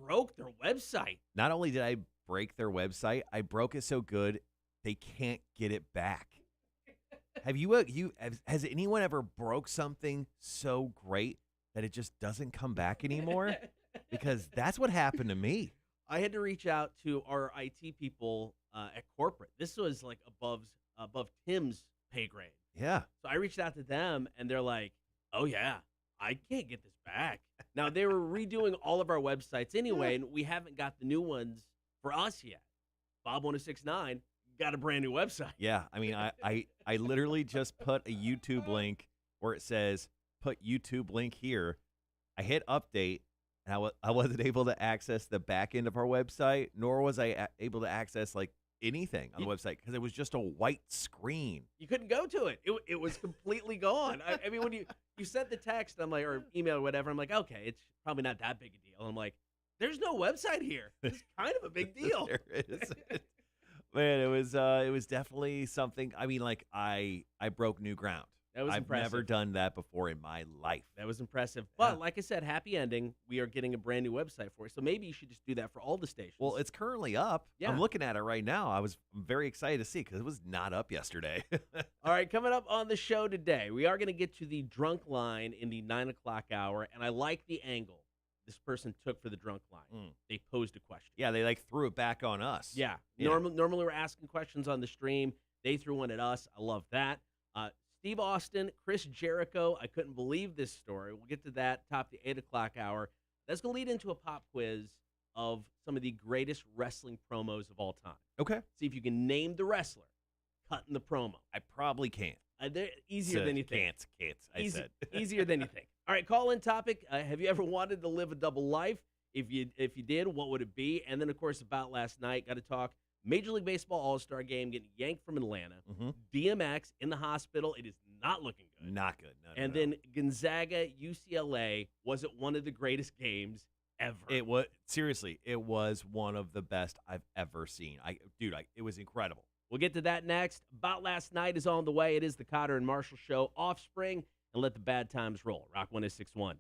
broke their website. Not only did I break their website, I broke it so good they can't get it back. Has anyone ever broke something so great that it just doesn't come back anymore? Because that's what happened to me. I had to reach out to our IT people at corporate. This was like above Tim's pay grade. Yeah. So I reached out to them, and they're like, "Oh yeah, I can't get this back." Now they were redoing all of our websites anyway, and we haven't got the new ones for us yet. Bob1069 got a brand new website. Yeah. I mean, I literally just put a YouTube link where it says put YouTube link here. I hit update, and I wasn't able to access the back end of our website, nor was I able to access like anything on the website because it was just a white screen. You couldn't go to it. It was completely gone. I mean, when you sent the text, I'm like, or email or whatever, I'm like, okay, it's probably not that big a deal. I'm like, there's no website here. It's kind of a big deal. There is. Man, it was definitely something. I mean, like I broke new ground. That was I've impressive. never done that before in my life. That was impressive. But like I said, happy ending. We are getting a brand new website for you. So maybe you should just do that for all the stations. Well, it's currently up. Yeah. I'm looking at it right now. I'm very excited to see because it was not up yesterday. All right, coming up on the show today, we are going to get to the drunk line in the 9 o'clock hour, and I like the angle this person took for the drunk line. They posed a question. Yeah, they like threw it back on us. Yeah. Yeah. Normally we're asking questions on the stream. They threw one at us. I love that. Steve Austin, Chris Jericho. I couldn't believe this story. We'll get to that top the 8 o'clock hour. That's going to lead into a pop quiz of some of the greatest wrestling promos of all time. Okay. See if you can name the wrestler cutting the promo. I probably can't. They're easier than you think. Can't. I said. Easier than you think. All right, call in topic. Have you ever wanted to live a double life? If you did, what would it be? And then, of course, about last night, got to talk Major League Baseball All-Star Game getting yanked from Atlanta. Mm-hmm. DMX in the hospital. It is not looking good. Not good. No, and then Gonzaga, UCLA. Was it one of the greatest games ever? It was seriously. It was one of the best I've ever seen. It was incredible. We'll get to that next. About Last Night is on the way. It is the Cotter and Marshall Show. Offspring, and let the bad times roll. Rock 106.1.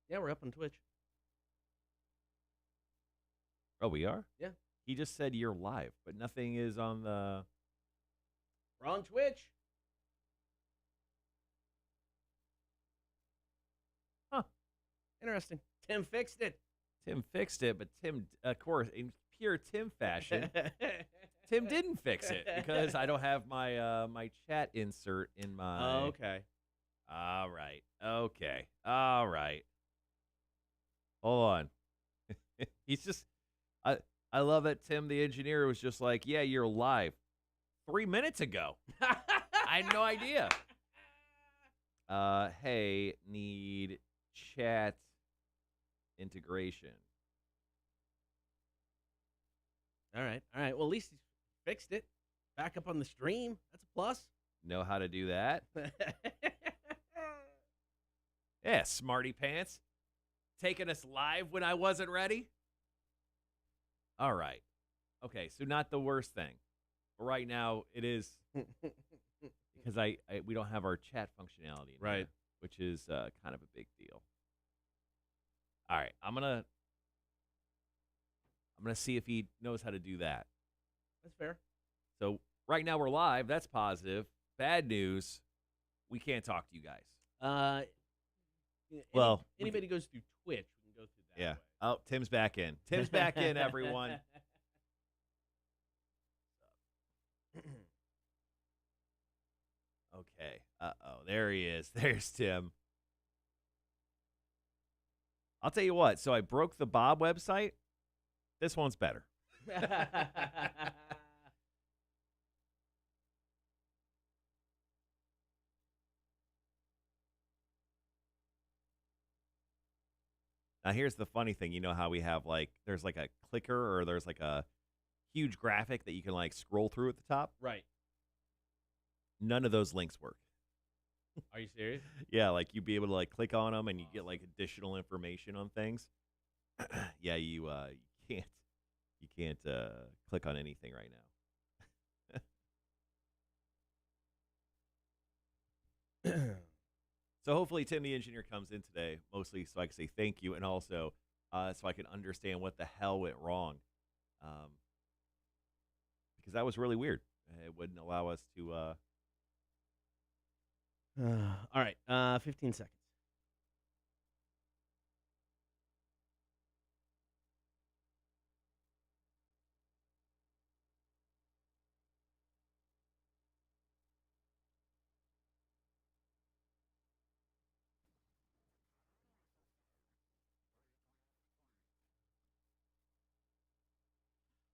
Yeah, we're up on Twitch. Oh, we are? Yeah. He just said you're live, but nothing is on the. We're on Twitch. Huh. Interesting. Tim fixed it. Tim fixed it, but Tim, of course, in pure Tim fashion, Tim didn't fix it because I don't have my my chat insert in my. Oh, okay. All right. Okay. All right. Hold on. He's just. I love it. Tim, the engineer, was just like, "Yeah, you're live." 3 minutes ago. I had no idea. Hey, need chat integration. All right. Well, at least he fixed it. Back up on the stream. That's a plus. Know how to do that? Yeah, smarty pants. Taking us live when I wasn't ready. All right. Okay, so not the worst thing. But right now it is because we don't have our chat functionality in here, which is kind of a big deal. All right, I'm gonna see if he knows how to do that. That's fair. So right now we're live. That's positive. Bad news. We can't talk to you guys. Anybody goes through Twitch, we can go through that. Yeah. way. Oh, Tim's back in. Tim's back in, everyone. Okay. Uh-oh. There he is. There's Tim. I'll tell you what. So I broke the Bob website. This one's better. Now, here's the funny thing. You know how we have, like, there's like a clicker or there's like a huge graphic that you can, like, scroll through at the top? Right. None of those links work. Are you serious? Yeah, like, you'd be able to, like, click on them and you get, like, additional information on things. Yeah, you can't click on anything right now. So hopefully Tim the engineer comes in today, mostly so I can say thank you, and also so I can understand what the hell went wrong, um, because that was really weird. It wouldn't allow us to. All right, 15 seconds.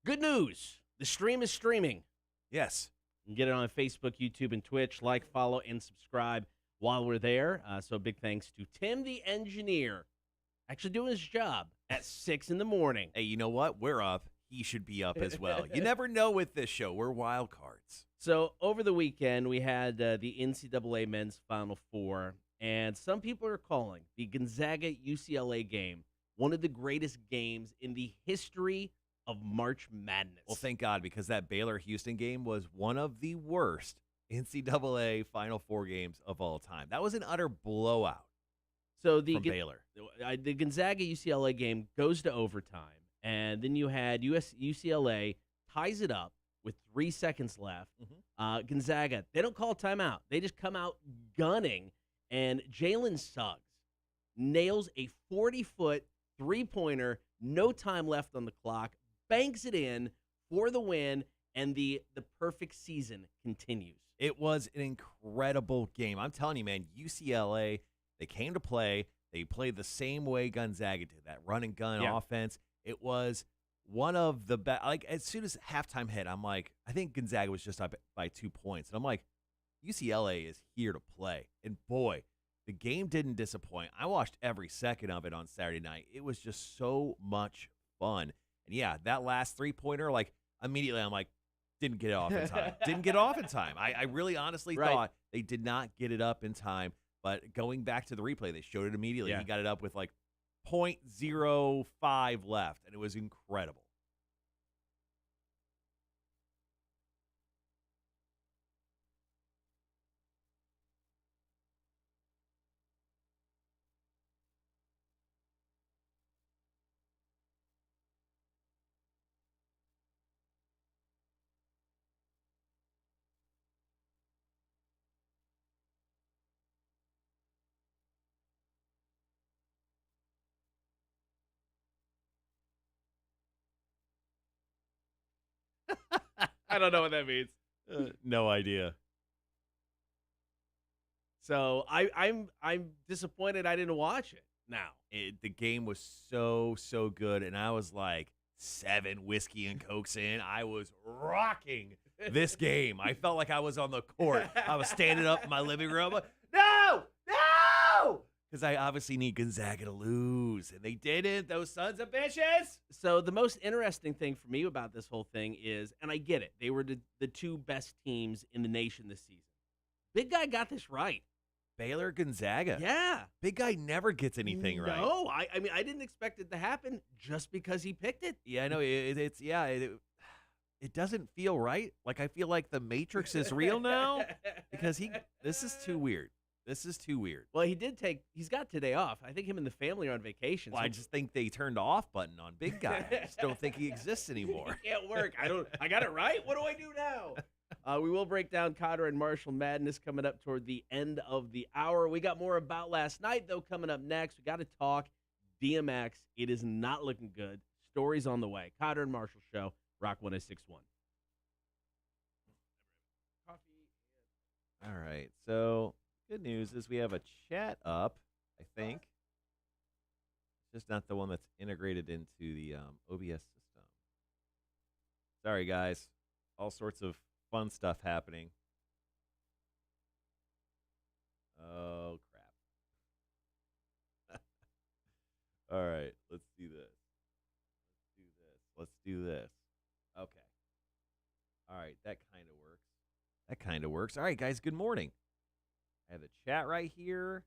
Good news. The stream is streaming. Yes. You can get it on Facebook, YouTube, and Twitch. Like, follow, and subscribe while we're there. So big thanks to Tim the engineer, actually doing his job at 6 in the morning. Hey, you know what? We're up. He should be up as well. You never know with this show. We're wild cards. So over the weekend, we had the NCAA Men's Final Four, and some people are calling the Gonzaga-UCLA game one of the greatest games in the history of March Madness. Well, thank God, because that Baylor-Houston game was one of the worst NCAA Final Four games of all time. That was an utter blowout So from Baylor. the Gonzaga-UCLA game goes to overtime, and then you had UCLA ties it up with 3 seconds left. Gonzaga, they don't call timeout. They just come out gunning, and Jalen Suggs nails a 40-foot three-pointer, no time left on the clock, banks it in for the win, and the perfect season continues. It was an incredible game. I'm telling you, man, UCLA, they came to play. They played the same way Gonzaga did, that run and gun offense. It was one of the best. Like, as soon as halftime hit, I'm like, I think Gonzaga was just up by 2 points. And I'm like, UCLA is here to play. And boy, the game didn't disappoint. I watched every second of it on Saturday night. It was just so much fun. And yeah, that last three-pointer, like, immediately I'm like, didn't get it off in time. Didn't get it off in time. I really honestly thought they did not get it up in time. But going back to the replay, they showed it immediately. He got it up with like .05 left, and it was incredible. I don't know what that means. No idea. So I'm disappointed I didn't watch it now. The game was so good, and I was like 7 whiskey and cokes in. I was rocking this game. I felt like I was on the court. I was standing up in my living room. Like, no! Because I obviously need Gonzaga to lose, and they didn't. Those sons of bitches. So the most interesting thing for me about this whole thing is, and I get it, they were the two best teams in the nation this season. Big Guy got this right. Baylor Gonzaga. Yeah. Big Guy never gets anything right. No, I mean, I didn't expect it to happen just because he picked it. Yeah, I know. It doesn't feel right. Like, I feel like the Matrix is real now because this is too weird. This is too weird. Well, he's got today off. I think him and the family are on vacation. Well, so I just think they turned the off button on Big Guy. I just don't think he exists anymore. It can't work. I got it right. What do I do now? We will break down Cotter and Marshall Madness coming up toward the end of the hour. We got more about last night, though, coming up next. We got to talk DMX. It is not looking good. Stories on the way. Cotter and Marshall Show, Rock 106.1. All right. So, good news is we have a chat up, I think. It's just not the one that's integrated into the OBS system. Sorry, guys. All sorts of fun stuff happening. Oh, crap. All right, let's do this. Let's do this. Okay. All right, that kind of works. All right, guys, good morning. I have the chat right here.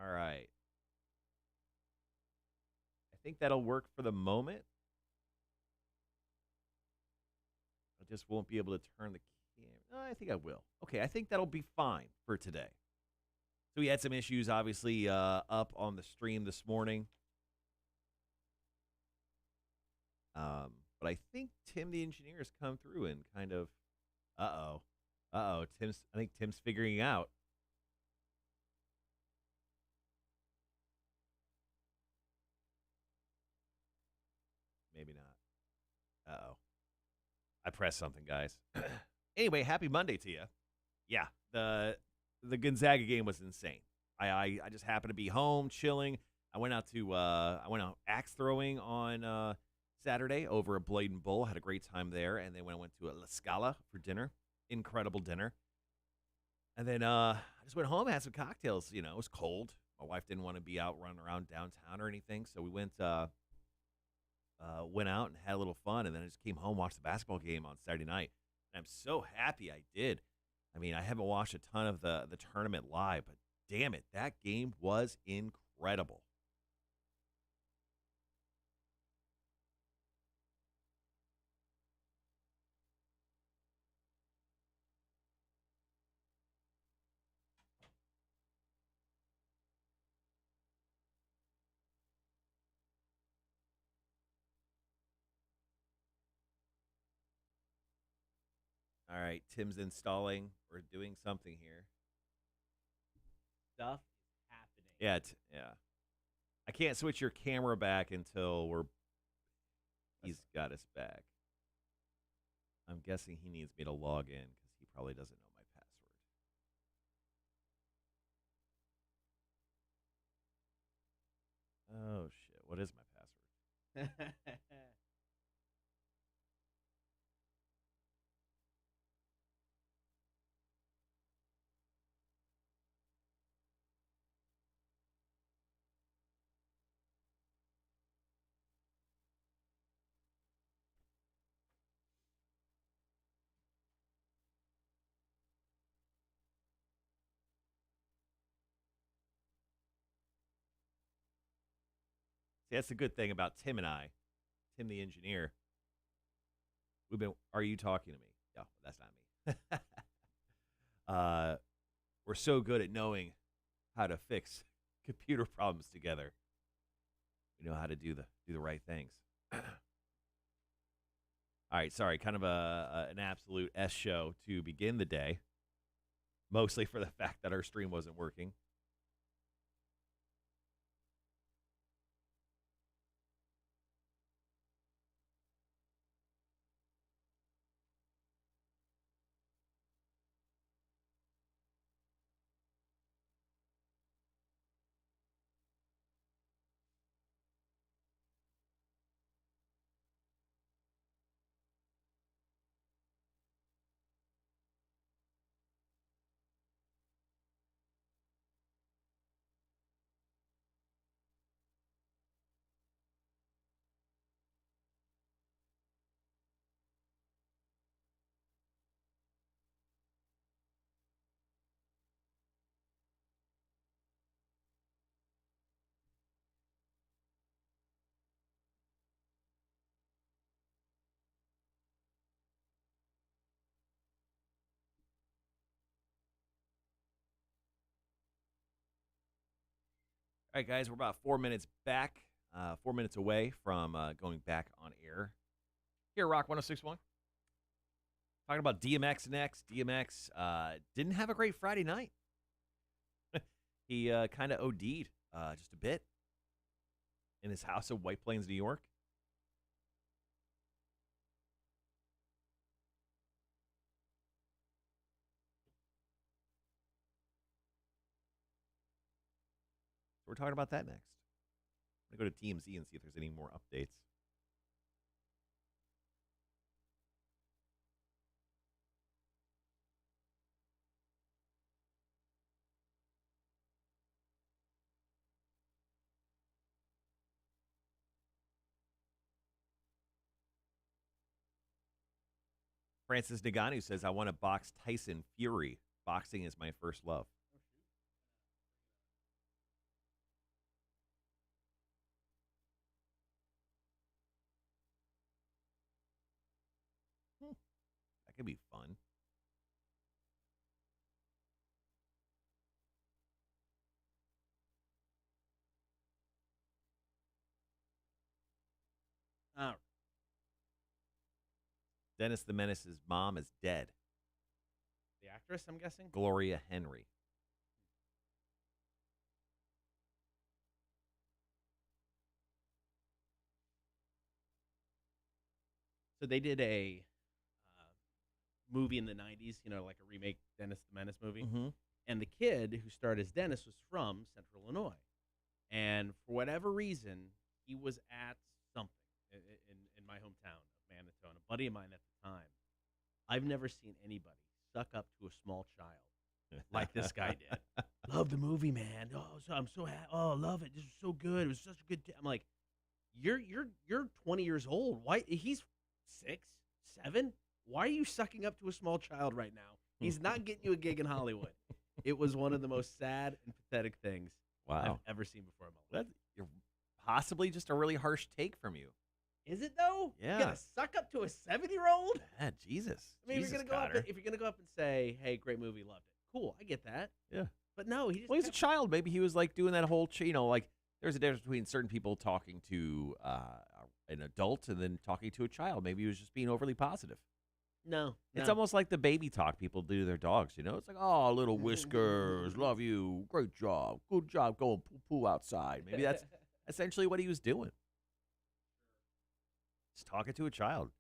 All right. I think that'll work for the moment. I just won't be able to turn the camera. No, I think I will. Okay, I think that'll be fine for today. So we had some issues, obviously, up on the stream this morning. But I think Tim, the engineer, has come through and kind of, I think Tim's figuring out. Maybe not. I pressed something, guys. Anyway, happy Monday to you. Yeah, the Gonzaga game was insane. I just happened to be home chilling. I went out axe throwing on Saturday over at Blade and Bull. Had a great time there, and then when I went to La Scala for dinner, incredible dinner. And then I just went home, had some cocktails. You know, it was cold. My wife didn't want to be out running around downtown or anything, so we went out and had a little fun. And then I just came home, watched the basketball game on Saturday night. And I'm so happy I did. I mean, I haven't watched a ton of the tournament live, but damn it, that game was incredible. All right, Tim's installing. We're doing something here. Stuff is happening. Yeah, yeah. I can't switch your camera back until he's got us back. I'm guessing he needs me to log in because he probably doesn't know my password. Oh, shit. What is my password? See, that's the good thing about Tim and I. Tim, the engineer. Are you talking to me? No, that's not me. We're so good at knowing how to fix computer problems together. We know how to do the right things. All right, sorry, kind of an absolute S show to begin the day, mostly for the fact that our stream wasn't working. All right, guys, we're about 4 minutes back, 4 minutes away from going back on air. Here, Rock 1061. Talking about DMX next. DMX didn't have a great Friday night. He kind of OD'd just a bit in his house in White Plains, New York. We're talking about that next. I'm going to go to TMZ and see if there's any more updates. Francis Naganu says, I want to box Tyson Fury. Boxing is my first love. could be fun. Oh, Dennis the Menace's mom is dead. the actress, I'm guessing. Gloria Henry. So they did a movie in the '90s, like a remake Dennis the Menace movie, Mm-hmm. and the kid who starred as Dennis was from Central Illinois, and for whatever reason, he was at something in my hometown of Manitowoc. A buddy of mine at the time. I've never seen anybody suck up to a small child like this guy did. Love the movie, man. Oh, I'm so happy. Oh, love it. This was so good. It was such a good. I'm like, you're 20 years old. Why? He's 6, 7. Why are you sucking up to a small child right now? He's not getting you a gig in Hollywood. It was one of the most sad and pathetic things I've ever seen before in my life. That's possibly just a really harsh take from you. Is it though? Yeah. You gotta suck up to a 7-year-old? Yeah, Jesus. I mean, Jesus, if you're gonna go up and say, "Hey, great movie, loved it," cool, I get that. Yeah. But no, he just Well, he's a child. Maybe he was like doing that whole, like there's a difference between certain people talking to an adult and then talking to a child. Maybe he was just being overly positive. no. It's almost like the baby talk people do to their dogs. It's like, oh, little Whiskers, love you, great job, good job going poo outside. Maybe that's essentially what he was doing. Just talking to a child,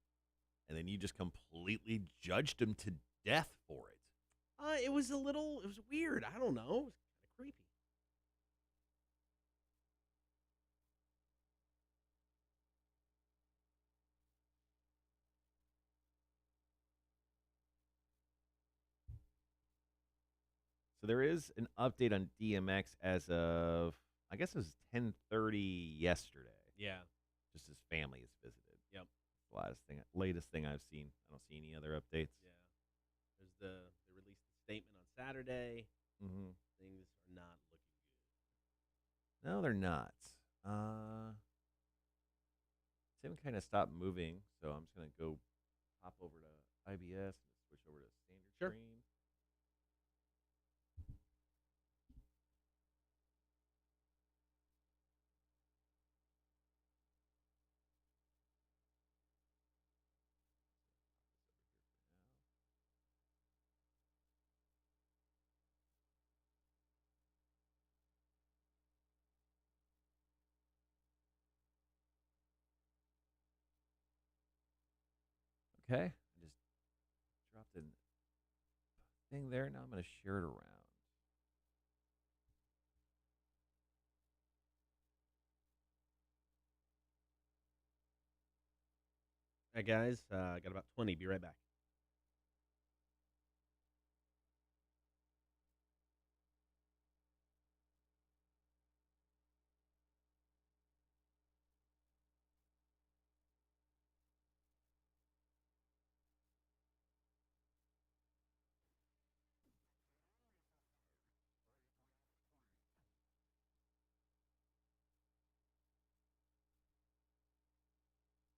and then you just completely judged him to death for it. It was weird. I don't know. It was kind of creepy. So there is an update on DMX as of, I guess it was 10:30 yesterday. Yeah. Just his family has visited. Yep. Latest thing I've seen. I don't see any other updates. Yeah. There's they released a statement on Saturday. Mm-hmm. Things are not looking good. No, they're not. Tim kind of stopped moving, so I'm just gonna go hop over to IBS and switch over to standard Sure. screen. Okay, I just dropped a thing there. Now I'm gonna share it around. All right, guys. I got about 20. Be right back.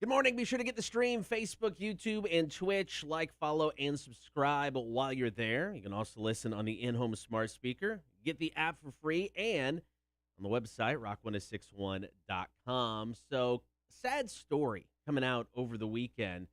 Good morning. Be sure to get the stream, Facebook, YouTube, and Twitch. Like, follow, and subscribe while you're there. You can also listen on the in-home smart speaker. Get the app for free and on the website, rock1061.com. So, sad story coming out over the weekend.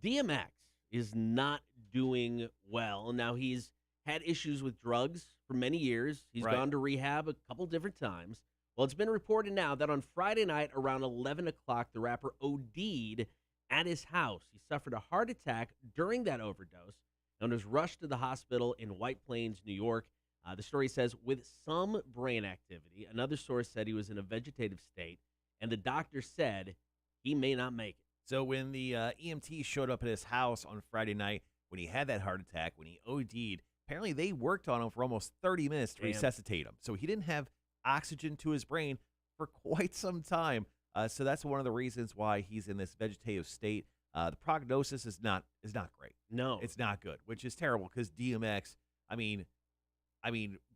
DMX is not doing well. Now, he's had issues with drugs for many years. He's Right. gone to rehab a couple different times. Well, it's been reported now that on Friday night around 11 o'clock, the rapper OD'd at his house. He suffered a heart attack during that overdose and was rushed to the hospital in White Plains, New York. The story says with some brain activity. Another source said he was in a vegetative state, and the doctor said he may not make it. So when the EMT showed up at his house on Friday night, when he had that heart attack, when he OD'd, apparently they worked on him for almost 30 minutes to Damn. resuscitate him. So he didn't have oxygen to his brain for quite some time. So that's one of the reasons why he's in this vegetative state. The prognosis is not great. No. It's not good, which is terrible because DMX, I mean,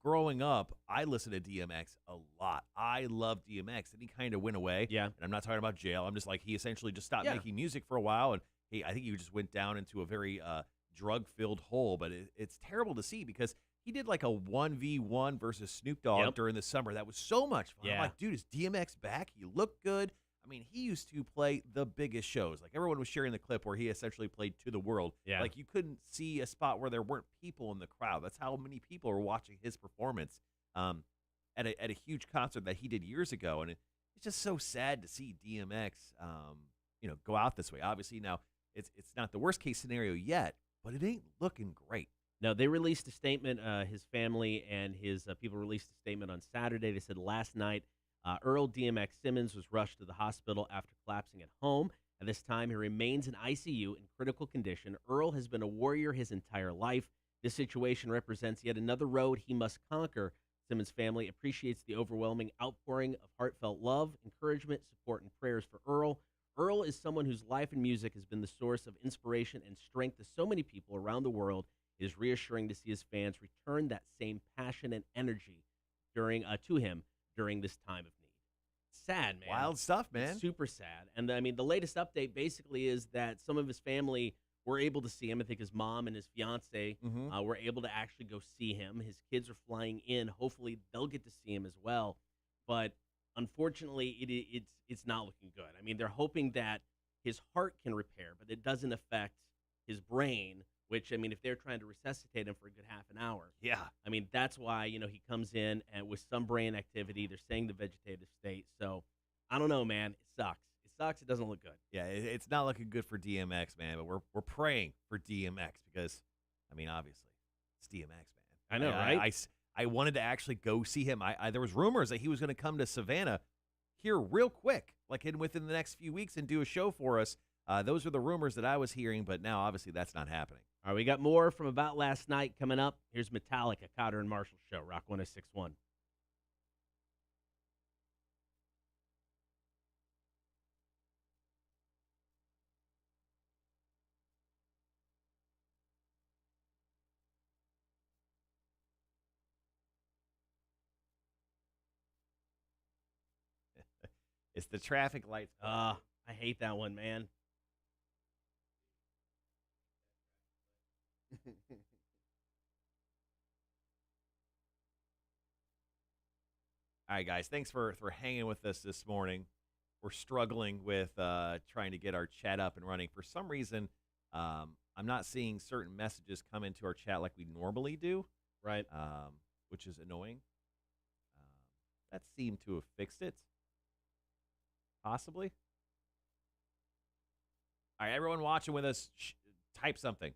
growing up, I listened to DMX a lot. I loved DMX, and he kind of went away. Yeah. And I'm not talking about jail. I'm just like, he essentially just stopped Yeah. making music for a while, and I think he just went down into a very drug-filled hole, but it's terrible to see because he did like a 1v1 versus Snoop Dogg Yep. during the summer. That was so much fun. I'm Yeah. like, dude, is DMX back? He looked good. I mean, he used to play the biggest shows. Like everyone was sharing the clip where he essentially played to the world. Yeah. Like you couldn't see a spot where there weren't people in the crowd. That's how many people were watching his performance at a huge concert that he did years ago. And it's just so sad to see DMX, go out this way. Obviously, now it's not the worst case scenario yet, but it ain't looking great. No, they released a statement. His family and his people released a statement on Saturday. They said last night, Earl DMX Simmons was rushed to the hospital after collapsing at home. At this time, he remains in ICU in critical condition. Earl has been a warrior his entire life. This situation represents yet another road he must conquer. Simmons' family appreciates the overwhelming outpouring of heartfelt love, encouragement, support, and prayers for Earl. Earl is someone whose life and music has been the source of inspiration and strength to so many people around the world. It is reassuring to see his fans return that same passion and energy to him during this time of need. Sad, man. Wild stuff, man. It's super sad. And I mean, the latest update basically is that some of his family were able to see him. I think his mom and his fiance were able to actually go see him. His kids are flying in. Hopefully, they'll get to see him as well. But unfortunately, it's not looking good. I mean, they're hoping that his heart can repair, but it doesn't affect his brain. Which, I mean, if they're trying to resuscitate him for a good half an hour, Yeah. I mean, that's why, he comes in and with some brain activity. They're saying the vegetative state. So, I don't know, man. It sucks. It sucks. It doesn't look good. Yeah, it's not looking good for DMX, man, but we're praying for DMX because, I mean, obviously, it's DMX, man. I know, right? I wanted to actually go see him. There was rumors that he was going to come to Savannah here real quick, like within the next few weeks and do a show for us. Those are the rumors that I was hearing, but now, obviously, that's not happening. All right, we got more from About Last Night coming up. Here's Metallica, Cotter and Marshall Show, Rock 106.1. It's the traffic lights. I hate that one, man. All right, guys, thanks for hanging with us this morning. We're struggling with trying to get our chat up and running. For some reason, I'm not seeing certain messages come into our chat like we normally do, Right. which is annoying. That seemed to have fixed it, possibly. All right, everyone watching with us, type something,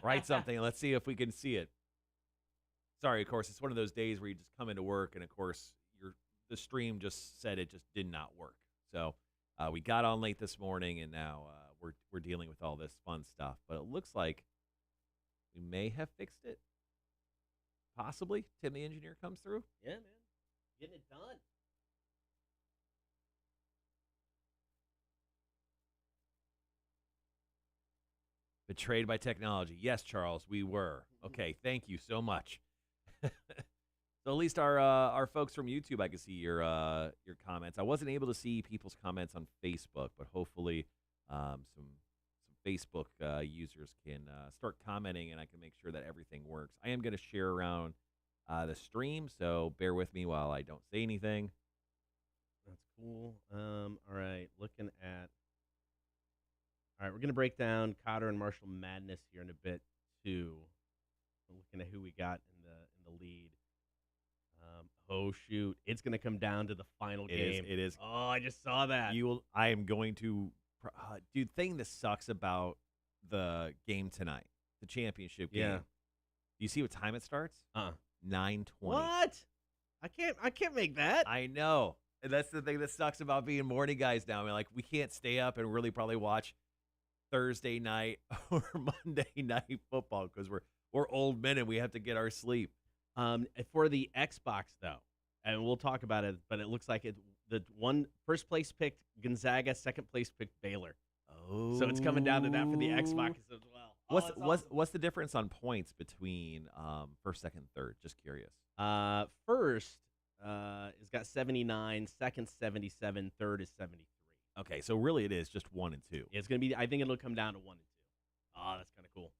write something, and let's see if we can see it. Sorry, of course, it's one of those days where you just come into work, and of course, the stream just said it just did not work. So we got on late this morning, and now we're dealing with all this fun stuff. But it looks like we may have fixed it. Possibly. Tim, the engineer, comes through. Yeah, man. Getting it done. Betrayed by technology. Yes, Charles, we were. Okay, thank you so much. So at least our folks from YouTube, I can see your comments. I wasn't able to see people's comments on Facebook, but hopefully some Facebook users can start commenting, and I can make sure that everything works. I am going to share around the stream, so bear with me while I don't say anything. That's cool. All right, all right, we're going to break down Cotter and Marshall Madness here in a bit, too. We're looking at who we got in the lead. Oh, shoot. It's going to come down to the final game. It is. Oh, I just saw that. I am going to dude, thing that sucks about the game tonight, the championship game. Yeah. Do you see what time it starts? 9:20. What? I can't make that. I know. And that's the thing that sucks about being morning guys now. I mean, like, we can't stay up and really probably watch Thursday night or Monday night football because we're old men and we have to get our sleep. For the Xbox, though, and we'll talk about it, but it looks like the first place picked Gonzaga, second place picked Baylor. Oh. So it's coming down to that for the Xbox as well. What's the difference on points between first, second, third? Just curious. First has got 79, second 77, third is 73. Okay, so really it is just 1 and 2. It's gonna be. I think it'll come down to 1 and 2. Oh, that's kind of cool.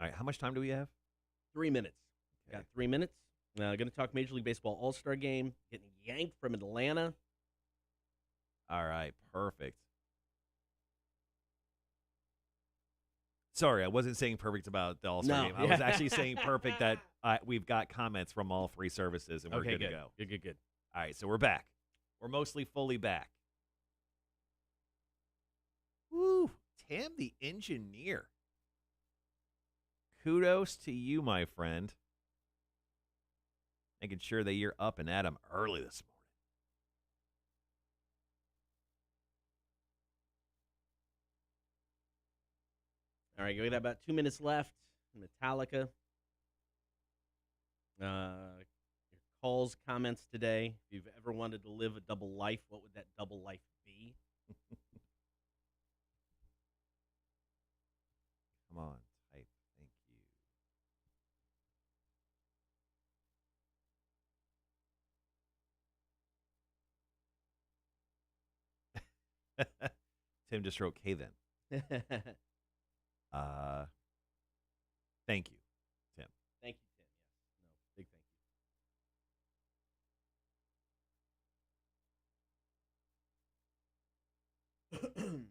All right, how much time do we have? 3 minutes. Okay. Got 3 minutes. Going to talk Major League Baseball All-Star Game. Getting yanked from Atlanta. All right, perfect. Sorry, I wasn't saying perfect about the All-Star No, game. I was actually saying perfect that we've got comments from all three services, and we're good to go. Good. All right, so we're back. We're mostly fully back. Woo! Tim the engineer. Kudos to you, my friend. Making sure that you're up and at 'em early this morning. All right, we got about 2 minutes left. Metallica. Your calls, comments today. If you've ever wanted to live a double life, what would that double life be? Come on, type. Thank you. Tim just wrote K then. Thank you, Tim. Thank you, Tim. Yes. No, big thank you.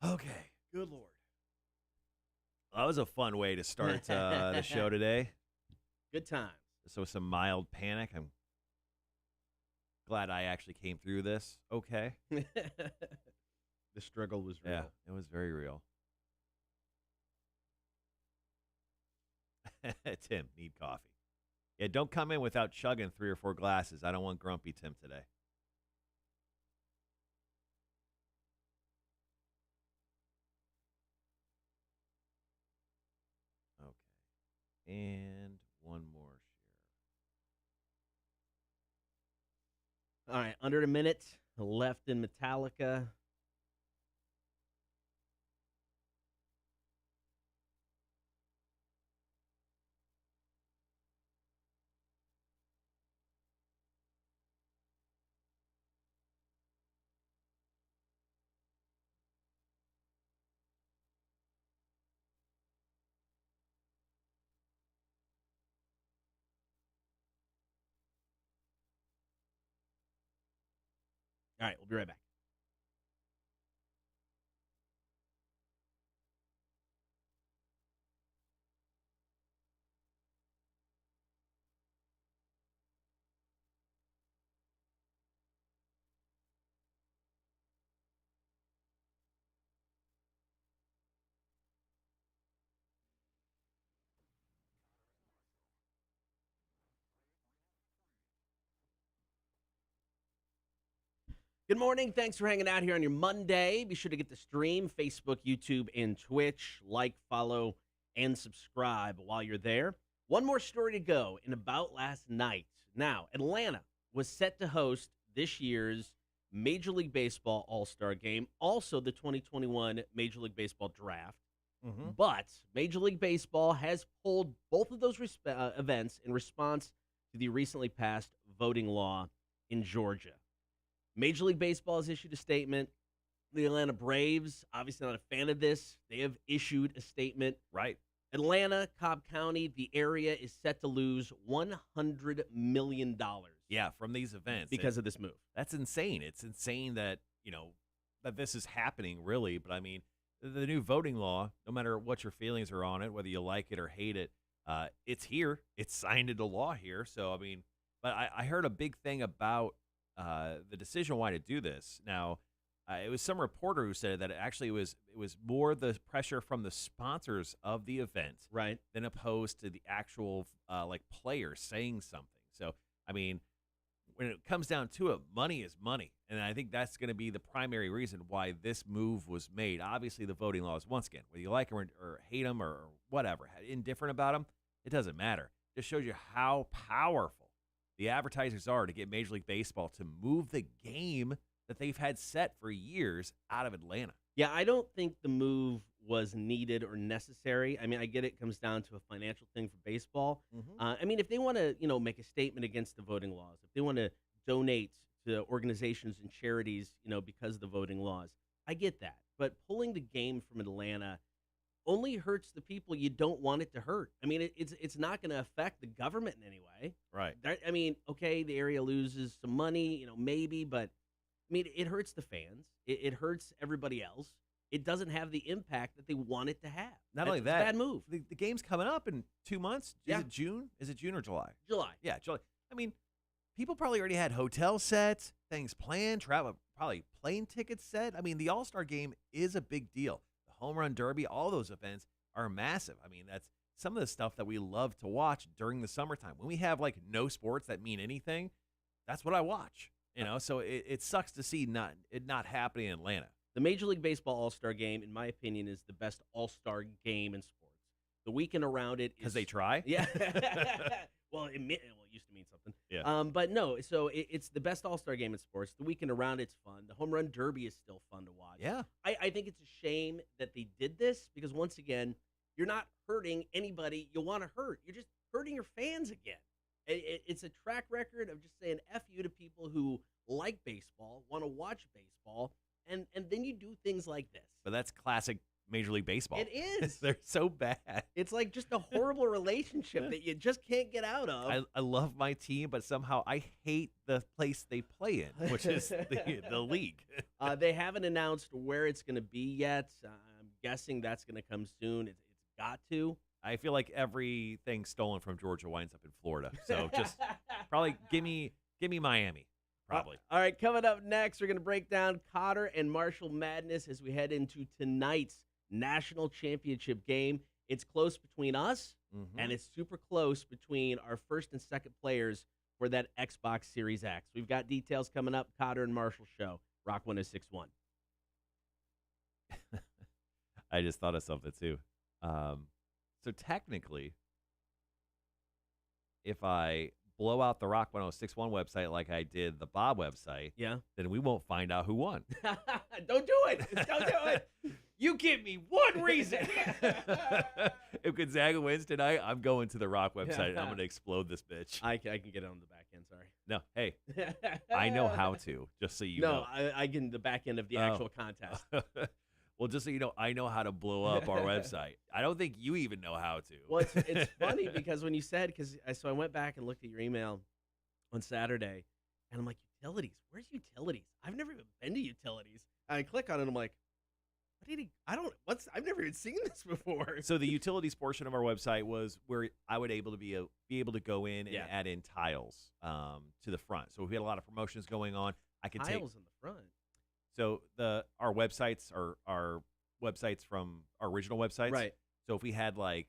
Okay. Good Lord. Well, that was a fun way to start the show today. Good times. So some mild panic. I'm glad I actually came through this. Okay. The struggle was real. Yeah, it was very real. Tim, need coffee. Yeah, don't come in without chugging 3 or 4 glasses. I don't want grumpy Tim today. Okay. And one more share. All right, under a minute left in Metallica. All right, we'll be right back. Good morning. Thanks for hanging out here on your Monday. Be sure to get the stream, Facebook, YouTube, and Twitch. Like, follow, and subscribe while you're there. One more story to go in about last night. Now, Atlanta was set to host this year's Major League Baseball All-Star Game, also the 2021 Major League Baseball Draft. Mm-hmm. But Major League Baseball has pulled both of those events in response to the recently passed voting law in Georgia. Major League Baseball has issued a statement. The Atlanta Braves, obviously not a fan of this. They have issued a statement. Right. Atlanta, Cobb County, the area is set to lose $100 million. Yeah, from these events. Because of this move. That's insane. It's insane that, that this is happening, really. But, I mean, the new voting law, no matter what your feelings are on it, whether you like it or hate it, it's here. It's signed into law here. So, I mean, but I heard a big thing about the decision why to do this. Now, it was some reporter who said that it was more the pressure from the sponsors of the event, right, than opposed to the actual players saying something. So, I mean, when it comes down to it, money is money, and I think that's going to be the primary reason why this move was made. Obviously, the voting laws, once again, whether you like them or hate them or whatever, indifferent about them, it doesn't matter. It just shows you how powerful the advertisers are to get Major League Baseball to move the game that they've had set for years out of Atlanta. Yeah, I don't think the move was needed or necessary. I mean, I get it comes down to a financial thing for baseball. Mm-hmm. I mean, if they want to, make a statement against the voting laws, if they want to donate to organizations and charities, because of the voting laws, I get that. But pulling the game from Atlanta, only hurts the people you don't want it to hurt. I mean, it's not going to affect the government in any way. Right. I mean, okay, the area loses some money, maybe, but I mean, it hurts the fans. It hurts everybody else. It doesn't have the impact that they want it to have. Not only It's that, a bad move. The game's coming up in 2 months. Yeah. Is it June? Is it June or July? July. Yeah, July. I mean, people probably already had hotel sets, things planned, travel, probably plane tickets set. I mean, the All-Star game is a big deal. The Home Run Derby, all those events are massive. I mean, that's some of the stuff that we love to watch during the summertime. When we have like no sports that mean anything, that's what I watch. So it sucks to see it not happening in Atlanta. The Major League Baseball All-Star Game, in my opinion, is the best All-Star game in sports. The weekend around it is... Because they try? Yeah. Well, it used to mean something. Yeah. But no, so it's the best All-Star game in sports. The weekend around it's fun. The Home Run Derby is still fun to watch. Yeah. I think it's a shame that they did this because, once again, you're not hurting anybody you want to hurt. You're just hurting your fans again. It's a track record of just saying F you to people who like baseball, want to watch baseball, and then you do things like this. But that's classic Major League Baseball. It is. They're so bad. It's like just a horrible relationship that you just can't get out of. I love my team, but somehow I hate the place they play in, which is the league. They haven't announced where it's going to be yet. I'm guessing that's going to come soon. It's got to. I feel like everything stolen from Georgia winds up in Florida. So just probably give me Miami. Probably. All right, coming up next, we're going to break down Cotter and Marshall Madness as we head into tonight's national championship game. It's close between us, and it's super close between our first and second players for that Xbox Series X. We've got details coming up. Cotter and Marshall Show, Rock 106.1. I just thought of something, too. So technically, if I blow out the Rock 106.1 website like I did the Bob website, then we won't find out who won. Don't do it. Don't do it. You give me one reason. If Gonzaga wins tonight, I'm going to the Rock website and I'm going to explode this bitch. I can get it on the back end, sorry. No, hey, I know how to, just so you know. No, I can the back end of the actual contest. Well, just so you know, I know how to blow up our website. I don't think you even know how to. Well, it's funny because when you said, so I went back and looked at your email on Saturday, and I'm like, utilities? Where's utilities? I've never even been to utilities. And I click on it, and I'm like, I've never even seen this before. So the utilities portion of our website was where I would be able to go in and add in tiles to the front. So if we had a lot of promotions going on, I could take tiles in the front. So our websites are websites from our original websites. Right. So if we had like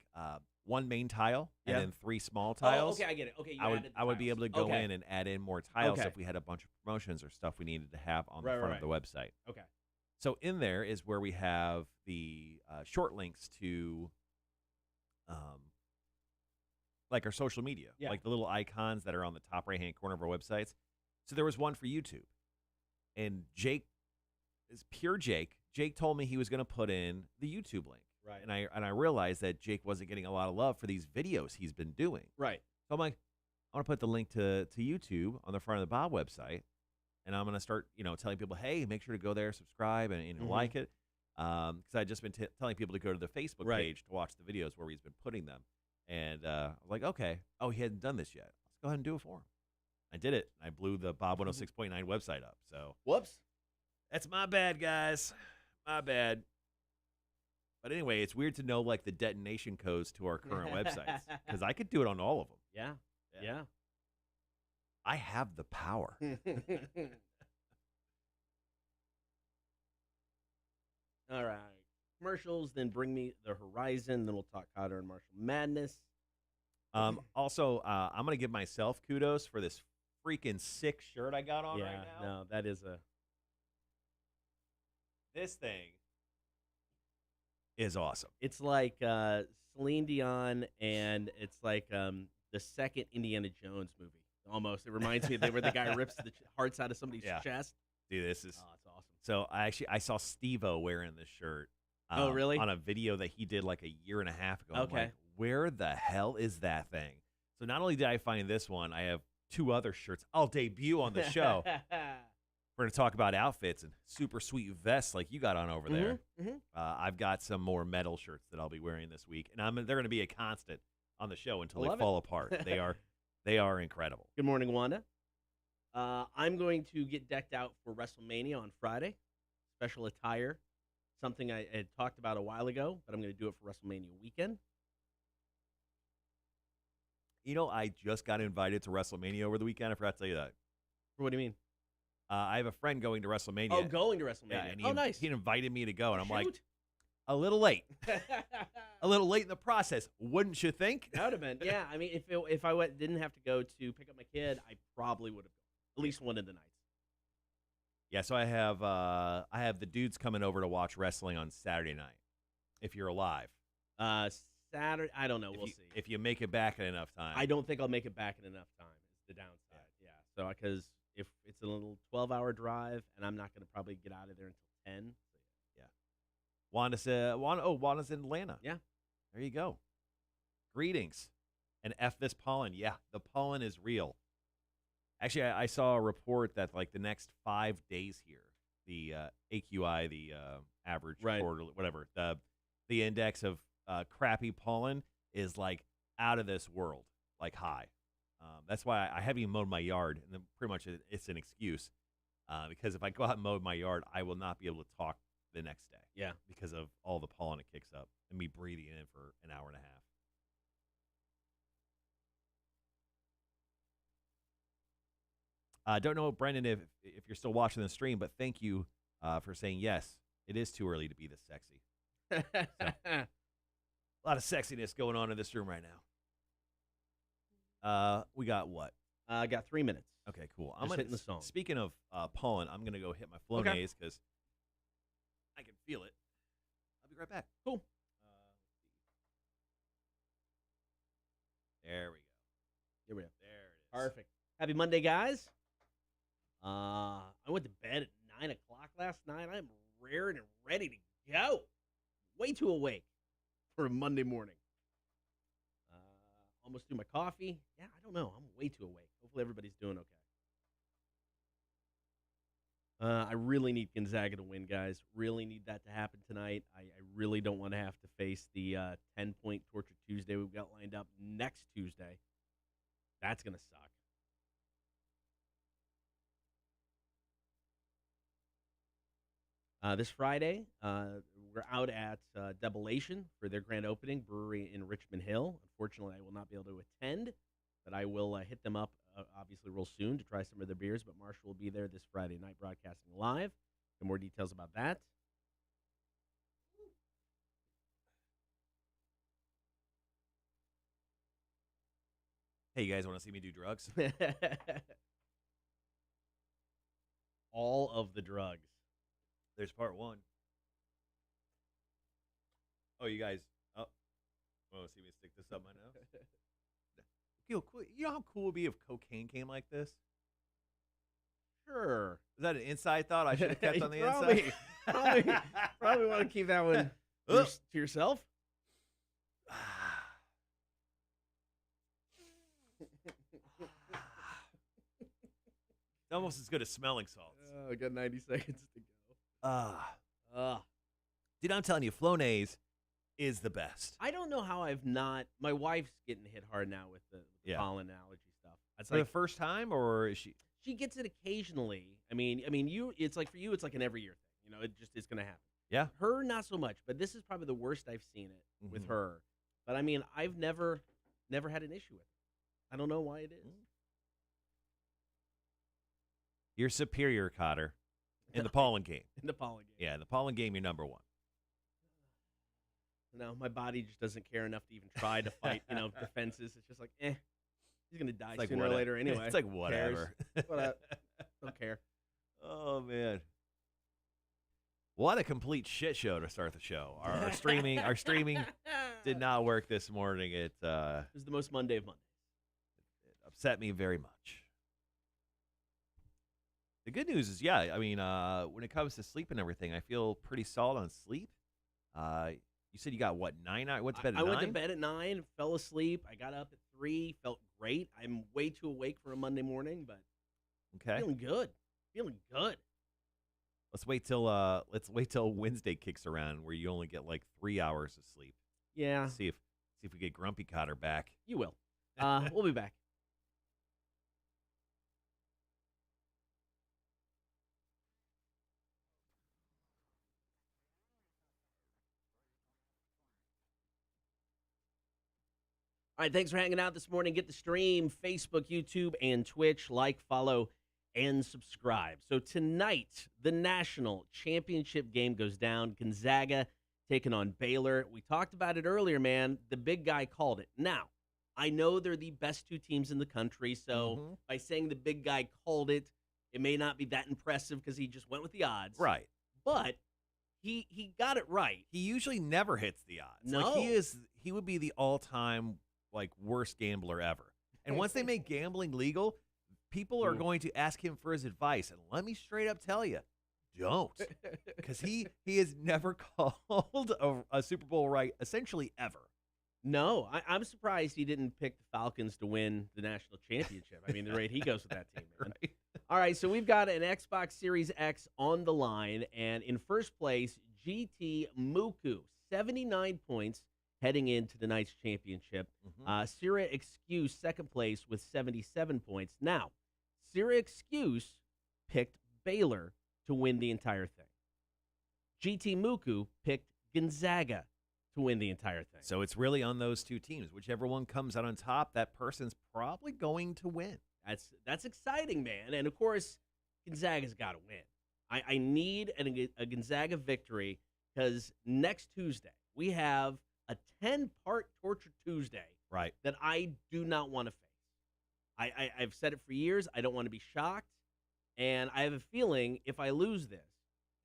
one main tile and then 3 small tiles. Oh, okay, I get it. Okay, I would be able to go in and add in more tiles Okay. if we had a bunch of promotions or stuff we needed to have on the Right, front right, of the website. Okay. So in there is where we have the short links to like our social media, like the little icons that are on the top right-hand corner of our websites. So there was one for YouTube. And Jake is pure Jake. Jake told me he was going to put in the YouTube link. Right. And I realized that Jake wasn't getting a lot of love for these videos he's been doing. Right. So I'm like, I want to put the link to YouTube on the front of the Bob website. And I'm going to start, telling people, hey, make sure to go there, subscribe, and like it. Because I'd just been telling people to go to the Facebook page to watch the videos where he's been putting them. And I was like, okay. Oh, he hadn't done this yet. Let's go ahead and do it for him. I did it. I blew the Bob 106.9 website up. So whoops. That's my bad, guys. My bad. But anyway, it's weird to know like the detonation codes to our current websites because I could do it on all of them. Yeah. I have the power. All right. Commercials, then bring me the horizon. Then we'll talk Cotter and Marshall Madness. Also, I'm going to give myself kudos for this freaking sick shirt I got on right now. No, that is This thing is awesome. It's like Celine Dion, and it's like the second Indiana Jones movie. Almost. It reminds me where the guy rips the hearts out of somebody's chest. Dude, this is... Oh, it's awesome. So I saw Steve-O wearing this shirt. Oh, really? On a video that he did like a year and a half ago. Okay. I'm like, where the hell is that thing? So not only did I find this one, I have 2 other shirts I'll debut on the show. We're going to talk about outfits and super sweet vests like you got on over there. Mhm. I've got some more metal shirts that I'll be wearing this week, and they're going to be a constant on the show until I they love it. fall apart. They are incredible. Good morning, Wanda. I'm going to get decked out for WrestleMania on Friday. Special attire, something I had talked about a while ago, but I'm going to do it for WrestleMania weekend. You know, I just got invited to WrestleMania over the weekend. I forgot to tell you that. What do you mean? I have a friend going to WrestleMania. Oh, going to WrestleMania. Yeah, and Nice. he invited me to go, and I'm like, Shoot. a little late. A little late in the process, wouldn't you think? That would have been. Yeah, I mean, if I didn't have to go to pick up my kid, I probably would have gone at least one of the nights. Yeah, so I have the dudes coming over to watch wrestling on Saturday night. If you're alive. Saturday, I don't know. We'll see. If you make it back in enough time. I don't think I'll make it back in enough time. Is the downside. Yeah. So because if it's a little 12-hour drive, and I'm not going to probably get out of there until 10. So Wanda's in Atlanta. Yeah. There you go. Greetings. And F this pollen. Yeah, the pollen is real. Actually, I saw a report that like the next 5 days here, the AQI, the average quarterly, whatever, the index of crappy pollen is like out of this world, like high. That's why I haven't even mowed my yard, and then pretty much it's an excuse because if I go out and mow my yard, I will not be able to talk the next day. Yeah, because of all the pollen it kicks up and me breathing in for an hour and a half. Don't know, Brendan, if you're still watching the stream, but thank you for saying yes. It is too early to be this sexy. So, a lot of sexiness going on in this room right now. We got what? I got 3 minutes. Okay, cool. I'm hitting the song. Speaking of pollen, I'm gonna go hit my Flonase because I can feel it. I'll be right back. Cool. There we go. Here we go. There it is. Perfect. Happy Monday, guys. I went to bed at 9 o'clock last night. I'm raring and ready to go. Way too awake for a Monday morning. Almost through my coffee. Yeah, I don't know. I'm way too awake. Hopefully everybody's doing okay. I really need Gonzaga to win, guys. Really need that to happen tonight. I really don't want to have to face the 10-point Torture Tuesday we've got lined up next Tuesday. That's going to suck. This Friday, we're out at Debilation for their grand opening brewery in Richmond Hill. Unfortunately, I will not be able to attend, but I will hit them up obviously real soon to try some of their beers. But Marshall will be there this Friday night broadcasting live. Get more details about that. Hey, you guys want to see me do drugs? All of the drugs. There's part one. Oh, you guys. Oh, want to see me stick this up my nose? You know how cool it would be if cocaine came like this? Sure. Is that an inside thought I should have kept on the inside? Probably want to keep that one to yourself. It's almost as good as smelling salts. I got 90 seconds to go. Dude, I'm telling you, Flonase is the best. I don't know how I've not. My wife's getting hit hard now with the pollen allergy stuff. That's like the first time, or is she? She gets it occasionally. I mean, you. It's like for you, it's like an every year thing. You know, it just is going to happen. Yeah. Her, not so much. But this is probably the worst I've seen it with her. But I mean, I've never had an issue with it. I don't know why it is. You're superior, Cotter, in the pollen game. In the pollen game. Yeah, in the pollen game, you're number one. No, my body just doesn't care enough to even try to fight, defenses. It's just like, he's going to die sooner or later anyway. It's like, whatever. Don't care. Oh, man. What a complete shit show to start the show. Our streaming did not work this morning. It was the most Monday of Mondays. It upset me very much. The good news is, I mean, when it comes to sleep and everything, I feel pretty solid on sleep. You said you got, what, 9 hours? Went to bed at 9? I went to bed at 9, fell asleep. I got up at 3, felt great. I'm way too awake for a Monday morning, but feeling good. Feeling good. let's wait till Wednesday kicks around where you only get like 3 hours of sleep. Yeah, See if we get Grumpy Cotter back. you will. We'll be back. All right, thanks for hanging out this morning. Get the stream, Facebook, YouTube, and Twitch. Like, follow, and subscribe. So tonight, the national championship game goes down. Gonzaga taking on Baylor. We talked about it earlier, man. The big guy called it. Now, I know they're the best two teams in the country, so by saying the big guy called it, it may not be that impressive because he just went with the odds. Right. But he got it right. He usually never hits the odds. No. Like he would be the all-time like worst gambler ever. And once they make gambling legal, people are going to ask him for his advice. And let me straight up tell you, don't. Because he has never called a Super Bowl right essentially ever. No, I'm surprised he didn't pick the Falcons to win the national championship. I mean, the rate he goes with that team, man. Right. All right, so we've got an Xbox Series X on the line, and in first place, GT Muku, 79 points heading into tonight's championship. Sierra Excuse, second place with 77 points. Now, Sierra Excuse picked Baylor to win the entire thing. GT Muku picked Gonzaga to win the entire thing. So it's really on those two teams. Whichever one comes out on top, that person's probably going to win. That's exciting, man. And, of course, Gonzaga's got to win. I need a Gonzaga victory because next Tuesday we have a 10-part Torture Tuesday that I do not want to face. I've said it for years. I don't want to be shocked. And I have a feeling if I lose this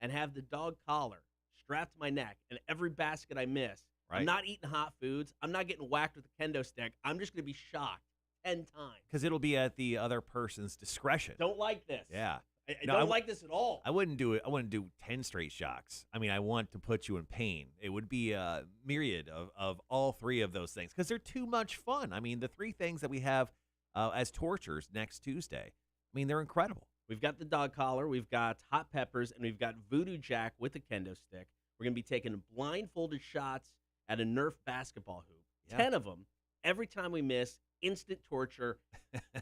and have the dog collar strapped to my neck and every basket I miss, I'm not eating hot foods. I'm not getting whacked with a kendo stick. I'm just going to be shocked 10 times. Because it'll be at the other person's discretion. Don't like this. Yeah. I don't like this at all. I wouldn't do it. I wouldn't do 10 straight shocks. I mean, I want to put you in pain. It would be a myriad of all three of those things because they're too much fun. I mean, the three things that we have as tortures next Tuesday, I mean, they're incredible. We've got the dog collar, we've got hot peppers, and we've got Voodoo Jack with a kendo stick. We're going to be taking blindfolded shots at a Nerf basketball hoop. 10 of them. Every time we miss, instant torture.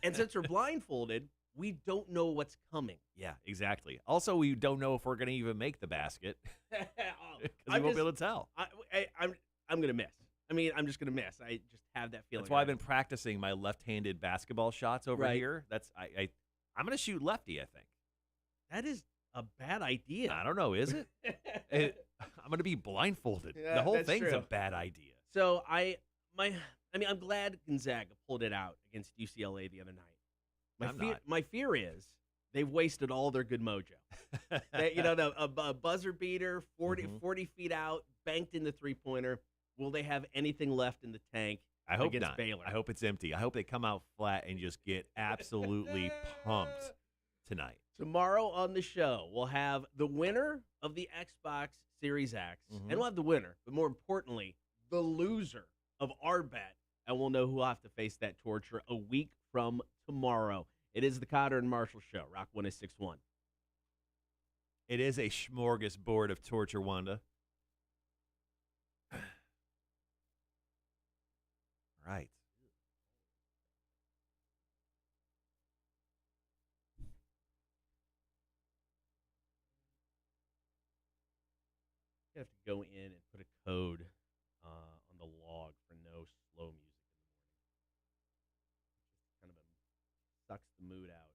And since we're blindfolded, we don't know what's coming. Yeah, exactly. Also, we don't know if we're going to even make the basket because we won't be able to tell. I'm going to miss. I mean, I'm just going to miss. I just have that feeling. That's why I've been practicing my left-handed basketball shots over here. I'm going to shoot lefty, I think. That is a bad idea. I don't know. Is it? I'm going to be blindfolded. Yeah, the whole that's thing's true. a bad idea. So I'm glad Gonzaga pulled it out against UCLA the other night. My fear is they've wasted all their good mojo. A buzzer beater, 40 feet out, banked in the three-pointer. Will they have anything left in the tank I hope against not. Baylor? I hope it's empty. I hope they come out flat and just get absolutely pumped tonight. Tomorrow on the show, we'll have the winner of the Xbox Series X, and we'll have the winner, but more importantly, the loser of our bet, and we'll know who will have to face that torture a week from tomorrow. It is the Cotter and Marshall Show, Rock 106.1. It is a smorgasbord of torture, Wanda. Right. You have to go in and put a code on the log for no slow music in the morning. Just kind of sucks the mood out.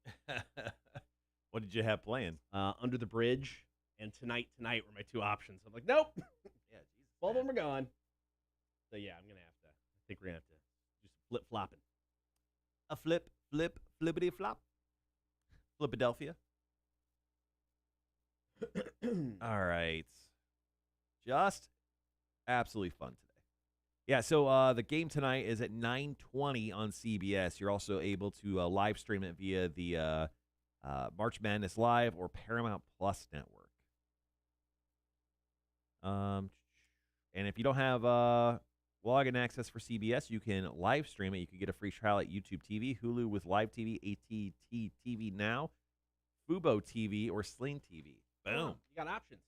What did you have playing? Under the Bridge and Tonight were my two options. I'm like, nope. Yeah, Jesus. Both of them are gone. So, yeah, I'm going to have to. I think we're going to have to do some flip-flopping. A flippity flop. Flipadelphia. All right. Just absolutely fun today. Yeah, so the game tonight is at 9:20 on CBS. You're also able to live stream it via the March Madness Live or Paramount Plus network. And if you don't have login access for CBS, you can live stream it. You can get a free trial at YouTube TV, Hulu with Live TV, AT&T TV Now, Fubo TV, or Sling TV. Boom. You got options.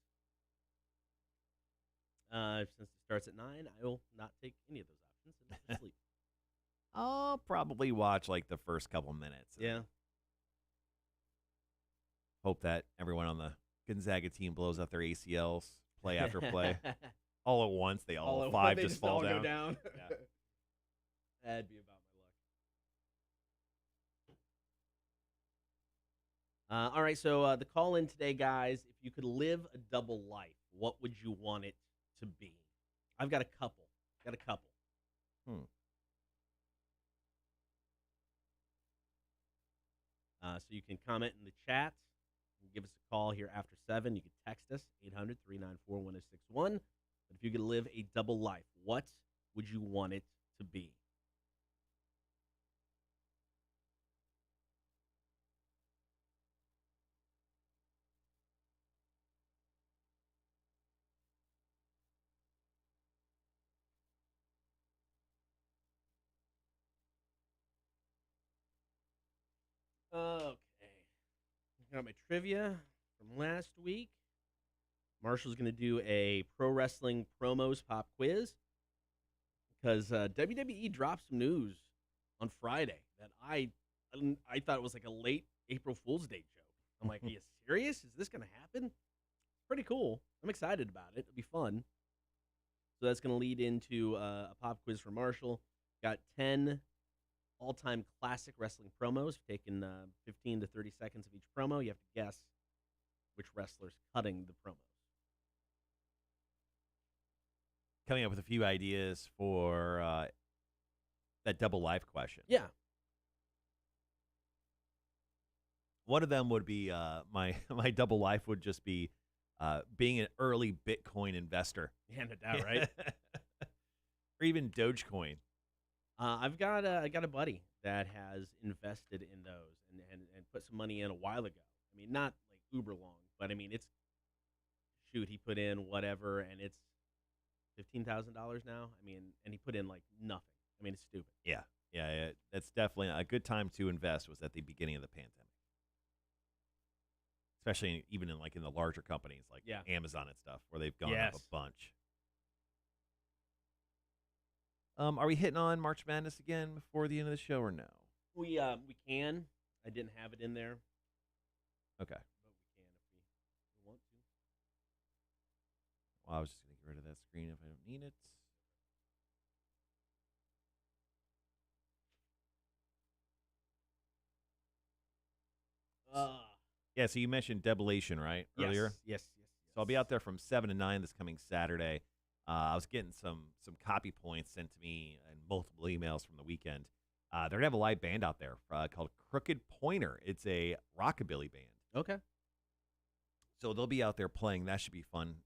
Since it starts at 9, I will not take any of those options and just sleep. I'll probably watch like the first couple minutes. Yeah. Hope that everyone on the Gonzaga team blows out their ACLs play after play. All at once, they all five just fall go down. down. Yeah. That'd be about my luck. All right, so the call in today, guys. If you could live a double life, what would you want it to be? I've got a couple. So you can comment in the chat. You can give us a call here after 7. You can text us, 800-394-1061. But if you could live a double life, what would you want it to be? Okay. Got my trivia from last week. Marshall's going to do a pro wrestling promos pop quiz because WWE dropped some news on Friday that I thought it was like a late April Fool's Day joke. I'm like, are you serious? Is this going to happen? Pretty cool. I'm excited about it. It'll be fun. So that's going to lead into a pop quiz for Marshall. Got 10 all-time classic wrestling promos, taking 15 to 30 seconds of each promo. You have to guess which wrestler's cutting the promos. Coming up with a few ideas for that double life question. Yeah. One of them would be my double life would just be being an early Bitcoin investor. Yeah, no doubt, right? Or even Dogecoin. I got a buddy that has invested in those and put some money in a while ago. I mean, not like uber long, but I mean, he put in whatever, and it's $15,000 now. I mean, and he put in like nothing. I mean, it's stupid. Yeah. That's definitely a good time to invest. Was at the beginning of the pandemic, especially even in the larger companies like Amazon and stuff, where they've gone up a bunch. Are we hitting on March Madness again before the end of the show or no? We can. I didn't have it in there. Okay. But we can if we want to. Well, I was just going to get rid of that screen if I don't need it. Yeah, so you mentioned Debilation, right? Earlier? Yes. So I'll be out there from 7 to 9 this coming Saturday. I was getting some copy points sent to me and multiple emails from the weekend. They're going to have a live band out there called Crooked Pointer. It's a rockabilly band. Okay. So they'll be out there playing. That should be fun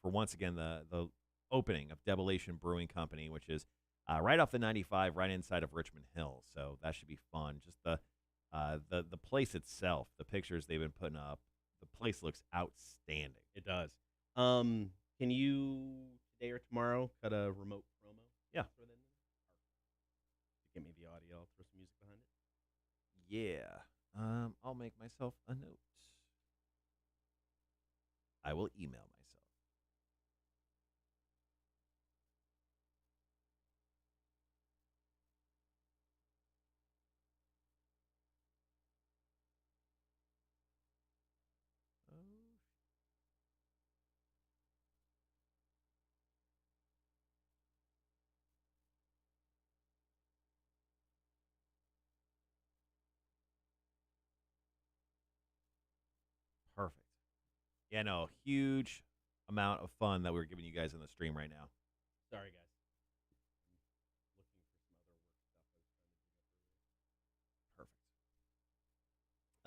for, once again, the opening of Debilation Brewing Company, which is right off the 95, right inside of Richmond Hill. So that should be fun. Just the place itself, the pictures they've been putting up, the place looks outstanding. It does. Can you today or tomorrow cut a remote promo? Yeah. Give me the audio. I'll throw some music behind it. Yeah. I'll make myself a note. I will email myself. Perfect. Yeah, no, huge amount of fun that we're giving you guys in the stream right now. Sorry, guys. I'm looking for some other work stuff I was trying to dig up earlier.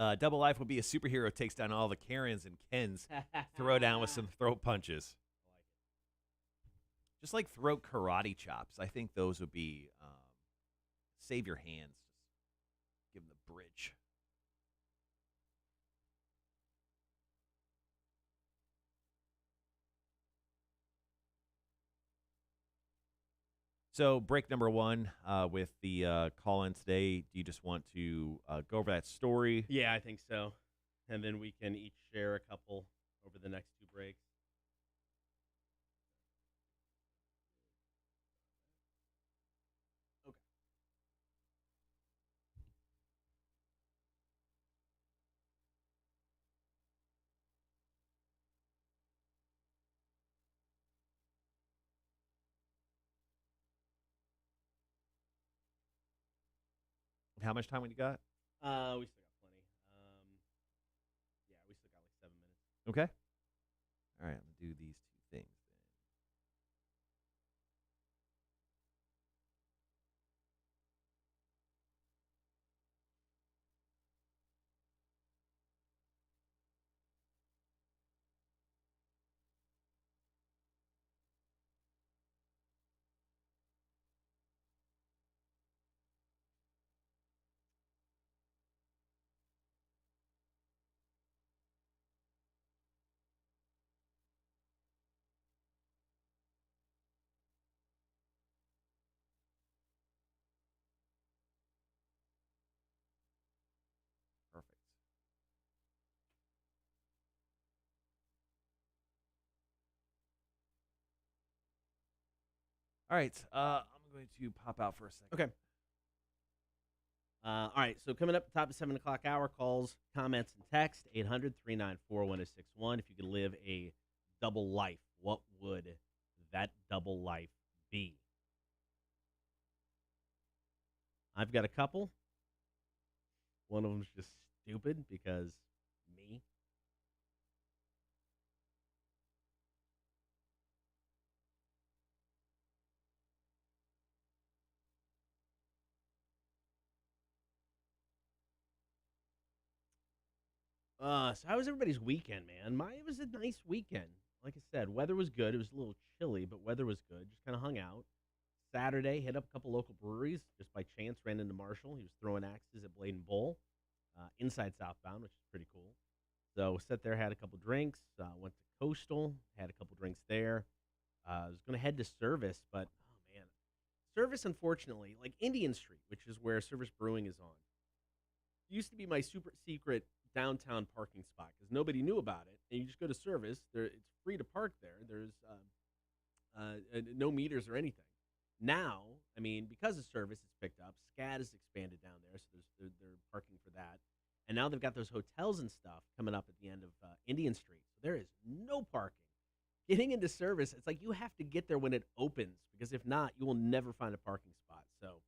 Perfect. Double Life will be a superhero takes down all the Karens and Kens, throw down with some throat punches. I like it. Just like throat karate chops. I think those would be save your hands. Just give them the bridge. So break number 1 with the call-in today. Do you just want to go over that story? Yeah, I think so. And then we can each share a couple over the next two breaks. Okay. How much time we got? We still got plenty. Yeah, we still got like 7 minutes. Okay. All right, I'm gonna do these two things then. Perfect. All right. I'm going to pop out for a second. Okay. All right, so coming up top of 7 o'clock hour, calls, comments, and text, 800-394-1061. If you could live a double life, what would that double life be? I've got a couple. One of them's just stupid because me. So how was everybody's weekend, man? It was a nice weekend. Like I said, weather was good. It was a little chilly, but weather was good. Just kind of hung out. Saturday, hit up a couple local breweries. Just by chance, ran into Marshall. He was throwing axes at Blade and Bowl, inside southbound, which is pretty cool. So sat there, had a couple drinks. Went to Coastal, had a couple drinks there. I was going to head to Service, but oh man, Service, unfortunately, like Indian Street, which is where Service Brewing is on, used to be my super secret downtown parking spot because nobody knew about it. And you just go to Service; there, it's free to park there. There's no meters or anything. Now, I mean, because of Service, it's picked up. SCAD has expanded down there, so they're parking for that. And now they've got those hotels and stuff coming up at the end of Indian Street. So there is no parking. Getting into Service, it's like you have to get there when it opens because if not, you will never find a parking spot. So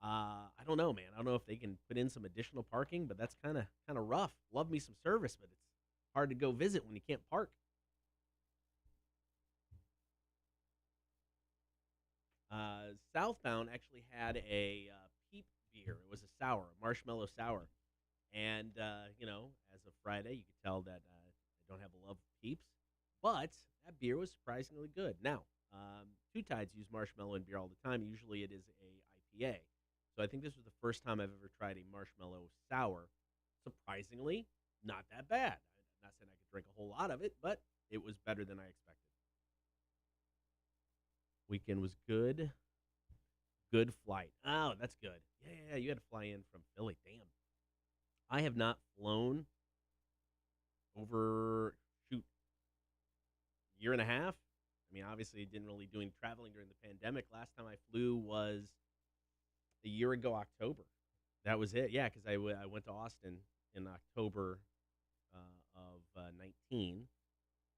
I don't know, man. I don't know if they can put in some additional parking, but that's kind of rough. Love me some Service, but it's hard to go visit when you can't park. Southbound actually had a peep beer. It was a sour, a marshmallow sour. And, as of Friday, you could tell that I don't have a love of peeps. But that beer was surprisingly good. Now, Two Tides use marshmallow in beer all the time. Usually it is a IPA. So I think this was the first time I've ever tried a marshmallow sour. Surprisingly, not that bad. I'm not saying I could drink a whole lot of it, but it was better than I expected. Weekend was good. Good flight. Oh, that's good. Yeah. You had to fly in from Philly. Damn. I have not flown over shoot year and a half. I mean, obviously, didn't really do any traveling during the pandemic. Last time I flew was a year ago, October. That was it. Yeah, because I went to Austin in October of 19,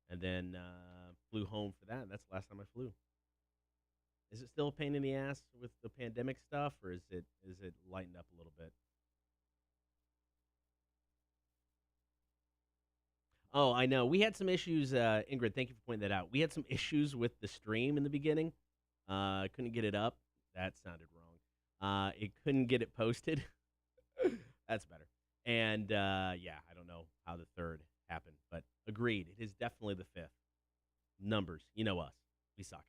and then flew home for that. That's the last time I flew. Is it still a pain in the ass with the pandemic stuff, or is it lightened up a little bit? Oh, I know. We had some issues, Ingrid, thank you for pointing that out. We had some issues with the stream in the beginning. Couldn't get it up. That sounded wrong. It couldn't get it posted. That's better. And yeah, I don't know how the third happened, but agreed. It is definitely the fifth. Numbers, you know us. We suck.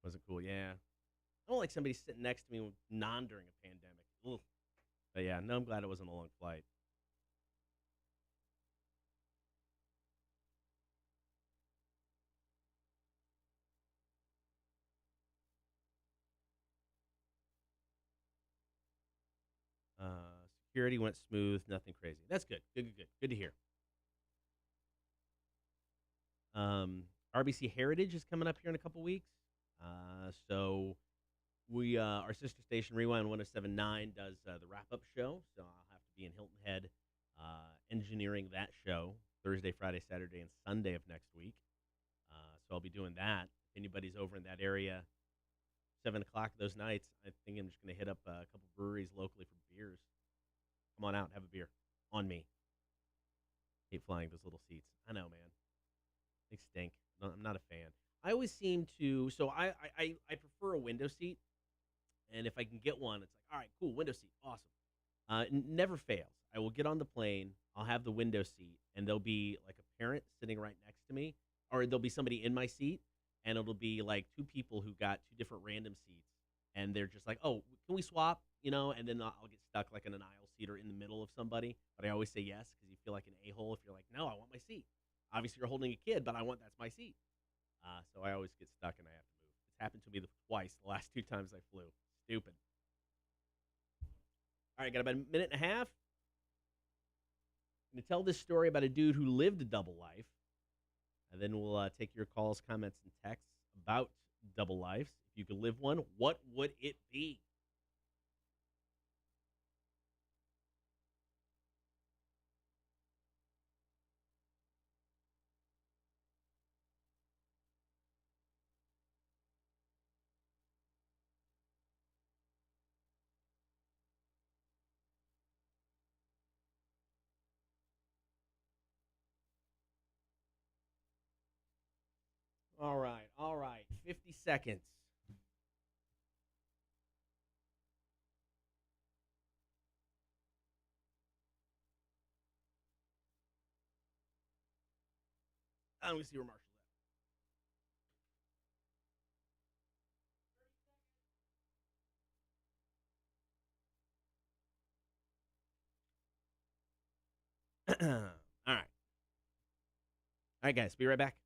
Wasn't cool. Yeah. I don't like somebody sitting next to me non during a pandemic. Ugh. But yeah, no, I'm glad it wasn't a long flight. Security went smooth, nothing crazy. That's good. Good to hear. RBC Heritage is coming up here in a couple weeks. So we our sister station Rewind 107.9 does the wrap up show. So I'll have to be in Hilton Head engineering that show Thursday, Friday, Saturday, and Sunday of next week. So I'll be doing that. If anybody's over in that area, 7 o'clock those nights, I think I'm just going to hit up a couple breweries locally for beers. Come on out, have a beer on me. Hate flying those little seats. I know, man. They stink. No, I'm not a fan. I always seem to. So I prefer a window seat, and if I can get one, it's like, all right, cool, window seat, awesome. Never fails. I will get on the plane. I'll have the window seat, and there'll be like a parent sitting right next to me, or there'll be somebody in my seat, and it'll be like two people who got two different random seats, and they're just like, oh, can we swap? And then I'll get stuck like in an aisle seat or in the middle of somebody. But I always say yes because you feel like an a-hole if you're like, no, I want my seat. Obviously, you're holding a kid, but that's my seat. So I always get stuck and I have to move. It's happened to me twice the last 2 times I flew. Stupid. All right, got about a minute and a half. I'm going to tell this story about a dude who lived a double life. And then we'll take your calls, comments, and texts about double lives. If you could live one, what would it be? All right. 50 seconds. Let me see where Marshall's at. All right. All right, guys. Be right back.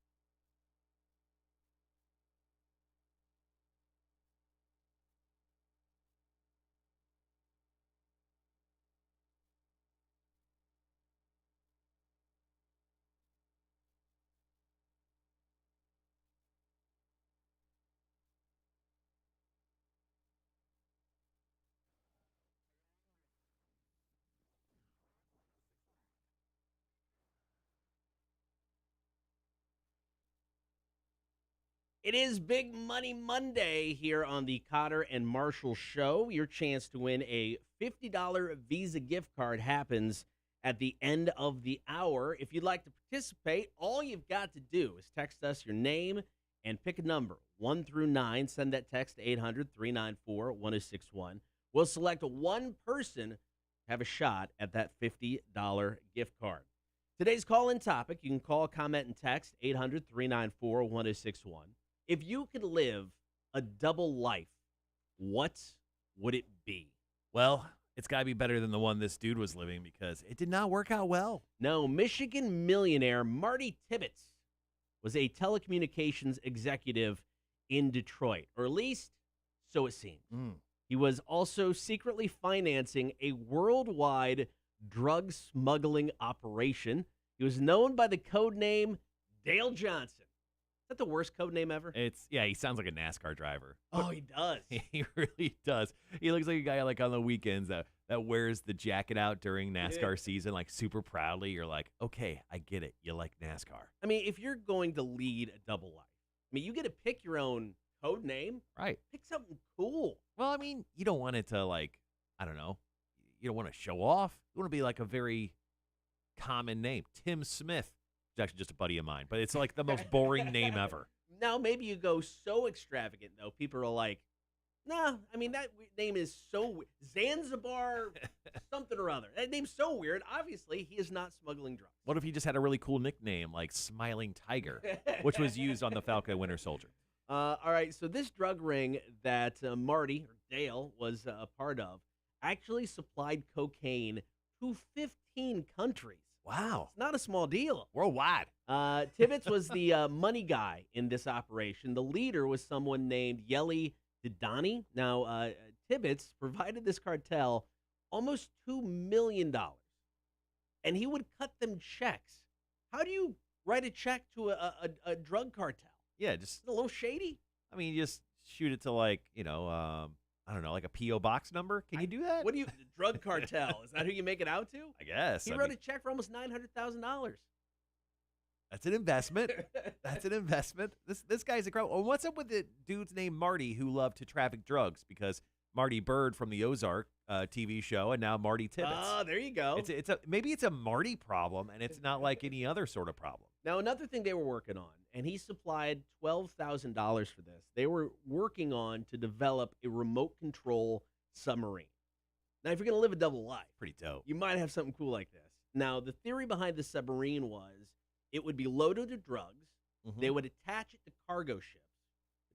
It is Big Money Monday here on the Cotter and Marshall Show. Your chance to win a $50 Visa gift card happens at the end of the hour. If you'd like to participate, all you've got to do is text us your name and pick a number, 1 through 9. Send that text to 800-394-1061. We'll select one person to have a shot at that $50 gift card. Today's call-in topic, you can call, comment, and text 800-394-1061. If you could live a double life, what would it be? Well, it's got to be better than the one this dude was living because it did not work out well. No, Michigan millionaire Marty Tibbetts was a telecommunications executive in Detroit, or at least so it seems. He was also secretly financing a worldwide drug smuggling operation. He was known by the code name Dale Johnson. Is that the worst code name ever? He sounds like a NASCAR driver. Oh, he does. He really does. He looks like a guy like on the weekends that wears the jacket out during NASCAR season, like super proudly. You're like, okay, I get it. You like NASCAR. I mean, if you're going to lead a double life, I mean, you get to pick your own code name. Right. Pick something cool. Well, I mean, you don't want it to like, I don't know. You don't want to show off. You want to be like a very common name. Tim Smith. It's actually just a buddy of mine, but it's like the most boring name ever. Now, maybe you go so extravagant, though. People are like, nah, I mean, that name is so Zanzibar something or other. That name's so weird. Obviously, he is not smuggling drugs. What if he just had a really cool nickname like Smiling Tiger, which was used on the Falcon Winter Soldier? All right, so this drug ring that Marty, or Dale, was a part of actually supplied cocaine to 15 countries. Wow. It's not a small deal. Worldwide. Tibbetts was the money guy in this operation. The leader was someone named Yeli Didani. Now, Tibbetts provided this cartel almost $2 million, and he would cut them checks. How do you write a check to a drug cartel? Yeah, just It's a little shady. I mean, you just shoot it to like I don't know, like a PO box number. Can you do that? What do you the drug cartel? Is that who you make it out to? I guess He I wrote mean, a check for almost $900,000. that's an investment. That's an investment. This guy's a crowd. Oh, what's up with the dude's named Marty who loved to traffic drugs? Because Marty Bird from the Ozark TV show, and now Marty Tibbetts. Oh, there you go. Maybe it's a Marty problem, and it's not like any other sort of problem. Now, another thing they were working on, and he supplied $12,000 for this. They were working on to develop a remote control submarine. Now, if you're going to live a double life, Pretty dope. you might have something cool like this. Now, the theory behind the submarine was it would be loaded with drugs. Mhm. They would attach it to cargo ships.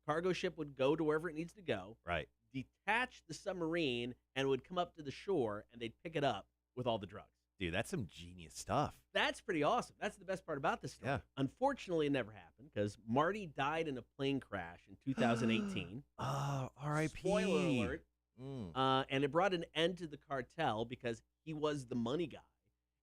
The cargo ship would go to wherever it needs to go, Right. detach the submarine, and it would come up to the shore, and they'd pick it up with all the drugs. Dude, that's some genius stuff. That's pretty awesome. That's the best part about this story. Yeah. Unfortunately, it never happened because Marty died in a plane crash in 2018. Oh, R.I.P. Spoiler alert. Mm. And it brought an end to the cartel because he was the money guy.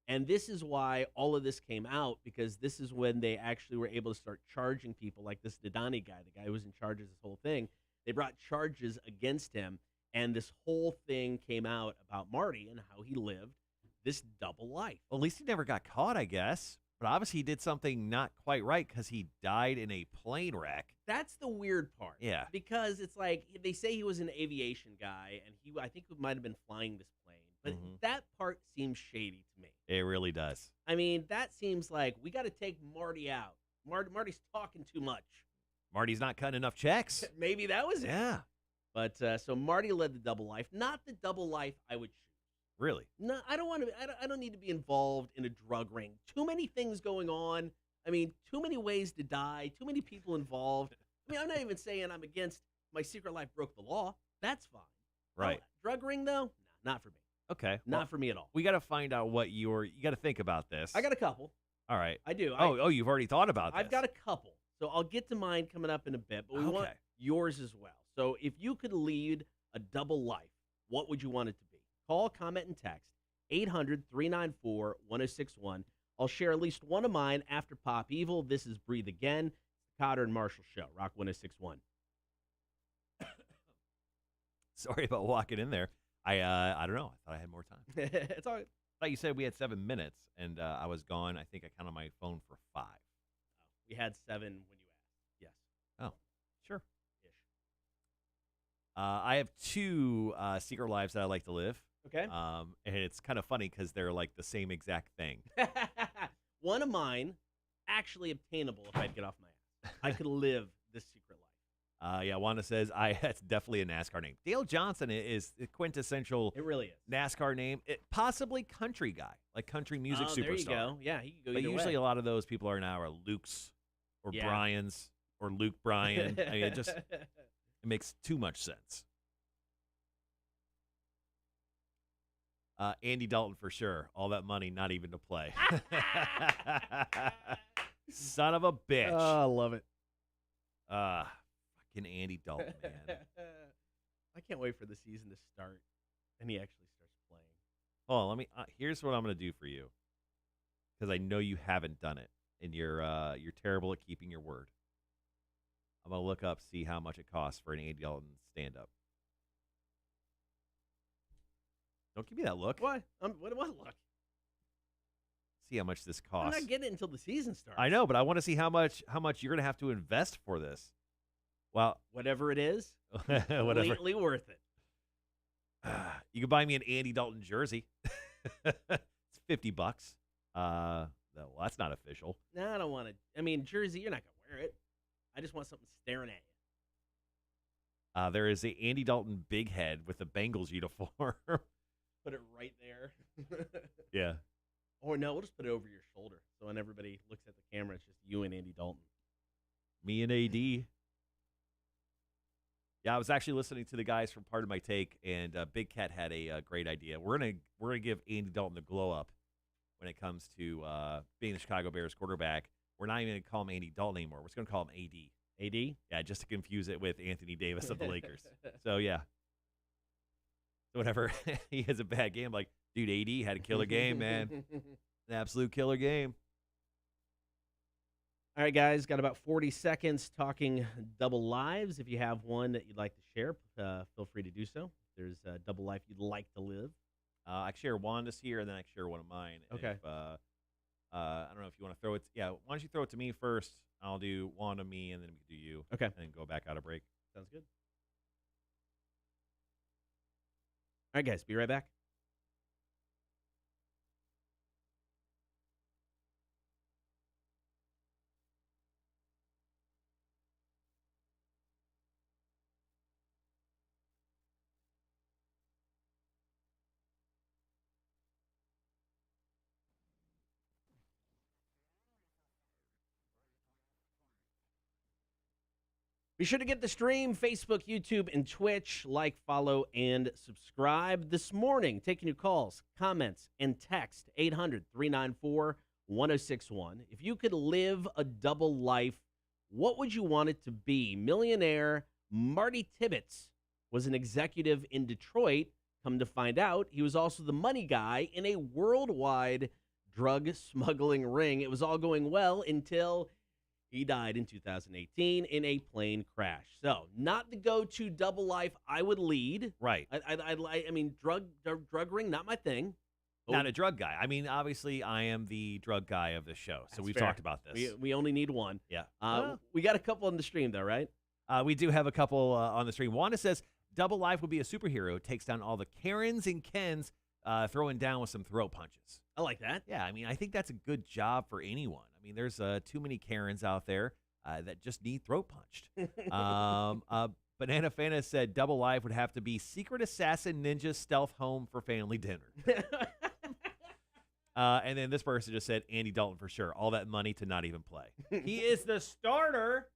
And this is why all of this came out, because this is when they actually were able to start charging people like this Didani guy, the guy who was in charge of this whole thing. They brought charges against him, and this whole thing came out about Marty and how he lived this double life. Well, at least he never got caught, I guess. But obviously, he did something not quite right because he died in a plane wreck. That's the weird part. Yeah. Because it's like they say he was an aviation guy, and I think he might have been flying this plane. But Mhm. that part seems shady to me. It really does. I mean, that seems like we got to take Marty out. Marty's talking too much. Marty's not cutting enough checks. Maybe that was it. Yeah. But so Marty led the double life, not the double life I would choose. Really. No, I don't want to. I don't need to be involved in a drug ring. Too many things going on. I mean, too many ways to die. Too many people involved. I mean, I'm not even saying I'm against my secret life broke the law. That's fine. Right. Drug ring though, nah, not for me. Okay. Not Well, for me at all. we got to find out what you got to think about this. I got a couple. All right. I do. Oh, you've already thought about this. I've got a couple. So I'll get to mine coming up in a bit, but we want Okay. yours as well. So if you could lead a double life, what would you want it to be? Call, comment, and text 800-394-1061. I'll share at least one of mine after Pop Evil. This is Breathe Again. It's the Cotter and Marshall Show, Rock 1061. Sorry about walking in there. I don't know. I thought I had more time. It's all right. I thought you said we had 7 minutes, and I was gone. I think I counted my phone for 5. We had 7 when you asked. Yes. Oh, sure. Ish. I have 2 secret lives that I like to live. Okay. And it's kind of funny because they're like the same exact thing. One of mine, actually obtainable if I'd get off my ass. I could live this secret life. Yeah, Wanda says that's definitely a NASCAR name. Dale Johnson is the quintessential It really is. NASCAR name. Possibly country guy, like country music superstar. There you go. Yeah, he could go But either usually way. a lot of those people are now Luke's or Yeah. Brian's or Luke Bryan. I mean, it makes too much sense. Andy Dalton for sure. All that money, not even to play. Son of a bitch. Oh, I love it. Fucking Andy Dalton, man. I can't wait for the season to start and he actually starts playing. Oh, let me. Here's what I'm gonna do for you, because I know you haven't done it, and you're terrible at keeping your word. I'm gonna look up, see how much it costs for an Andy Dalton stand-up. Don't give me that look. What? What look? See how much this I'm costs. not getting it until the season starts. I know, but I want to see how much you're gonna have to invest for this. Well, Whatever it is, whatever. completely worth it. You can buy me an Andy Dalton jersey. It's $50. Well, that's not official. No, I don't want to. I mean, jersey, you're not going to wear it. I just want something staring at you. There is a Andy Dalton big head with a Bengals uniform. Put it right there. Yeah. Or no, we'll just put it over your shoulder. So when everybody looks at the camera, it's just you and Andy Dalton. Me and AD. Yeah, I was actually listening to the guys from Part of My Take, and Big Cat had a great idea. We're gonna give Andy Dalton the glow up when it comes to being the Chicago Bears quarterback. We're not even gonna call him Andy Dalton anymore. We're just gonna call him AD. AD? Yeah, just to confuse it with Anthony Davis of the Lakers. So yeah, whenever he has a bad game, like, dude, AD had a killer game, man. An absolute killer game. All right, guys, got about 40 seconds talking double lives. If you have one that you'd like to share, feel free to do so. If there's a double life you'd like to live. I can share one this here, and then I can share one of mine. Okay. If, I don't know if you want to throw it. Yeah, why don't you throw it to me first? I'll do one to me, and then we can do you. Okay. And then go back out of break. Sounds good. All right, guys, be right back. Be sure to get the stream, Facebook, YouTube, and Twitch. Like, follow, and subscribe. This morning, taking your calls, comments, and text 800-394-1061. If you could live a double life, what would you want it to be? Millionaire Marty Tibbetts was an executive in Detroit. Come to find out, he was also the money guy in a worldwide drug smuggling ring. It was all going well until he died in 2018 in a plane crash. So, not the go-to double life I would lead. Right. I mean, drug ring, not my thing. Not a drug guy. I mean, obviously, I am the drug guy of the show, so we've fair. talked about this. We only need one. Yeah. We got a couple on the stream, though, right? We do have a couple on the stream. Wanda says, double life would be a superhero, takes down all the Karens and Kens, throwing down with some throat punches. I like that. Yeah, I mean, I think that's a good job for anyone. I mean, there's too many Karens out there that just need throat punched. Banana Fana said double life would have to be Secret Assassin Ninja Stealth Home for Family Dinner. And then this person just said Andy Dalton for sure. All that money to not even play. He is the starter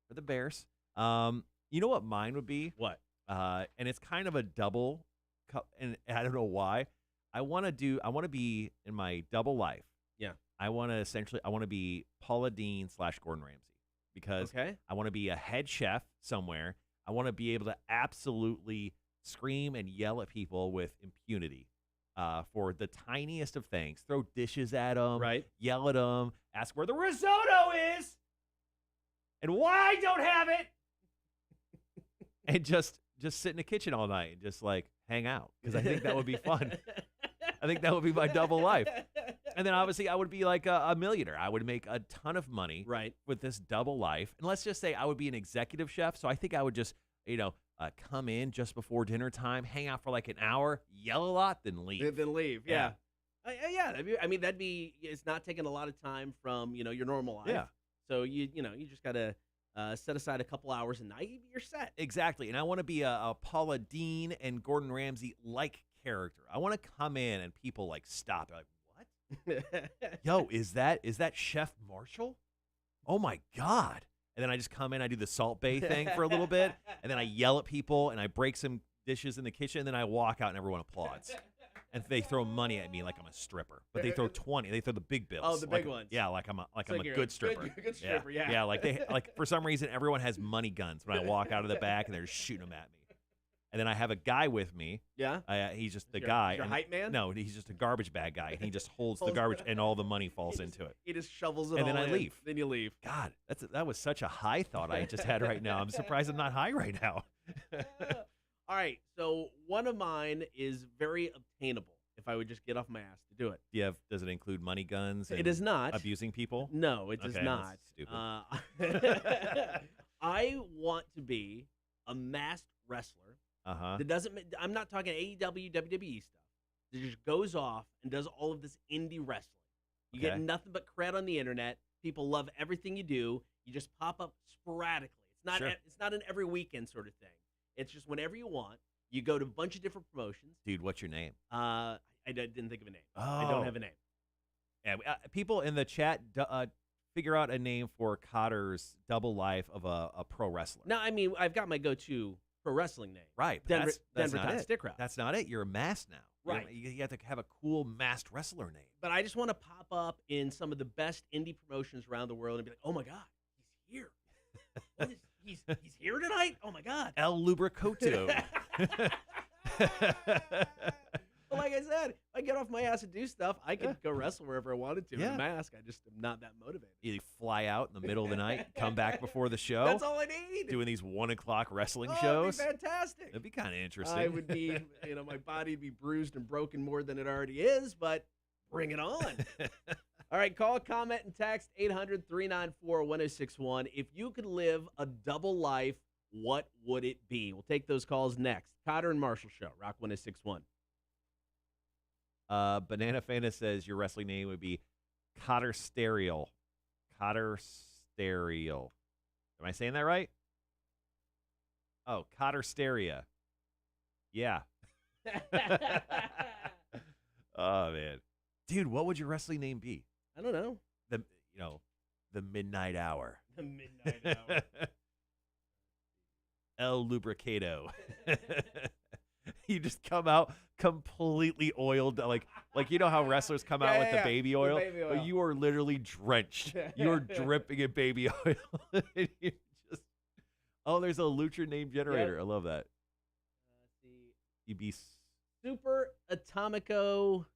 for the Bears. You know what mine would be? What? And it's kind of a double, and I don't know why. I want to be in my double life. Yeah. I want to be Paula Deen / Gordon Ramsay because I want to be a head chef somewhere. I want to be able to absolutely scream and yell at people with impunity for the tiniest of things. Throw dishes at them, right? Yell at them, ask where the risotto is and why I don't have it, and just sit in the kitchen all night and just like hang out because I think that would be fun. I think that would be my double life. And then obviously I would be like a millionaire. I would make a ton of money with this double life. And let's just say I would be an executive chef. So I think I would just, come in just before dinner time, hang out for like an hour, yell a lot, then leave. Then leave, yeah. I mean, it's not taking a lot of time from, your normal life. Yeah. So you just got to set aside a couple hours a night, you're set. Exactly. And I want to be a Paula Deen and Gordon Ramsay like character. I want to come in and people like stop. They're like, what? Yo, is that Chef Marshall? Oh my God. And then I just come in, I do the Salt Bay thing for a little bit, and then I yell at people and I break some dishes in the kitchen, and then I walk out and everyone applauds. And they throw money at me like I'm a stripper. But they throw 20. They throw the big bills. Oh, the big ones. Yeah, like I'm a good stripper. Good stripper, yeah. Yeah, like for some reason everyone has money guns when I walk out of the back and they're just shooting them at me. And then I have a guy with me. Yeah? He's just the guy. Your hype man? No, he's just a garbage bag guy. And he just holds the garbage and all the money falls into it. He just shovels it and all then I in. leave. Then you leave. God, that was such a high thought I just had right now. I'm surprised I'm not high right now. All right, so one of mine is very obtainable if I would just get off my ass to do it. Does it include money guns and it does not. abusing people? No, it does not. That's stupid. I want to be a masked wrestler. I'm not talking AEW, WWE stuff. That just goes off and does all of this indie wrestling. You get nothing but cred on the internet. People love everything you do. You just pop up sporadically. It's not an every weekend sort of thing. It's just whenever you want. You go to a bunch of different promotions. Dude, what's your name? I didn't think of a name. Oh. I don't have a name. Yeah, people in the chat figure out a name for Cotter's double life of a pro wrestler. No, I mean, I've got my go-to pro wrestling name. Right. Denver not Todd it. Stick Route. That's not it. You're a masked now. Right. You have to have a cool masked wrestler name. But I just want to pop up in some of the best indie promotions around the world and be like, oh, my God, he's here. He's here tonight? Oh, my God. El Lubricoto. Well, like I said, if I get off my ass and do stuff, I could Yeah. go wrestle wherever I wanted to in Yeah. a mask. I just am not that motivated. You fly out in the middle of the night, come back before the show. That's all I need. Doing these 1 o'clock wrestling Oh, shows. it'd be fantastic. That'd be kind of interesting. I would be, my body would be bruised and broken more than it already is, but bring it on. All right, call, comment, and text 800-394-1061. If you could live a double life, what would it be? We'll take those calls next. Cotter and Marshall Show, Rock 1061. Banana Fana says your wrestling name would be Cotter Stereo. Cotter Stereo. Am I saying that right? Oh, Cotter Stereo. Yeah. Oh, man. Dude, what would your wrestling name be? I don't know. The Midnight Hour. The Midnight Hour. El Lubricado. You just come out completely oiled, like you know how wrestlers come out with the baby oil? baby oil. But you are literally drenched. You're dripping in baby oil. And you just, there's a Lucha name generator. Yep. I love that. Let's see. You'd be Super Atomico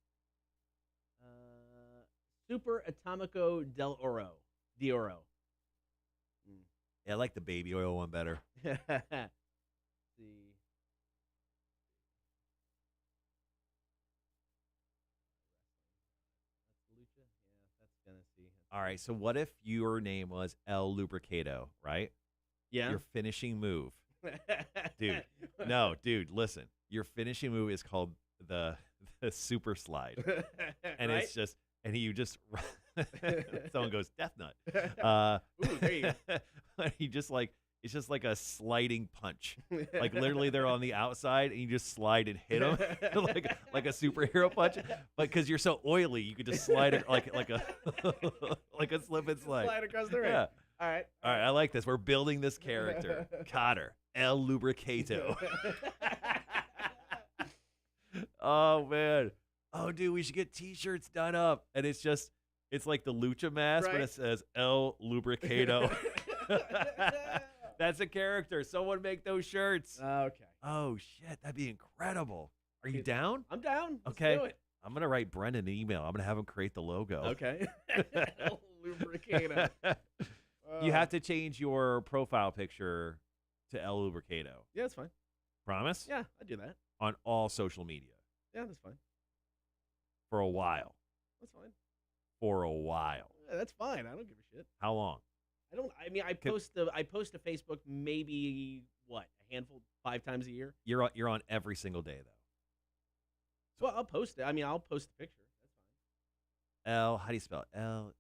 del Oro. Dioro. I like the baby oil one better. See. Lucha? Yeah, that's gonna see. All right, so what if your name was El Lubricado, right? Yeah. Your finishing move. Dude. No, dude, listen. Your finishing move is called the super slide. And right? it's just, and you just, someone goes, Death Nut. Ooh, there you go. He just it's just like a sliding punch. Like literally they're on the outside and you just slide and hit them like a superhero punch. But because you're so oily, you could just slide it like a like a slip and slide. Slide across the ring. Yeah. All right. All right, I like this. We're building this character. Cotter, El Lubricato. Oh, man. Oh, dude, we should get T-shirts done up. And it's like the Lucha mask, but Right. it says El Lubricado. That's a character. Someone make those shirts. Okay. Oh, shit. That'd be incredible. Are you down? I'm down. Let's Okay. do it. I'm going to write Brendan an email. I'm going to have him create the logo. Okay. Lubricator. You have to change your profile picture to El Lubricado. Yeah, that's fine. Promise? Yeah, I do that. On all social media. Yeah, that's fine. For a while. That's fine. For a while. Yeah, that's fine. I don't give a shit. How long? I post to Facebook maybe a handful 5 times a year. You're on every single day though. So I'll post it. I'll post a picture. That's fine. L, how do you spell it? L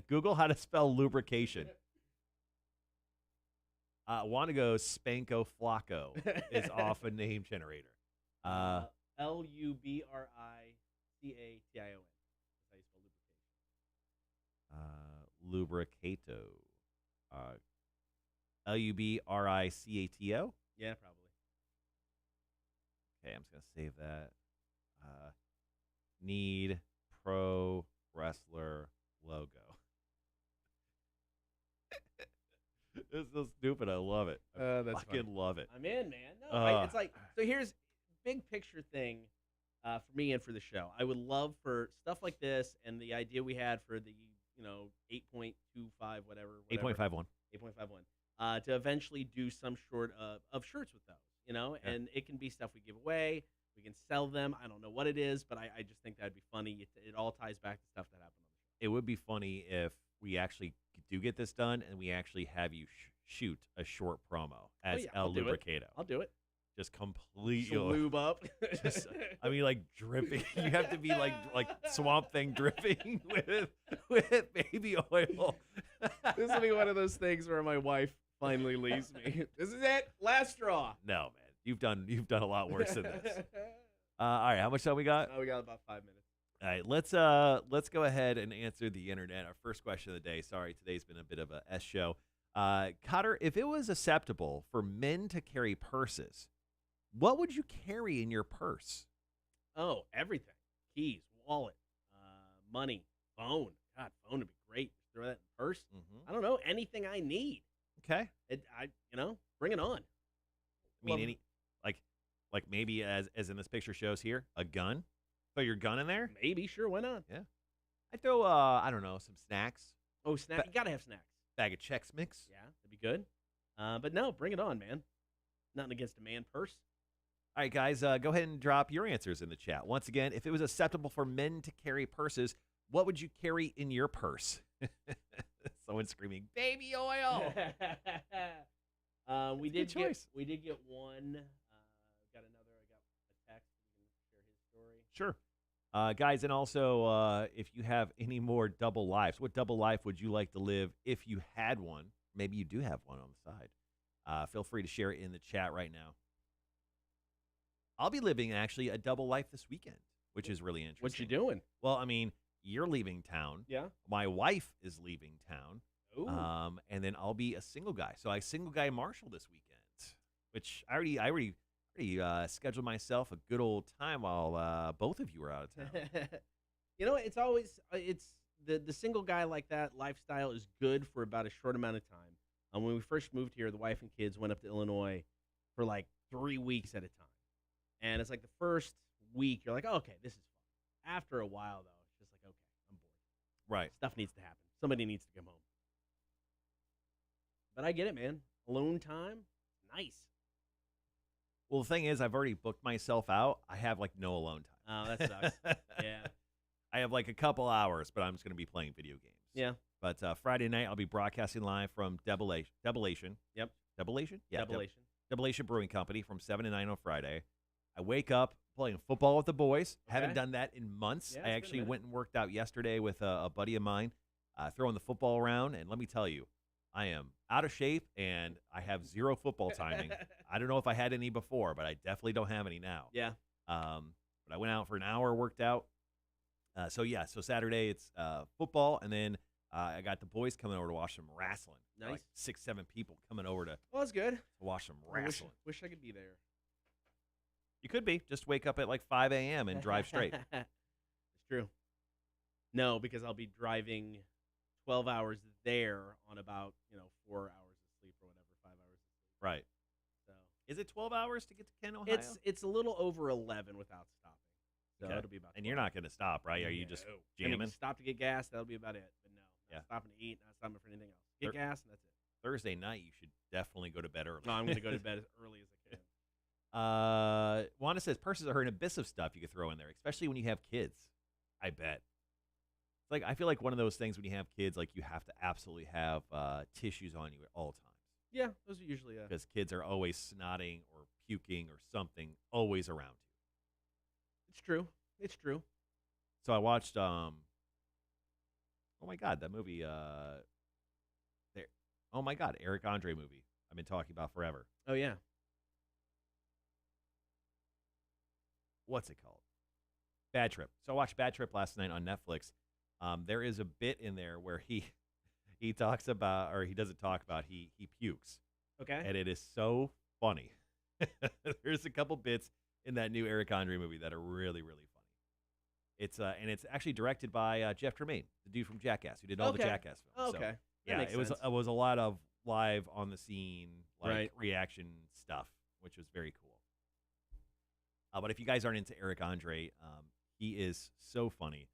Google how to spell lubrication. Want to go Spanko Flacco is off a name generator. Lubrication. That's how you spell lubrication. Lubricato. Lubricato. Yeah, probably. Okay, I'm just gonna save that. Need pro wrestler logo. This is so stupid. I love it. I That's fucking love it. I'm in, man. No, it's like, so here's big picture thing for me and for the show. I would love for stuff like this and the idea we had for the 8.25 whatever 8.51. 8.51 to eventually do some sort of shirts with those, Yeah. and it can be stuff we give away. We can sell them. I don't know what it is, but I just think that'd be funny. It all ties back to stuff that happened on the show. It would be funny if we actually do get this done and we actually have you shoot a short promo as I'll El do it. Lubricato. I'll do it. Just completely Lube up. like dripping. You have to be like Swamp Thing dripping with baby oil. This will be one of those things where my wife finally leaves me. This is it. Last straw. No, man. You've done a lot worse than this. All right, how much time we got? We got about 5 minutes. All right, let's go ahead and answer the internet. Our first question of the day. Sorry, today's been a bit of a S show. Cotter, if it was acceptable for men to carry purses, what would you carry in your purse? Oh, everything. Keys, wallet, money, phone. God, phone would be great. Just throw that in the purse. Mm-hmm. I don't know. Anything I need. Okay. Bring it on. I mean, Love- maybe as in this picture shows here, a gun. Throw your gun in there. Maybe, sure, why not? Yeah. I throw I don't know, some snacks. Oh, snack! You gotta have snacks. Bag of Chex Mix. Yeah, that'd be good. But no, bring it on, man. Nothing against a man purse. All right, guys, go ahead and drop your answers in the chat. Once again, if it was acceptable for men to carry purses, what would you carry in your purse? Someone screaming, "Baby oil!" We That's a did good choice. we did get one. Got another. I got a text. We can share his story. Sure. Guys, and also, if you have any more double lives, what double life would you like to live if you had one? Maybe you do have one on the side. Feel free to share it in the chat right now. I'll be living, actually, a double life this weekend, which is really interesting. What you doing? Well, I mean, you're leaving town. Yeah. My wife is leaving town. Ooh. And then I'll be a single guy. So I single guy Marshall this weekend, which I already scheduled myself a good old time while both of you are out of town. You know, it's always it's the single guy like that lifestyle is good for about a short amount of time. When we first moved here, the wife and kids went up to Illinois for like 3 weeks at a time, and it's like the first week you're like, oh, okay, this is fun. After a while, though, it's just like, okay, I'm bored. Right. Stuff needs to happen. Somebody needs to come home. But I get it, man. Alone time, nice. Well, the thing is, I've already booked myself out. I have like no alone time. Oh, that sucks. Yeah. I have like a couple hours, but I'm just going to be playing video games. Yeah. But Friday night, I'll be broadcasting live from Debilation. Yep. Debilation? Yeah. Debilation. Debilation Brewing Company from 7 to 9 on Friday. I wake up playing football with the boys. Okay. Haven't done that in months. Yeah, I it's been a actually minute. went and worked out yesterday with a buddy of mine, throwing the football around. And let me tell you, I am out of shape and I have zero football timing. I don't know if I had any before, but I definitely don't have any now. Yeah. But I went out for an hour, worked out. So Saturday it's football, and then I got the boys coming over to watch some wrestling. Nice. Like 6, 7 people coming over to Well, that's good. watch some I wrestling. wish I could be there. You could be. Just wake up at like 5 a.m. and drive straight. It's true. No, because I'll be driving 12 hours there on about 4 hours of sleep or whatever, 5 hours of sleep. Right. So Is it 12 hours to get to Kent, Ohio? it's a little over 11 without stopping. So Okay. it'll be about. And you're 12. not going to stop, right? Are you just No. I mean, jamming? stop to get gas. That'll be about it. But no, Yeah. not stopping to eat. Not stopping for anything else. Get Sure. gas, and that's it. Thursday night, you should definitely go to bed early. No, I'm going to go to bed as early as I can. Wanda says purses are an abyss of stuff you could throw in there, especially when you have kids. I bet. It's like I feel like one of those things when you have kids, like you have to absolutely have tissues on you at all times Yeah, those are usually. because kids are always snotting or puking or something always around you. It's true. It's true. So I watched oh my god, that movie there. Oh my god, Eric Andre movie I've been talking about forever. Oh yeah. What's it called? Bad Trip. So I watched Bad Trip last night on Netflix. There is a bit in there where he talks about, or he doesn't talk about, he pukes, Okay. and it is so funny. There's a couple bits in that new Eric Andre movie that are really, really funny. It's and it's actually directed by Jeff Tremaine, the dude from Jackass, who did all the Okay. Jackass films. Okay. So, That yeah, makes it was sense. a lot of live on the scene, like Right. reaction stuff, which was very cool. But if you guys aren't into Eric Andre, he is so funny.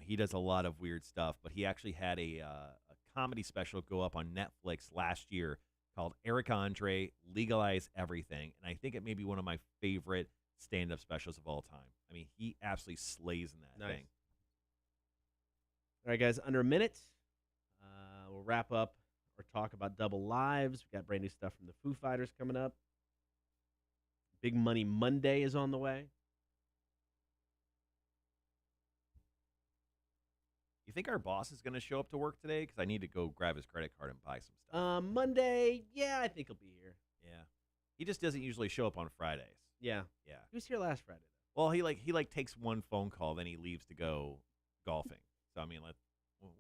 He does a lot of weird stuff, but he actually had a comedy special go up on Netflix last year called Eric Andre Legalize Everything, and I think it may be one of my favorite stand-up specials of all time. I mean, he absolutely slays in that Nice. thing. All right, guys, under a minute, we'll wrap up or talk about double lives. We got brand new stuff from the Foo Fighters coming up. Big Money Monday is on the way. You think our boss is going to show up to work today? Because I need to go grab his credit card and buy some stuff. Monday, yeah, I think he'll be here. Yeah, he just doesn't usually show up on Fridays. Yeah, Yeah. he was here last Friday. Well, he takes one phone call, then he leaves to go golfing. So I mean,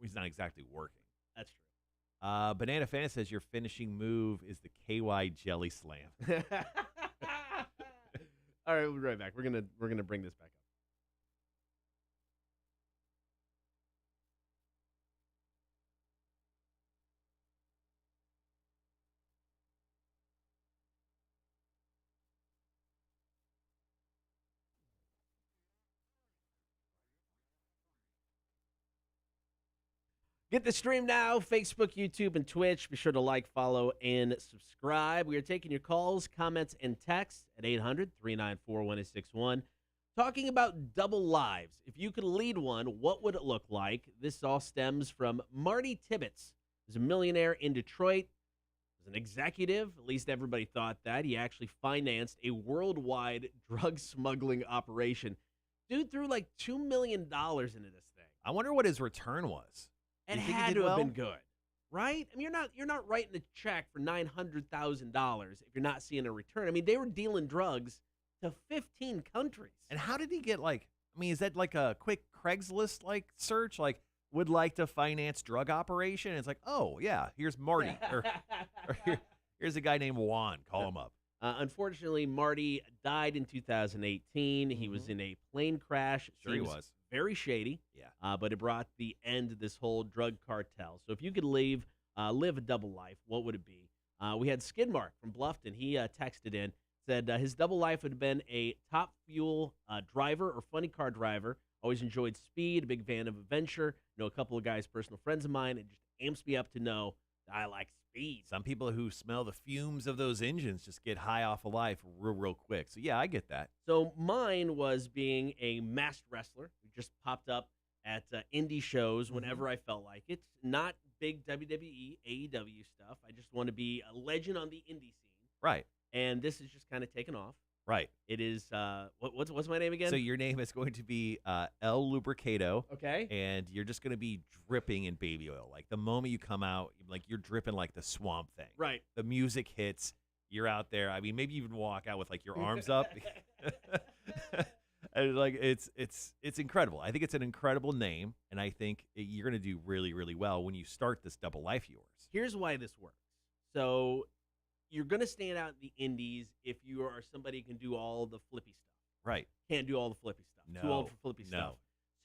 he's not exactly working. That's true. Banana Fan says your finishing move is the KY Jelly Slam. All right, we'll be right back. We're gonna bring this back up. Get the stream now, Facebook, YouTube, and Twitch. Be sure to like, follow, and subscribe. We are taking your calls, comments, and texts at 800-394-1061. Talking about double lives. If you could lead one, what would it look like? This all stems from Marty Tibbetts, who's a millionaire in Detroit. As an executive, at least everybody thought that. He actually financed a worldwide drug smuggling operation. Dude threw like $2 million into this thing. I wonder what his return was. It You think he had did to have well? been good, right? I mean, you're not writing a check for $900,000 if you're not seeing a return. I mean, they were dealing drugs to 15 countries. And how did he get is that like a quick Craigslist search? Like, would like to finance drug operation? It's like, oh yeah, here's Marty, or here's a guy named Juan. Call him up. Unfortunately, Marty died in 2018. He was in a plane crash. Sure he Seems was. very shady. Yeah. But it brought the end to this whole drug cartel. So if you could live a double life, what would it be? We had Skidmark from Bluffton. He texted in, said his double life would have been a top fuel driver or funny car driver. Always enjoyed speed, a big fan of adventure. Know a couple of guys, personal friends of mine. It just amps me up to know that I like speed. Some people who smell the fumes of those engines just get high off of life real quick. So yeah, I get that. So mine was being a masked wrestler who just popped up at indie shows whenever I felt like it. Not big WWE, AEW stuff. I just want to be a legend on the indie scene. Right. And this is just kind of taken off. Right. It is, what's my name again? So your name is going to be El Lubricato. Okay. And you're just going to be dripping in baby oil. Like the moment you come out, like you're dripping like the Swamp Thing. Right. The music hits. You're out there. I mean, maybe you even walk out with like your arms up. And like it's incredible. I think it's an incredible name, and I think you're going to do really, really well when you start this double life of yours. Here's why this works. So you're going to stand out in the indies if you are somebody who can do all the flippy stuff. Right. Can't do all the flippy stuff. No. Too old for flippy stuff.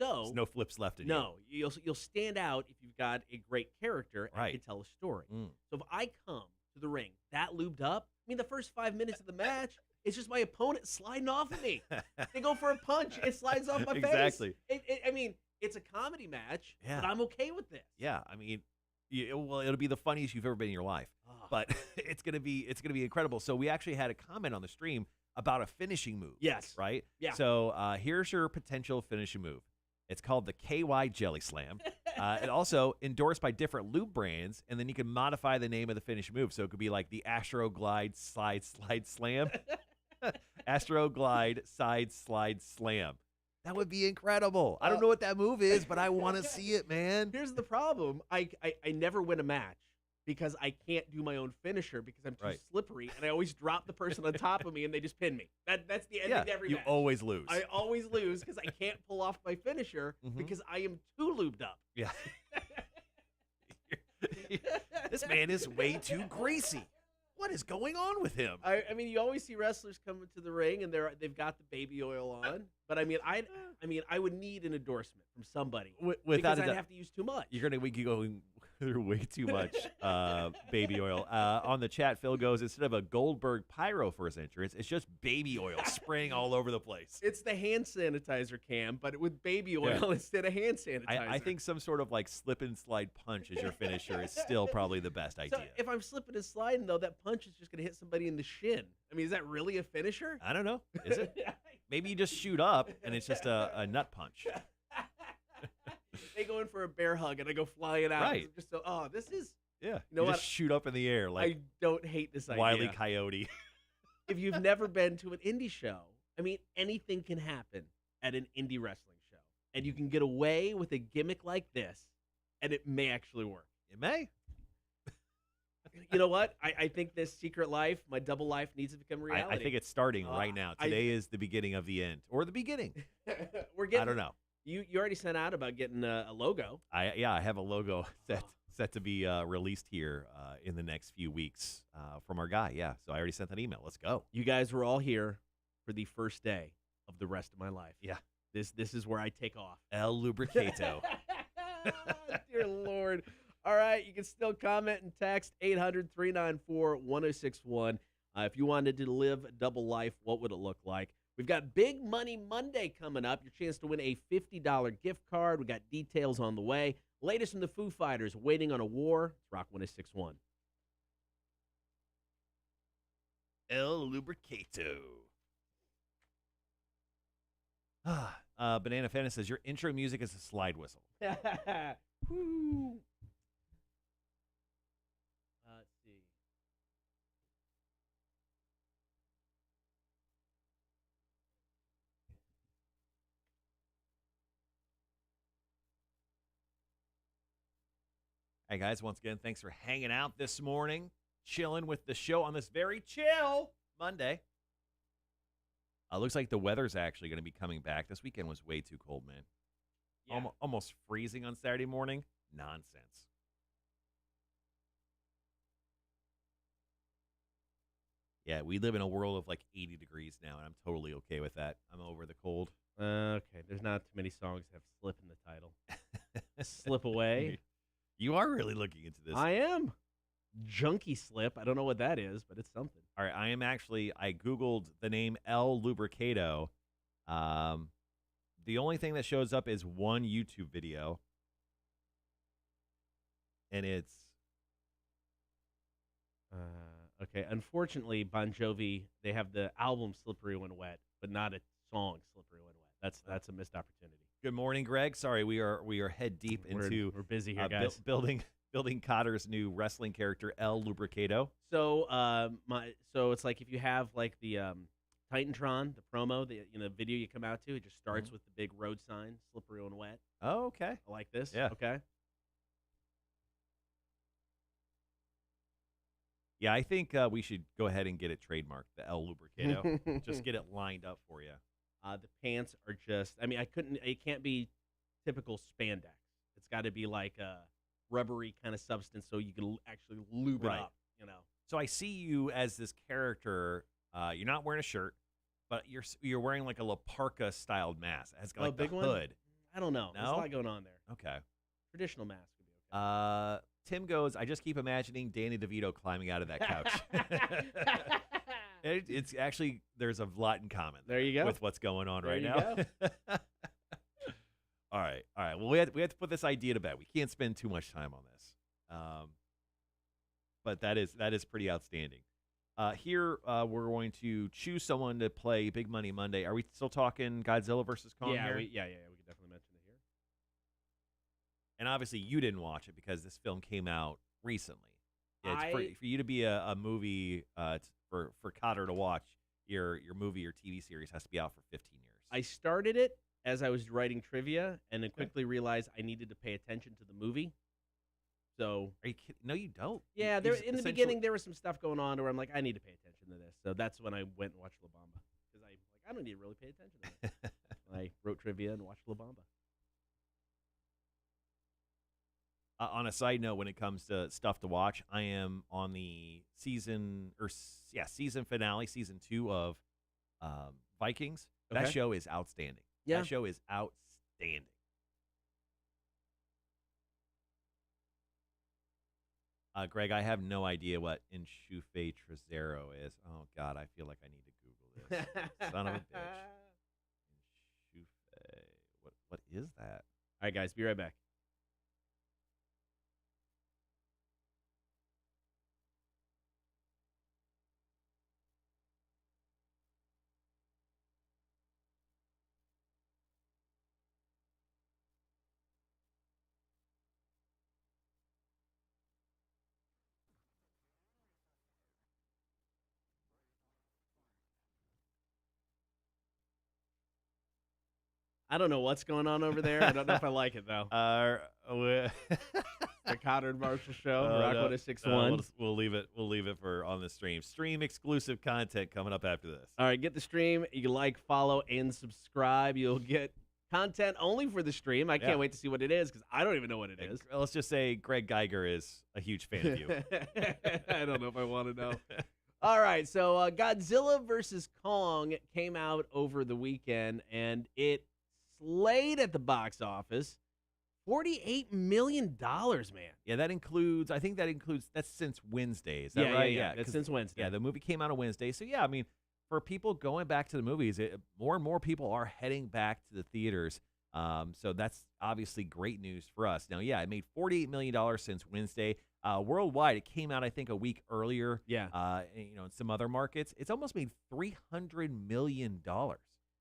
So there's no flips left in you. No, you'll stand out if you've got a great character and Right. can tell a story. Mm. So if I come to the ring that lubed up, I mean, the first 5 minutes of the match, it's just my opponent sliding off of me. They go for a punch, it slides off my Exactly. face. I mean, it's a comedy match, Yeah. but I'm okay with this. Yeah, I mean, it'll be the funniest you've ever been in your life. Oh. But it's gonna be incredible. So we actually had a comment on the stream about a finishing move. Yes. Right. Yeah. So here's your potential finishing move. It's called the KY Jelly Slam. It also endorsed by different lube brands, and then you can modify the name of the finishing move. So it could be like the Astro Glide Slide Slam, Astro Glide Side Slide Slam. That would be incredible. I don't know what that move is, but I want to see it, man. Here's the problem. I never win a match because I can't do my own finisher because I'm too Right. slippery, and I always drop the person on top of me, and they just pin me. That's the ending Yeah, to every you match. always lose. I always lose because I can't pull off my finisher Mhm. because I am too lubed up. Yeah. This man is way too greasy. What is going on with him? I mean, you always see wrestlers come into the ring and they've got the baby oil on, but I mean, I would need an endorsement from somebody Without because a I'd doubt. have to use too much. You're going to be going through way too much baby oil. On the chat, Phil goes, instead of a Goldberg pyro for his entrance, it's just baby oil spraying all over the place. It's the hand sanitizer cam, but with baby oil Yeah. instead of hand sanitizer. I think some sort of like slip and slide punch as your finisher is still probably the best so. idea. If I'm slipping and sliding, though, that punch is just going to hit somebody in the shin. I mean, is that really a finisher? I don't know. Is it? Maybe you just shoot up and it's just a nut punch. They go in for a bear hug and I go flying out. Right. Just so, this is. Yeah. You know you what? just shoot up in the air like I don't hate this idea. Wile E. Coyote. If you've never been to an indie show, I mean, anything can happen at an indie wrestling show, and you can get away with a gimmick like this, and it may actually work. It may. You know what? I think this secret life, my double life, needs to become reality. I think it's starting right now. I- Today is the beginning of the end, or the beginning. We're getting. I don't know. You already sent out about getting a logo. I have a logo set to be released here in the next few weeks from our guy. Yeah, so I already sent that email. Let's go. You guys were all here for the first day of the rest of my life. Yeah. This is where I take off. El Lubricato. Dear Lord. All right, you can still comment and text 800-394-1061. If you wanted to live a double life, what would it look like? We've got Big Money Monday coming up. Your chance to win a $50 gift card. We got details on the way. Latest from the Foo Fighters, Waiting on a War. It's Rock 106.1. El Lubricato. Banana Fanta says, your intro music is a slide whistle. Woo. Let's see. Hey, guys, once again, thanks for hanging out this morning, chilling with the show on this very chill Monday. Looks like the weather's actually going to be coming back. This weekend was way too cold, man. Yeah. Almost freezing on Saturday morning. Nonsense. Yeah, we live in a world of like 80 degrees now, and I'm totally okay with that. I'm over the cold. Okay, there's not too many songs that have Slip in the title. Slip Away. You are really looking into this. I am. Junkie Slip. I don't know what that is, but it's something. All right, I Googled the name El Lubricato. The only thing that shows up is one YouTube video. And it's... Okay, unfortunately, Bon Jovi, they have the album Slippery When Wet, but not a song Slippery When Wet. That's a missed opportunity. Good morning, Greg. Sorry, we are head deep into... We're busy here, guys. Building Cotter's new wrestling character, El Lubricato. So, it's like if you have like the Titantron, the promo, the video you come out to, it just starts with the big road sign, Slippery When Wet. Oh, okay. I like this. Yeah. Okay. Yeah, I think we should go ahead and get it trademarked, the El Lubricato. Just get it lined up for you. The pants are just, it can't be typical spandex. It's got to be like a rubbery kind of substance so you can actually lube it up, So I see you as this character. You're not wearing a shirt, but you're wearing like a La Parka styled mask. It has got like the big hood. One? I don't know. No? There's a lot going on there. Okay. Traditional mask would be okay. Tim goes, I just keep imagining Danny DeVito climbing out of that couch. It's actually, there's a lot in common. There you go. With what's going on there right you now. Go. All right. Well, we have to put this idea to bed. We can't spend too much time on this. But that is pretty outstanding. Here, we're going to choose someone to play Big Money Monday. Are we still talking Godzilla versus Kong here? We could definitely mention it here. And obviously, you didn't watch it because this film came out recently. Yeah, for you to be a movie for Cotter to watch, your movie or TV series has to be out for 15 years. I started it as I was writing trivia, and then quickly realized I needed to pay attention to the movie. So, are you kidding? No, you don't. Yeah, in the beginning there was some stuff going on where I'm like, I need to pay attention to this. So that's when I went and watched La Bamba because I don't need to really pay attention to this. I wrote trivia and watched La Bamba. On a side note, when it comes to stuff to watch, I am on the season finale, season 2 of Vikings. Okay. That show is outstanding. Yeah. That show is outstanding. Greg, I have no idea what Enchufe Trasero is. Oh, God, I feel like I need to Google this. Son of a bitch. Enchufe. What is that? All right, guys, be right back. I don't know what's going on over there. I don't know if I like it, though. The Cotter and Marshall Show, Rock 106.1. We'll leave it. We'll leave it for on the stream. Stream exclusive content coming up after this. All right, get the stream. You can like, follow, and subscribe. You'll get content only for the stream. I can't wait to see what it is because I don't even know what it is. Let's just say Greg Geiger is a huge fan of you. I don't know if I want to know. All right, so Godzilla versus Kong came out over the weekend, and it slayed at the box office. $48 million, man. Yeah, I think that includes, that's since Wednesday. Is that right? Yeah, that's since Wednesday. Yeah, the movie came out on Wednesday. So, yeah, I mean, for people going back to the movies, more and more people are heading back to the theaters. So that's obviously great news for us. Now, yeah, it made $48 million since Wednesday. Worldwide, it came out, I think, a week earlier. Yeah. In some other markets, it's almost made $300 million.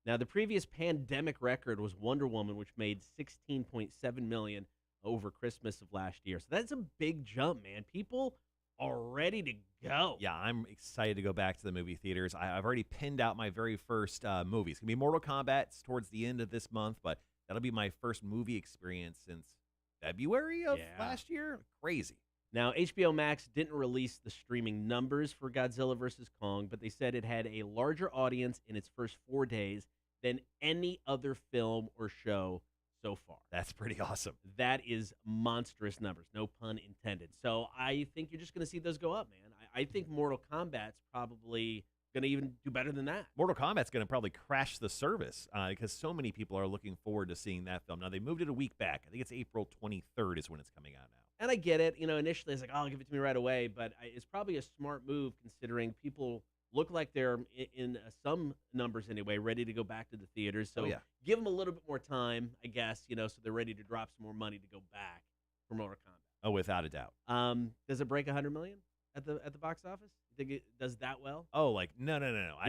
Now, the previous pandemic record was Wonder Woman, which made 16.7 million over Christmas of last year. So that's a big jump, man. People are ready to go. Yeah, I'm excited to go back to the movie theaters. I've already pinned out my very first movie. It's going to be Mortal Kombat. It's towards the end of this month, but that'll be my first movie experience since February of last year. Crazy. Now, HBO Max didn't release the streaming numbers for Godzilla vs. Kong, but they said it had a larger audience in its first 4 days than any other film or show so far. That's pretty awesome. That is monstrous numbers, no pun intended. So I think you're just going to see those go up, man. I think Mortal Kombat's probably going to even do better than that. Mortal Kombat's going to probably crash the service because so many people are looking forward to seeing that film. Now, they moved it a week back. I think it's April 23rd is when it's coming out now. And I get it. Initially it's like, oh, give it to me right away. But it's probably a smart move considering people look like they're, in some numbers anyway, ready to go back to the theaters. So give them a little bit more time, I guess, so they're ready to drop some more money to go back for Mortal Kombat. Oh, without a doubt. Does it break 100 million at the box office? You think it does that well? Oh, no. You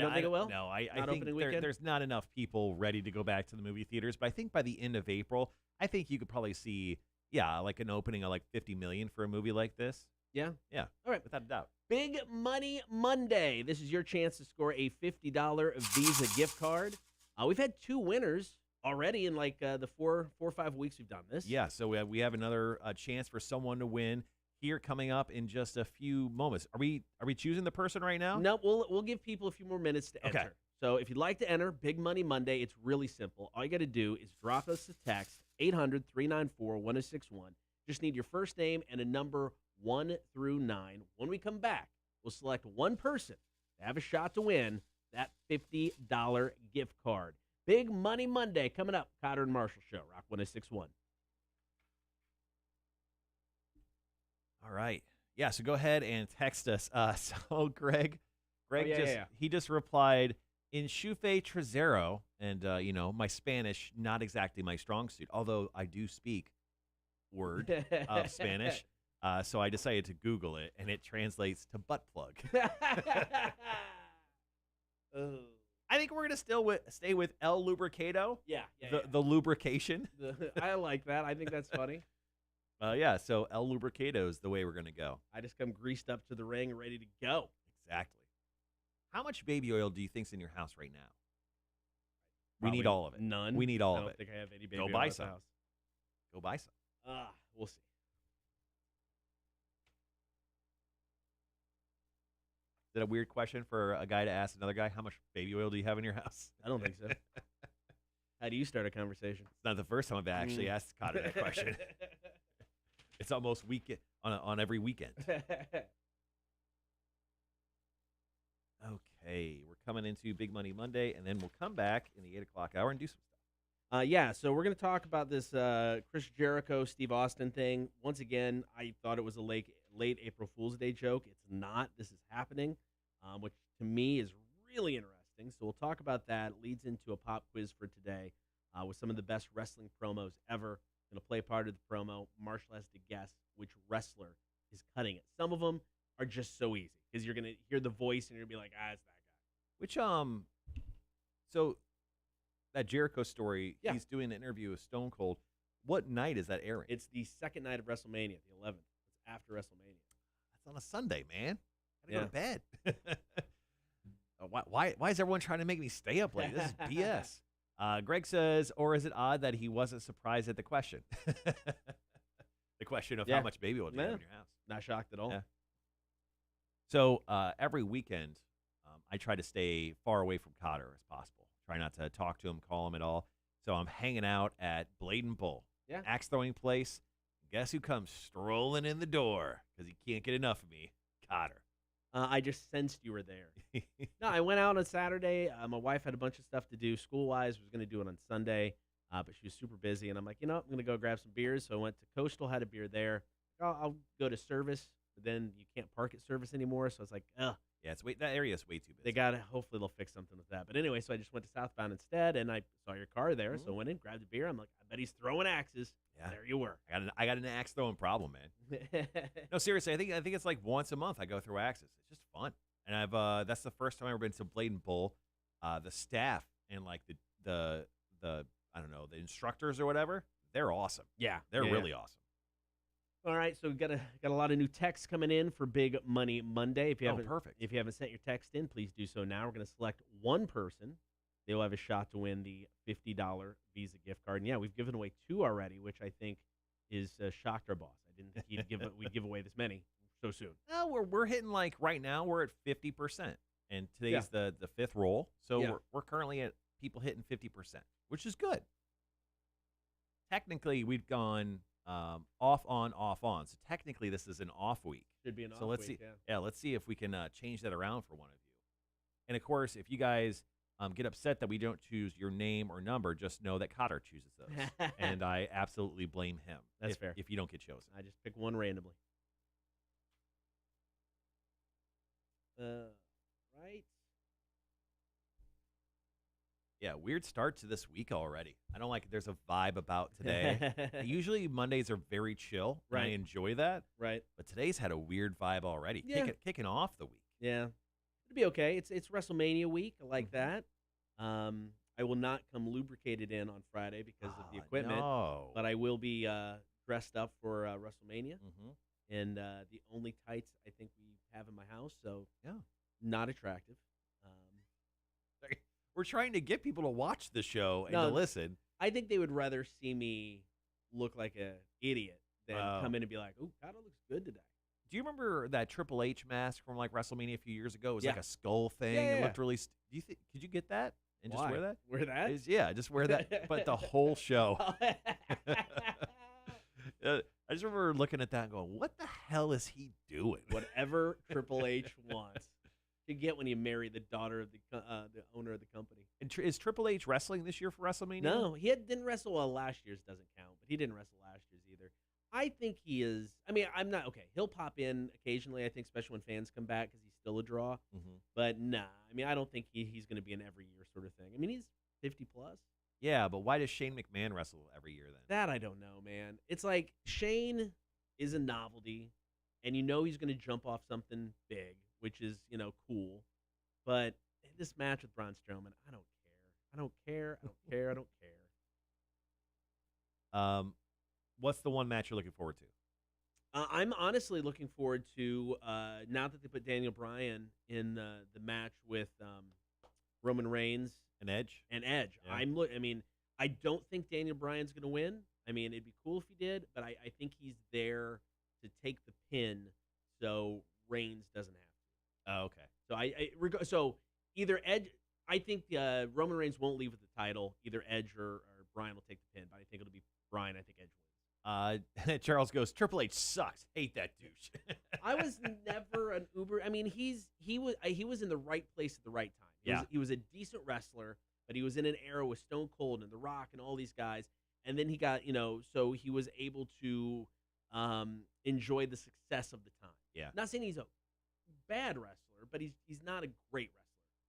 don't think it will? No, I Not think opening weekend? there's not enough people ready to go back to the movie theaters. But I think by the end of April, I think you could probably see, like an opening of like 50 million for a movie like this. Yeah? Yeah. All right. Without a doubt. Big Money Monday. This is your chance to score a $50 Visa gift card. We've had 2 winners already in like the 4 or 5 weeks we've done this. Yeah, so we have another chance for someone to win here coming up in just a few moments. Are we choosing the person right now? No, we'll give people a few more minutes to enter. Okay. So if you'd like to enter Big Money Monday, it's really simple. All you got to do is drop us a text, 800-394-1061. Just need your first name and a number 1 through 9. When we come back, we'll select one person to have a shot to win that $50 gift card. Big Money Monday coming up. Cotter and Marshall Show, Rock 1061. All right. Yeah, so go ahead and text us. So Greg he just replied, in Chufe Trezero, and, my Spanish, not exactly my strong suit, although I do speak word of Spanish. So I decided to Google it, and it translates to butt plug. I think we're going to stay with El Lubricado. The lubrication. I like that. I think that's funny. So El Lubricado is the way we're going to go. I just come greased up to the ring, ready to go. Exactly. How much baby oil do you think's in your house right now? Probably we need all of it. None. We need all of it. I don't think I have any baby Go oil buy at the some. house. Go buy some. We'll see. Is that a weird question for a guy to ask another guy? How much baby oil do you have in your house? I don't think so. How do you start a conversation? It's not the first time I've actually asked Cotter that question. It's almost weekend on every weekend. Okay, we're coming into Big Money Monday, and then we'll come back in the 8 o'clock hour and do some stuff. So we're going to talk about this Chris Jericho, Steve Austin thing. Once again, I thought it was a late April Fool's Day joke. It's not. This is happening, which to me is really interesting. So we'll talk about that. It leads into a pop quiz for today with some of the best wrestling promos ever. Going to play part of the promo. Marshall has to guess which wrestler is cutting it. Some of them are just so easy because you're going to hear the voice and you're going to be like, it's that guy. Which, so that Jericho story, he's doing an interview with Stone Cold. What night is that airing? It's the second night of WrestleMania, the 11th. It's after WrestleMania. That's on a Sunday, man. Gotta go to bed. Why is everyone trying to make me stay up late? This is BS. Greg says, or is it odd that he wasn't surprised at the question? The question of how much baby oil do you have in your house? Not shocked at all. Yeah. So every weekend, I try to stay far away from Cotter as possible. Try not to talk to him, call him at all. So I'm hanging out at Blade and Bull, axe throwing place. Guess who comes strolling in the door because he can't get enough of me? Cotter. I just sensed you were there. No, I went out on Saturday. My wife had a bunch of stuff to do school-wise. Was going to do it on Sunday, but she was super busy. And I'm like, I'm going to go grab some beers. So I went to Coastal, had a beer there. I'll go to Service, but then you can't park at Service anymore. So I was like, Yeah, that area is way too busy. They got hopefully they'll fix something with that. But anyway, so I just went to Southbound instead, and I saw your car there, so I went in, grabbed a beer. I'm like, I bet he's throwing axes. Yeah. There you were. I got an axe throwing problem, man. No, seriously, I think it's like once a month I go through axes. It's just fun, and I've that's the first time I've ever been to Blade and Bull. The staff and like the I don't know, the instructors or whatever, they're awesome. Yeah, They're really awesome. All right, so we've got a lot of new texts coming in for Big Money Monday. If you haven't, perfect. If you haven't sent your text in, please do so now. We're going to select one person. They will have a shot to win the $50 Visa gift card. And yeah, we've given away 2 already, which I think is shocked our boss. I didn't think we'd give away this many so soon. No, we're hitting like right now we're at 50%, and today's the 5th roll, so we're currently at people hitting 50%, which is good. Technically, we've gone off on, off on. So technically, this is an off week. Should be an off week. So let's see. Yeah, let's see if we can change that around for one of you. And of course, if you guys get upset that we don't choose your name or number, just know that Cotter chooses those, and I absolutely blame him. That's fair. If you don't get chosen, I just pick one randomly. Right. Yeah, weird start to this week already. I don't like it. There's a vibe about today. Usually Mondays are very chill, and I enjoy that. Right. But today's had a weird vibe already, kicking off the week. Yeah. It'll be okay. It's WrestleMania week. I like that. I will not come lubricated in on Friday because of the equipment, but I will be dressed up for WrestleMania. And the only tights I think we have in my house, so not attractive. We're trying to get people to watch the show and to listen. I think they would rather see me look like an idiot than come in and be like, "Ooh, Kyle looks good today." Do you remember that Triple H mask from like WrestleMania a few years ago? It was like a skull thing. It looked really. Do you think? Could you get that and just wear that? Wear that? Just wear that. But the whole show. I just remember looking at that and going, "What the hell is he doing?" Whatever Triple H wants. You get when you marry the daughter of the owner of the company. And is Triple H wrestling this year for WrestleMania? No, he didn't wrestle. Well, last year's doesn't count, but he didn't wrestle last year's either. I think he is. I mean, I'm not okay. He'll pop in occasionally. I think, especially when fans come back, because he's still a draw. But nah, I mean, I don't think he's going to be an every year sort of thing. I mean, he's 50 plus. Yeah, but why does Shane McMahon wrestle every year then? That I don't know, man. It's like Shane is a novelty, and you know he's going to jump off something big, which is, cool. But this match with Braun Strowman, I don't care. I don't care. I don't care. I don't care. What's the one match you're looking forward to? I'm honestly looking forward to, now that they put Daniel Bryan in the match with Roman Reigns and Edge. Yeah. I mean, I don't think Daniel Bryan's going to win. I mean, it'd be cool if he did, but I think he's there to take the pin so Reigns doesn't have to. Oh, okay. So either Edge, I think Roman Reigns won't leave with the title. Either Edge or Bryan will take the pin, but I think it'll be Bryan. I think Edge wins. Charles goes, Triple H sucks. Hate that douche. I was never an uber. I mean, he was in the right place at the right time. He was a decent wrestler, but he was in an era with Stone Cold and The Rock and all these guys. And then he got, so he was able to enjoy the success of the time. Yeah. Not saying he's a bad wrestler, but he's not a great wrestler.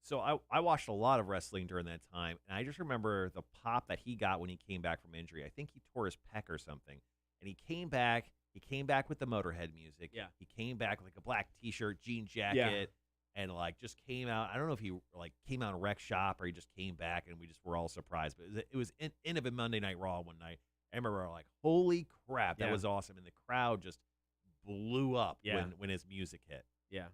So I watched a lot of wrestling during that time, and I just remember the pop that he got when he came back from injury. I think he tore his pec or something, and he came back. He came back with the Motorhead music. Yeah. He came back with like a black T-shirt, jean jacket, and like just came out. I don't know if he like came out in a rec shop or he just came back, and we just were all surprised. But it was end of a Monday Night Raw one night. I remember like, holy crap, that was awesome, and the crowd just blew up when his music hit. Yeah.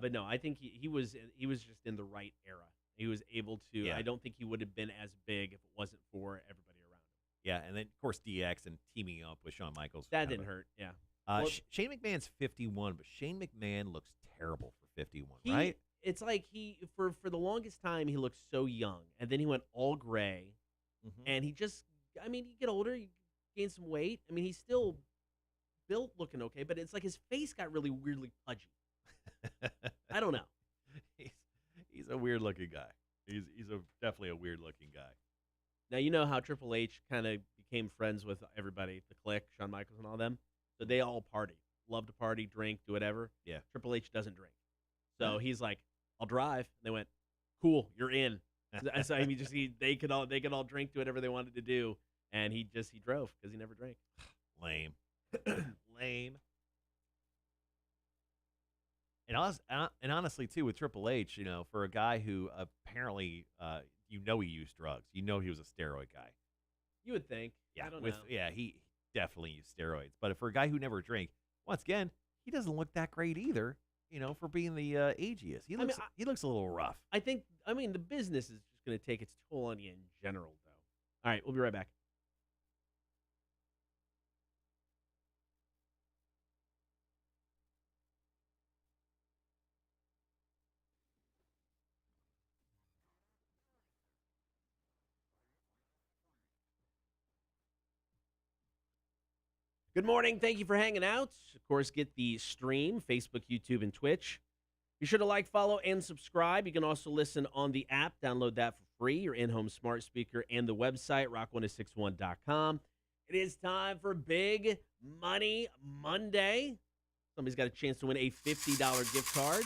But no, I think he was just in the right era. He was able to. Yeah. I don't think he would have been as big if it wasn't for everybody around him. Yeah, and then of course DX and teaming up with Shawn Michaels. That didn't hurt. Yeah. Shane McMahon's 51, but Shane McMahon looks terrible for 51, right? It's like for the longest time he looked so young, and then he went all gray, and he just. I mean, you get older, you gain some weight. I mean, he's still built looking okay, but it's like his face got really weirdly pudgy. I don't know. He's a weird looking guy. He's definitely a weird looking guy. Now you know how Triple H kind of became friends with everybody, the Clique, Shawn Michaels, and all them. So they all party, love to party, drink, do whatever. Yeah. Triple H doesn't drink, So he's like, "I'll drive." And they went, "Cool, you're in." So I mean, they could all drink, do whatever they wanted to do, and he drove because he never drank. Lame. Lame. And honestly, too, with Triple H, for a guy who apparently, he used drugs. He was a steroid guy. You would think. Yeah, I don't know. Yeah, he definitely used steroids. But for a guy who never drank, once again, he doesn't look that great either. For being the age he is, he looks a little rough. I mean, the business is just going to take its toll on you in general, though. All right, we'll be right back. Good morning. Thank you for hanging out. Of course, get the stream, Facebook, YouTube, and Twitch. Be sure to like, follow, and subscribe. You can also listen on the app. Download that for free, your in-home smart speaker, and the website, rock1061.com. It is time for Big Money Monday. Somebody's got a chance to win a $50 gift card.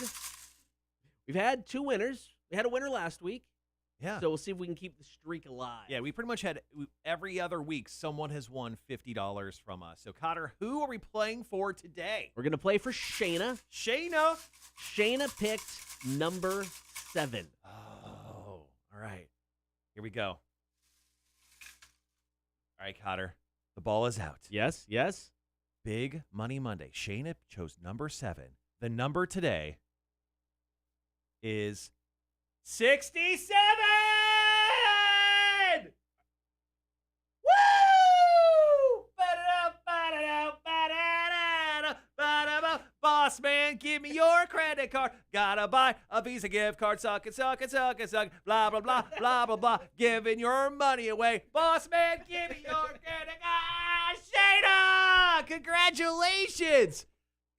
We've had 2 winners. We had a winner last week. Yeah. So we'll see if we can keep the streak alive. Yeah, we pretty much had every other week someone has won $50 from us. So, Cotter, who are we playing for today? We're going to play for Shayna. Shayna picked number 7. Oh, all right. Here we go. All right, Cotter. The ball is out. Yes. Big Money Monday. Shayna chose number 7. The number today is 67! Woo! Boss man, give me your credit card. Gotta buy a Visa gift card. Suck it. Blah, blah, blah, blah, blah, blah. Giving your money away. Boss man, give me your credit card. Shayna! Congratulations!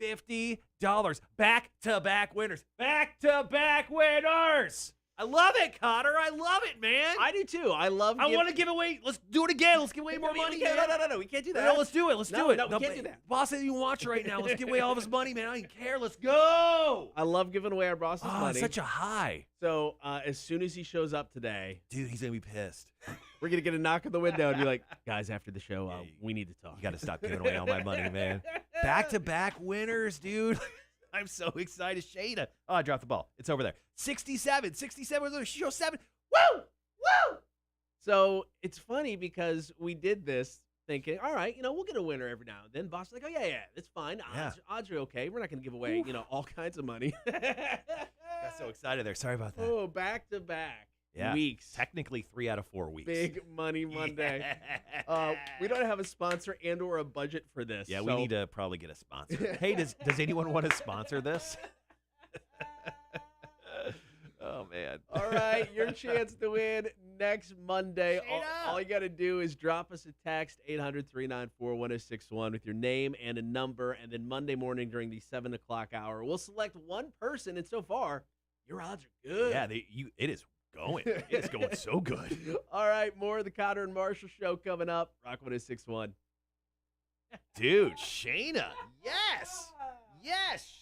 $50. Back-to-back winners. Back-to-back winners! I love it, Cotter. I love it, man. I do too. I want to give away. Let's do it again. Let's give away more money. No. We can't do that. No, let's do it. Let's do it. No, we can't do that. Boss isn't even watching right now. Let's give away all of his money, man. I don't even care. Let's go. I love giving away our boss's money. It's such a high. So as soon as he shows up today, dude, he's gonna be pissed. We're gonna get a knock on the window and be like, "Guys, after the show, we need to talk. You got to stop giving away all my money, man." Back-to-back winners, dude. I'm so excited. Shayna. Oh, I dropped the ball. It's over there. 67. She chose 7. Woo! So it's funny because we did this thinking, all right, we'll get a winner every now and then. Boss is like, oh, yeah, that's fine. Odds are okay. We're not going to give away, all kinds of money. Got so excited there. Sorry about that. Oh, back-to-back weeks. Technically 3 out of 4 weeks. Big Money Monday. We don't have a sponsor and or a budget for this. Yeah, we need to probably get a sponsor. Hey, does anyone want to sponsor this? Oh, man. All right, your chance to win next Monday. All you got to do is drop us a text, 800-394-1061, with your name and a number, and then Monday morning during the 7 o'clock hour, we'll select one person, and so far, your odds are good. Yeah, it is going. It's going so good. All right, more of the Cotter and Marshall Show coming up. Rock 1061. Dude, Shayna. Yes,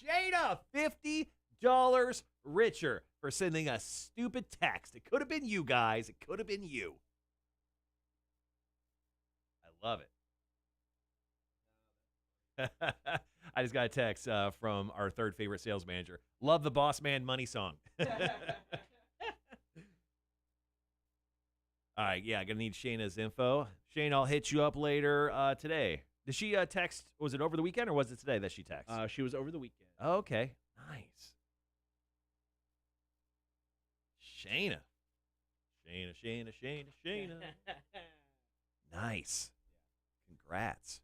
Shayna. $50 richer for sending a stupid text. It could have been you guys. It could have been you. I love it. I just got a text from our third favorite sales manager. Love the Boss Man Money song. All right, yeah, I'm going to need Shayna's info. Shayna, I'll hit you up later today. Did she text, was it over the weekend or was it today that she texted? She was over the weekend. Okay, nice. Shayna. Nice. Congrats.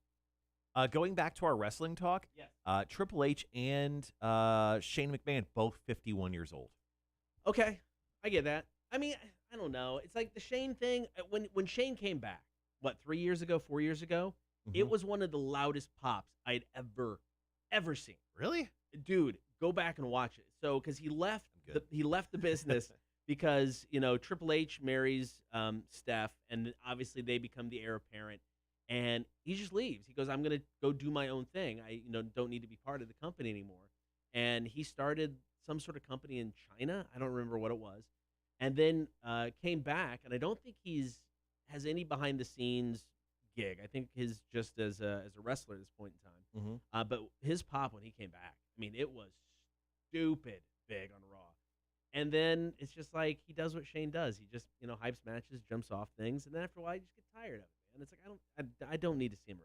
Going back to our wrestling talk, yes. Triple H and Shane McMahon, both 51 years old. Okay, I get that. I mean, I don't know. It's like the Shane thing. When Shane came back, 4 years ago, it was one of the loudest pops I'd ever seen. Really? Dude, go back and watch it. So, because he left the business because Triple H marries Steph, and obviously they become the heir apparent, and he just leaves. He goes, "I'm gonna go do my own thing. I don't need to be part of the company anymore." And he started some sort of company in China. I don't remember what it was, and then came back. And I don't think has any behind the scenes gig. I think his just as a wrestler at this point in time. Mm-hmm. But his pop when he came back, I mean, it was stupid big on Raw. And then it's just like he does what Shane does. He just hypes matches, jumps off things, and then after a while you just get tired of it. And it's like I don't need to see him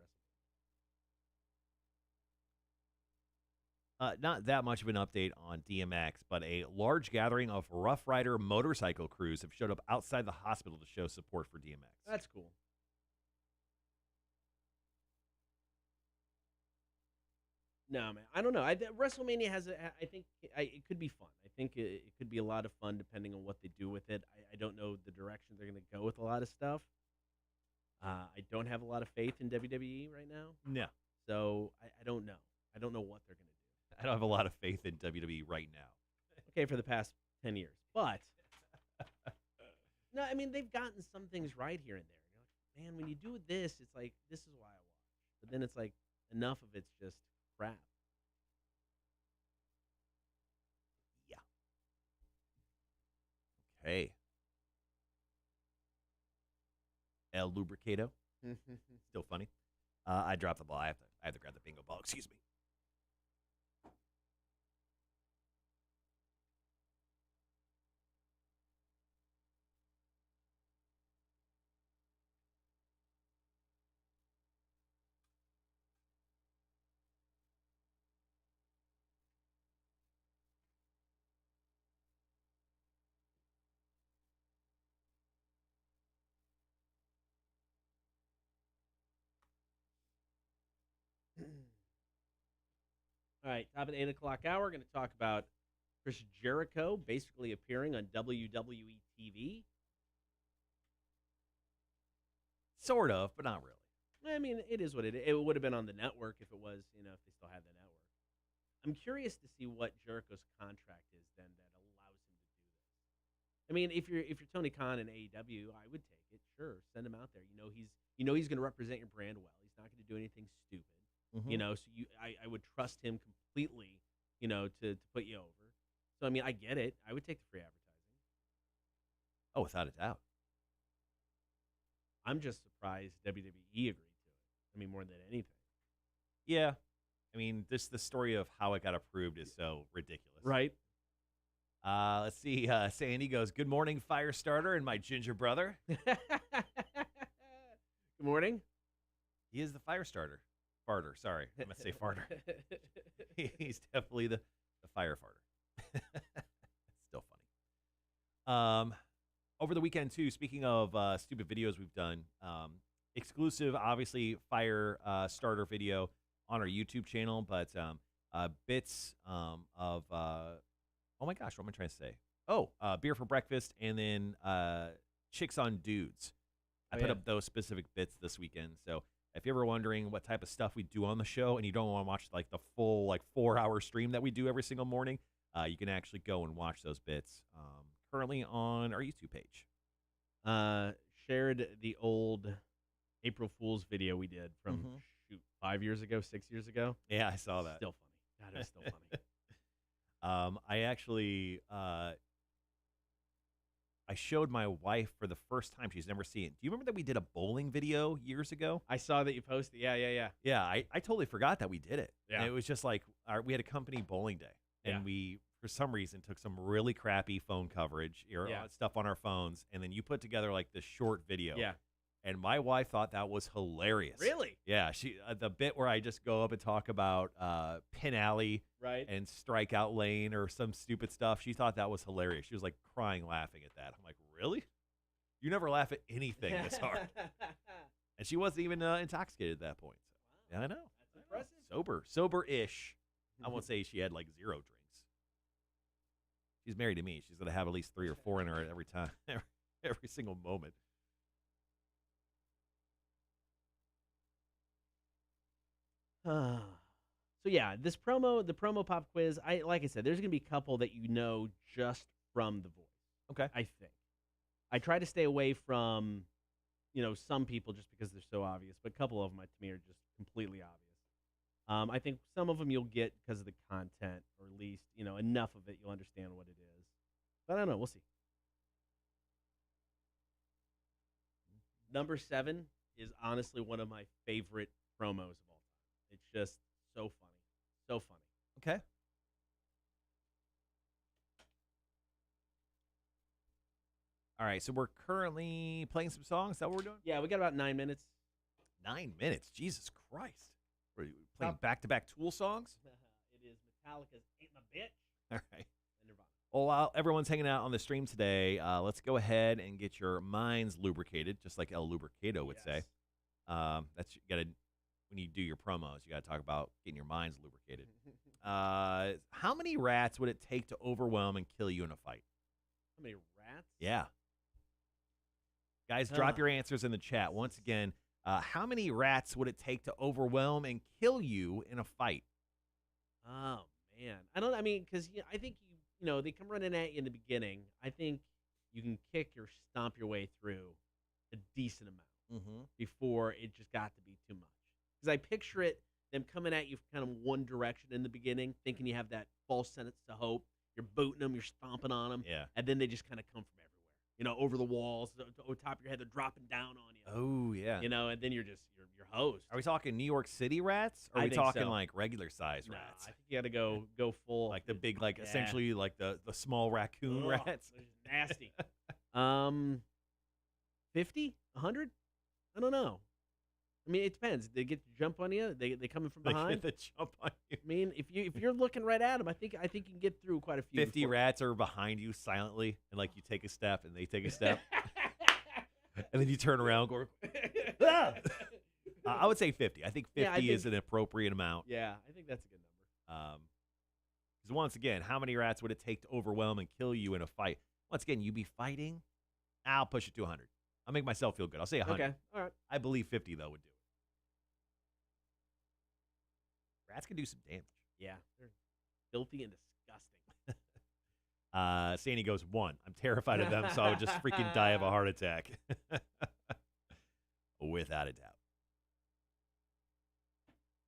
wrestle. Not that much of an update on DMX, but a large gathering of Rough Rider motorcycle crews have showed up outside the hospital to show support for DMX. That's cool. No, man, I don't know. WrestleMania I think it could be fun. I think it could be a lot of fun depending on what they do with it. I don't know the direction they're going to go with a lot of stuff. I don't have a lot of faith in WWE right now, No, so I don't know. I don't know what they're going to do. I don't have a lot of faith in WWE right now. Okay, for the past 10 years, but no, I mean they've gotten some things right here and there. You're like, man, when you do this, it's like this is why I watch. But then it's like enough of it's just crap. Yeah. Okay. El Lubricato. Still funny. I dropped the ball. I have to grab the bingo ball. Excuse me. All right, top of the 8 o'clock hour, we're going to talk about Chris Jericho basically appearing on WWE TV. Sort of, but not really. I mean, it is what it is. It would have been on the network if it was, if they still had the network. I'm curious to see what Jericho's contract is then that allows him to do this. I mean, if you're Tony Khan and AEW, I would take it. Sure, send him out there. He's going to represent your brand well. He's not going to do anything stupid. Mm-hmm. So I would trust him completely, to put you over. So I mean, I get it. I would take the free advertising. Oh, without a doubt. I'm just surprised WWE agreed to it. I mean, more than anything. Yeah. I mean, the story of how it got approved is so ridiculous. Right. Let's see. Sandy goes, "Good morning, Firestarter and my ginger brother." Good morning. He is the Firestarter. Farter. Sorry. I meant to say farter. He's definitely the fire farter. Still funny. Over the weekend, too, speaking of stupid videos we've done, exclusive, obviously, Fire starter video on our YouTube channel, but bits of, oh my gosh, what am I trying to say? Oh, Beer for Breakfast, and then Chicks on Dudes. I put up those specific bits this weekend, so if you're ever wondering what type of stuff we do on the show and you don't want to watch like the full 4-hour stream that we do every single morning, you can actually go and watch those bits currently on our YouTube page. Shared the old April Fool's video we did from 5 years ago, 6 years ago. Yeah, I saw that. Still funny. That is still funny. I actually I showed my wife for the first time. She's never seen it. Do you remember that we did a bowling video years ago? I saw that you posted. Yeah. Yeah, I totally forgot that we did it. Yeah. And it was just like we had a company bowling day, and we, for some reason, took some really crappy phone coverage or stuff on our phones, and then you put together like this short video. Yeah. And my wife thought that was hilarious. Really? Yeah. She the bit where I just go up and talk about Pin Alley and Strikeout Lane or some stupid stuff. She thought that was hilarious. She was like crying laughing at that. I'm like, really? You never laugh at anything this hard. And she wasn't even intoxicated at that point. So, wow. yeah, I know. That's impressive. Sober-ish. I won't say she had like 0 drinks. She's married to me. She's going to have at least 3 or 4 in her every time, every single moment. So yeah, the promo pop quiz. Like I said, there's gonna be a couple that just from the voice. Okay. I think I try to stay away from, some people just because they're so obvious, but a couple of them to me are just completely obvious. I think some of them you'll get because of the content, or at least enough of it you'll understand what it is. But I don't know. We'll see. Number 7 is honestly one of my favorite promos of all time. It's just so funny, so funny. Okay. All right, so we're currently playing some songs. Is that what we're doing? Yeah, we got about 9 minutes. 9 minutes. Jesus Christ. Are you playing back-to-back Tool songs? It is Metallica's "Ain't My Bitch" All right. and Nirvana. Well, while everyone's hanging out on the stream today, let's go ahead and get your minds lubricated, just like El Lubricato would say. That's you gotta when you do your promos, you gotta talk about getting your minds lubricated. How many rats would it take to overwhelm and kill you in a fight? How many rats? Yeah. Guys, drop your answers in the chat. Once again, how many rats would it take to overwhelm and kill you in a fight? Oh man, I mean, because I think they come running at you in the beginning. I think you can kick or stomp your way through a decent amount before it just got to be too much. Because I picture them coming at you from kind of one direction in the beginning, thinking you have that false sense of hope. You're booting them, you're stomping on them, and then they just kind of come from everywhere. Over the walls, over top of your head, they're dropping down on you. Oh yeah. And then you're hosed. Are we talking New York City rats? Or are we talking like regular size rats? I think you got to go full, like the big, essentially like the small raccoon rats. Nasty. 50, 100? I don't know. I mean, it depends. They get to jump on you. They coming from behind. They get to jump on you. I mean, if you're looking right at them, I think you can get through quite a few. 50 rats are behind you silently, and like you take a step, and they take a step, and then you turn around, go. Ah! I would say 50. I think 50 is an appropriate amount. Yeah, I think that's a good number. Because once again, how many rats would it take to overwhelm and kill you in a fight? Once again, you be fighting. I'll push it to 100. I'll make myself feel good. I'll say 100. Okay, all right. I believe 50 though would do it. Rats can do some damage. Yeah, they're filthy and disgusting. Sandy goes 1. I'm terrified of them, so I would just freaking die of a heart attack. Without a doubt.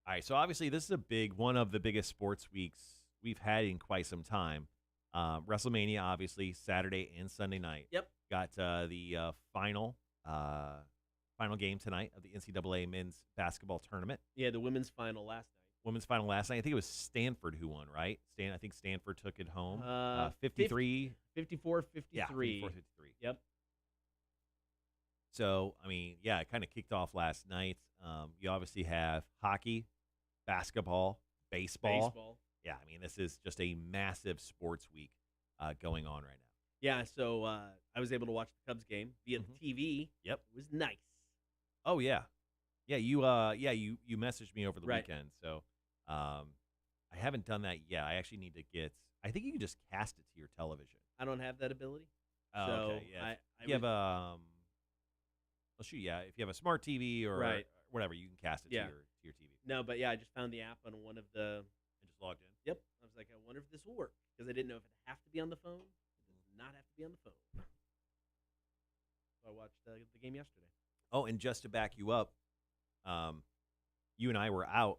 All right, so obviously this is one of the biggest sports weeks we've had in quite some time. WrestleMania, obviously, Saturday and Sunday night. Yep. Got the final game tonight of the NCAA men's basketball tournament. Yeah, the women's final last night. Women's final last night. I think it was Stanford who won, right? I think Stanford took it home. 53. 54-53. Yeah, 54-53. Yep. So, I mean, yeah, it kind of kicked off last night. You obviously have hockey, basketball, baseball. Yeah, I mean, this is just a massive sports week going on right now. Yeah, so I was able to watch the Cubs game via the TV. Yep. It was nice. Oh, yeah. Yeah, you messaged me over the weekend, so I haven't done that yet. I actually need to get. I think you can just cast it to your television. I don't have that ability. Oh, so okay. Yeah. If you have a, if you have a smart TV or whatever, you can cast it to your TV. No, but yeah, I just found the app on one of the. I just logged in. Yep. I was like, I wonder if this will work because I didn't know if it have to be on the phone. It does not have to be on the phone. So I watched the game yesterday. Oh, and just to back you up. You and I were out,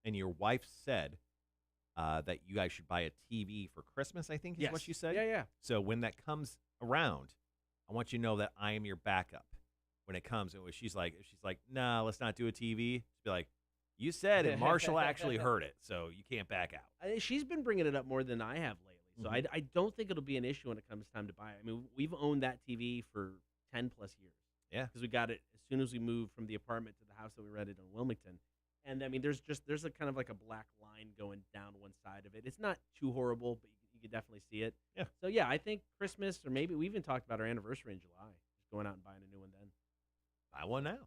and your wife said that you guys should buy a TV for Christmas, I think is what she said. Yeah. So when that comes around, I want you to know that I am your backup when it comes. And she's like, nah, let's not do a TV. She'd be like, you said it. Marshall actually heard it, so you can't back out. She's been bringing it up more than I have lately, so I don't think it'll be an issue when it comes time to buy it. I mean, we've owned that TV for 10+ years. Yeah, because we got it as soon as we moved from the apartment to the house that we rented in Wilmington. And I mean, there's a kind of like a black line going down one side of it. It's not too horrible, but you can definitely see it. Yeah. So yeah, I think Christmas, or maybe we even talked about our anniversary in July, just going out and buying a new one then. Buy one now.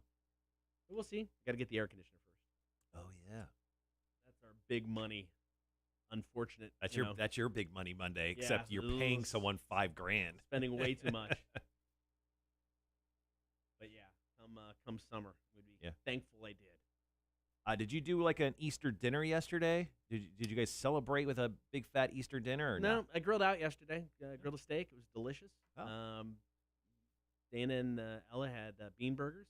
But we'll see. Got to get the air conditioner first. Oh yeah, that's our big money. Unfortunate. That's your big money Monday. Except you're paying someone $5,000, spending way too much. But yeah, come summer, would be thankful I did. Did you do like an Easter dinner yesterday? Did you guys celebrate with a big fat Easter dinner? Or no, I grilled out yesterday. Grilled a steak. It was delicious. Oh. Dana and Ella had bean burgers.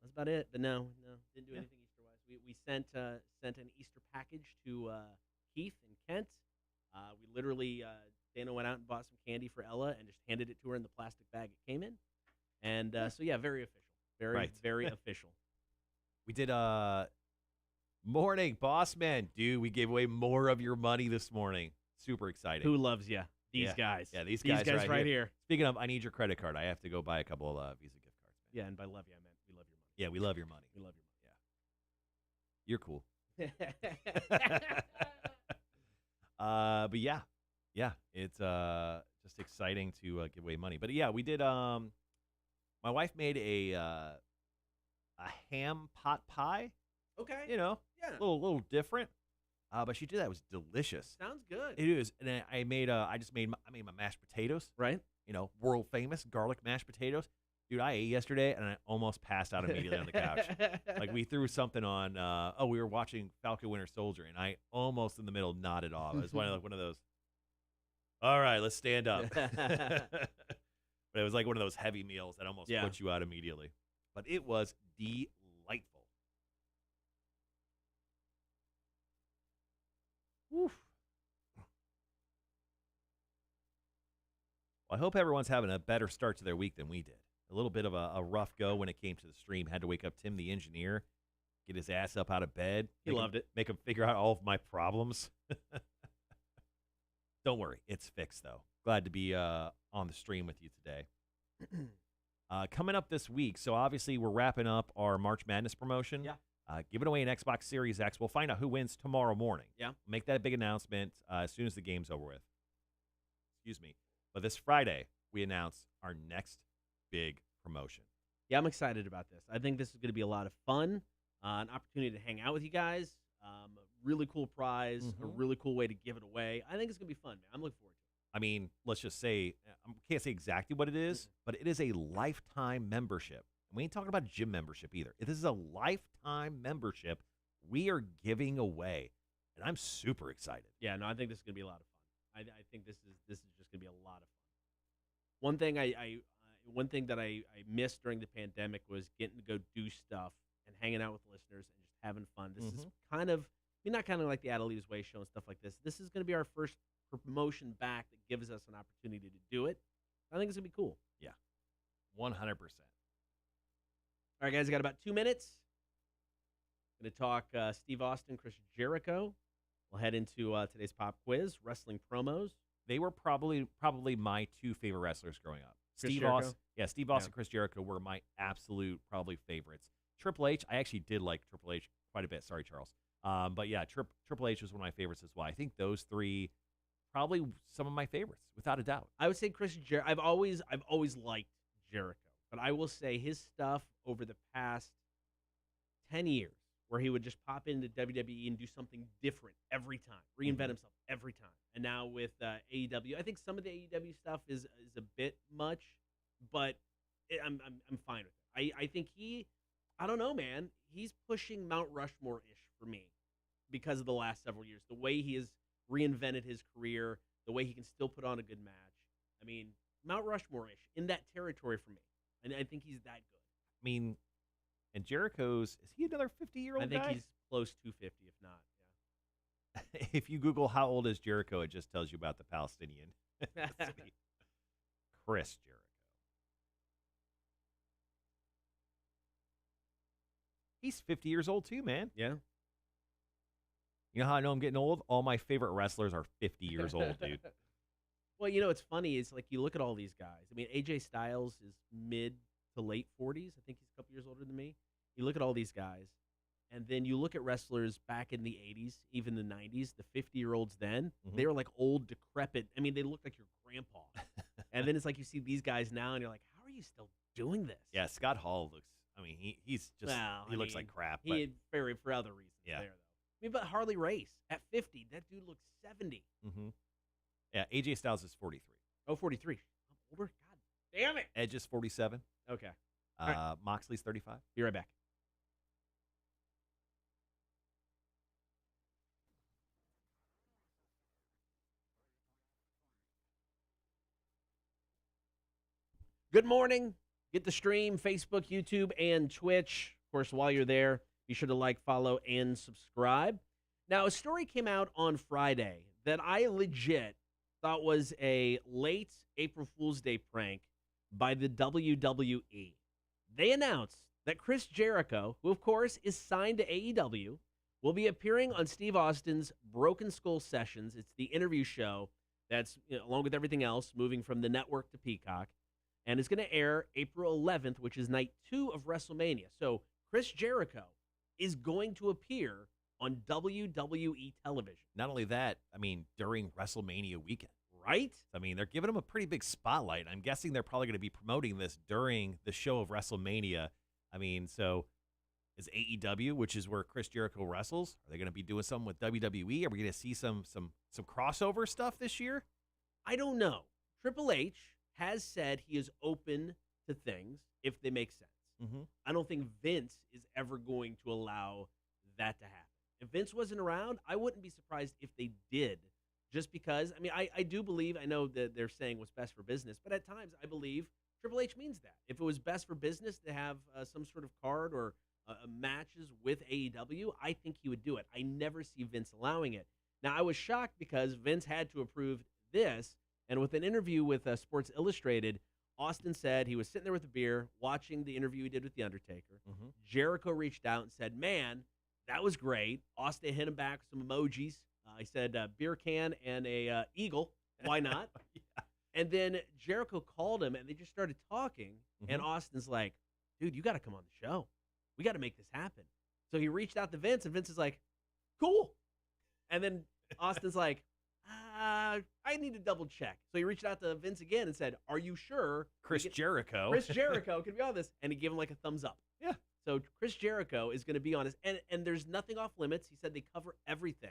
That's about it. But no, didn't do anything Easter-wise. We sent an Easter package to Keith and Kent. We literally Dana went out and bought some candy for Ella and just handed it to her in the plastic bag it came in. And so yeah, very official, very Right. very official. We did morning, boss man. Dude, we gave away more of your money this morning. Super exciting. Who loves you? These Yeah. guys. Yeah, these guys right here. Speaking of, I need your credit card. I have to go buy a couple of Visa gift cards. Man. Yeah, and by love you, I meant we love your money. Yeah, we love your money. We love You're cool. your money. But yeah, it's just exciting to give away money. But yeah, we did. My wife made a ham pot pie. Okay. You know, Yeah. a little different. But she did that. It was delicious. Sounds good. It is, and I made I made my mashed potatoes. Right? You know, world famous garlic mashed potatoes. Dude, I ate yesterday and I almost passed out immediately on the couch. Like we threw something on. We were watching Falcon Winter Soldier, and I almost in the middle nodded off. It was one of those. All right, let's stand up. But it was like one of those heavy meals that almost Yeah. put you out immediately. But it was delightful. Woof. Well, I hope everyone's having a better start to their week than we did. A little bit of a rough go when it came to the stream. Had to wake up Tim, the engineer, get his ass up out of bed. He loved it. Make him figure out all of my problems. Don't worry, it's fixed, though. Glad to be on the stream with you today. Coming up this week, so obviously we're wrapping up our March Madness promotion. Yeah. Giving away an Xbox Series X. We'll find out who wins tomorrow morning. Yeah. Make that a big announcement as soon as the game's over with. Excuse me. But this Friday, we announce our next big promotion. Yeah, I'm excited about this. I think this is going to be a lot of fun, an opportunity to hang out with you guys, a really cool prize, a Mhm. really cool way to give it away. I think it's going to be fun, man. I'm looking forward to it. I mean, let's just say, I can't say exactly what it is, but it is a lifetime membership. And we ain't talking about gym membership either. This is a lifetime membership we are giving away. And I'm super excited. Yeah, no, I think this is going to be a lot of fun. I think this is just going to be a lot of fun. One thing one thing that I missed during the pandemic was getting to go do stuff and hanging out with listeners and just having fun. This is kind of, not kind of like the Adelita's Way show and stuff like this. This is going to be our first promotion back that gives us an opportunity to do it. I think it's going to be cool. Yeah, 100%. All right, guys, I got about 2 minutes. Going to talk Steve Austin, Chris Jericho. We'll head into today's pop quiz, wrestling promos. They were probably my two favorite wrestlers growing up. Chris Steve Jericho? Austin, Steve Austin, Chris Jericho were my absolute probably favorites. Triple H, I actually did like Triple H quite a bit. Sorry, Charles. But yeah, Triple H was one of my favorites as well. I think those three probably some of my favorites, without a doubt. I would say Chris Jericho. I've always liked Jericho, but I will say his stuff over the past 10 years, where he would just pop into WWE and do something different every time, reinvent himself every time. And now with AEW, I think some of the AEW stuff is a bit much, but I'm fine with it. I think I don't know, man. He's pushing Mount Rushmore-ish for me because of the last several years. The way he has reinvented his career, the way he can still put on a good match. I mean, Mount Rushmore-ish in that territory for me. And I think he's that good. I mean, and Jericho's, is he another 50-year-old guy? I think he's close to 50, if not. Yeah. If you Google how old is Jericho, it just tells you about the Palestinian. Chris Jericho. He's 50 years old too, man. Yeah. You know how I know I'm getting old? All my favorite wrestlers are 50 years old, dude. Well, it's funny. It's like you look at all these guys. I mean, AJ Styles is mid to late 40s. I think he's a couple years older than me. You look at all these guys, and then you look at wrestlers back in the 80s, even the 90s, the 50-year-olds then. They were like old, decrepit. I mean, they looked like your grandpa. And then it's like you see these guys now, and you're like, how are you still doing this? Yeah, Scott Hall looks, I mean, he's just, he looks like crap. But He for other reasons there, though. I mean, but Harley Race, at 50, that dude looks 70. Yeah, AJ Styles is 43. Oh, 43. I'm older? God damn it. Edge is 47. Okay. right. Moxley's 35. Be right back. Good morning. Get the stream, Facebook, YouTube, and Twitch. Of course, while you're there, Be sure to like, follow, and subscribe. Now, a story came out on Friday that I legit thought was a late April Fool's Day prank by the WWE. They announced that Chris Jericho, who of course is signed to AEW, will be appearing on Steve Austin's Broken Skull Sessions. It's the interview show that's, along with everything else, moving from the network to Peacock. And it's going to air April 11th, which is night 2 of WrestleMania. So Chris Jericho is going to appear on WWE television. Not only that, I mean, during WrestleMania weekend. Right? I mean, they're giving him a pretty big spotlight. I'm guessing they're probably going to be promoting this during the show of WrestleMania. I mean, so is AEW, which is where Chris Jericho wrestles, are they going to be doing something with WWE? Are we going to see some crossover stuff this year? I don't know. Triple H has said he is open to things if they make sense. Mm-hmm. I don't think Vince is ever going to allow that to happen. If Vince wasn't around, I wouldn't be surprised if they did. Just because, I mean, I do believe, I know that they're saying what's best for business, but at times I believe Triple H means that. If it was best for business to have some sort of card or matches with AEW, I think he would do it. I never see Vince allowing it. Now, I was shocked because Vince had to approve this, and with an interview with Sports Illustrated, Austin said he was sitting there with a beer watching the interview he did with The Undertaker. Mm-hmm. Jericho reached out and said, man, that was great. Austin hit him back with some emojis. I said beer can and a eagle. Why not? Yeah. And then Jericho called him, and they just started talking. Mm-hmm. And Austin's like, dude, you got to come on the show. We got to make this happen. So he reached out to Vince, and Vince is like, cool. And then Austin's like, I need to double check. So he reached out to Vince again and said, are you sure Chris Jericho could be on this? And he gave him like a thumbs up. Yeah. So Chris Jericho is going to be on this. And there's nothing off limits. He said they cover everything.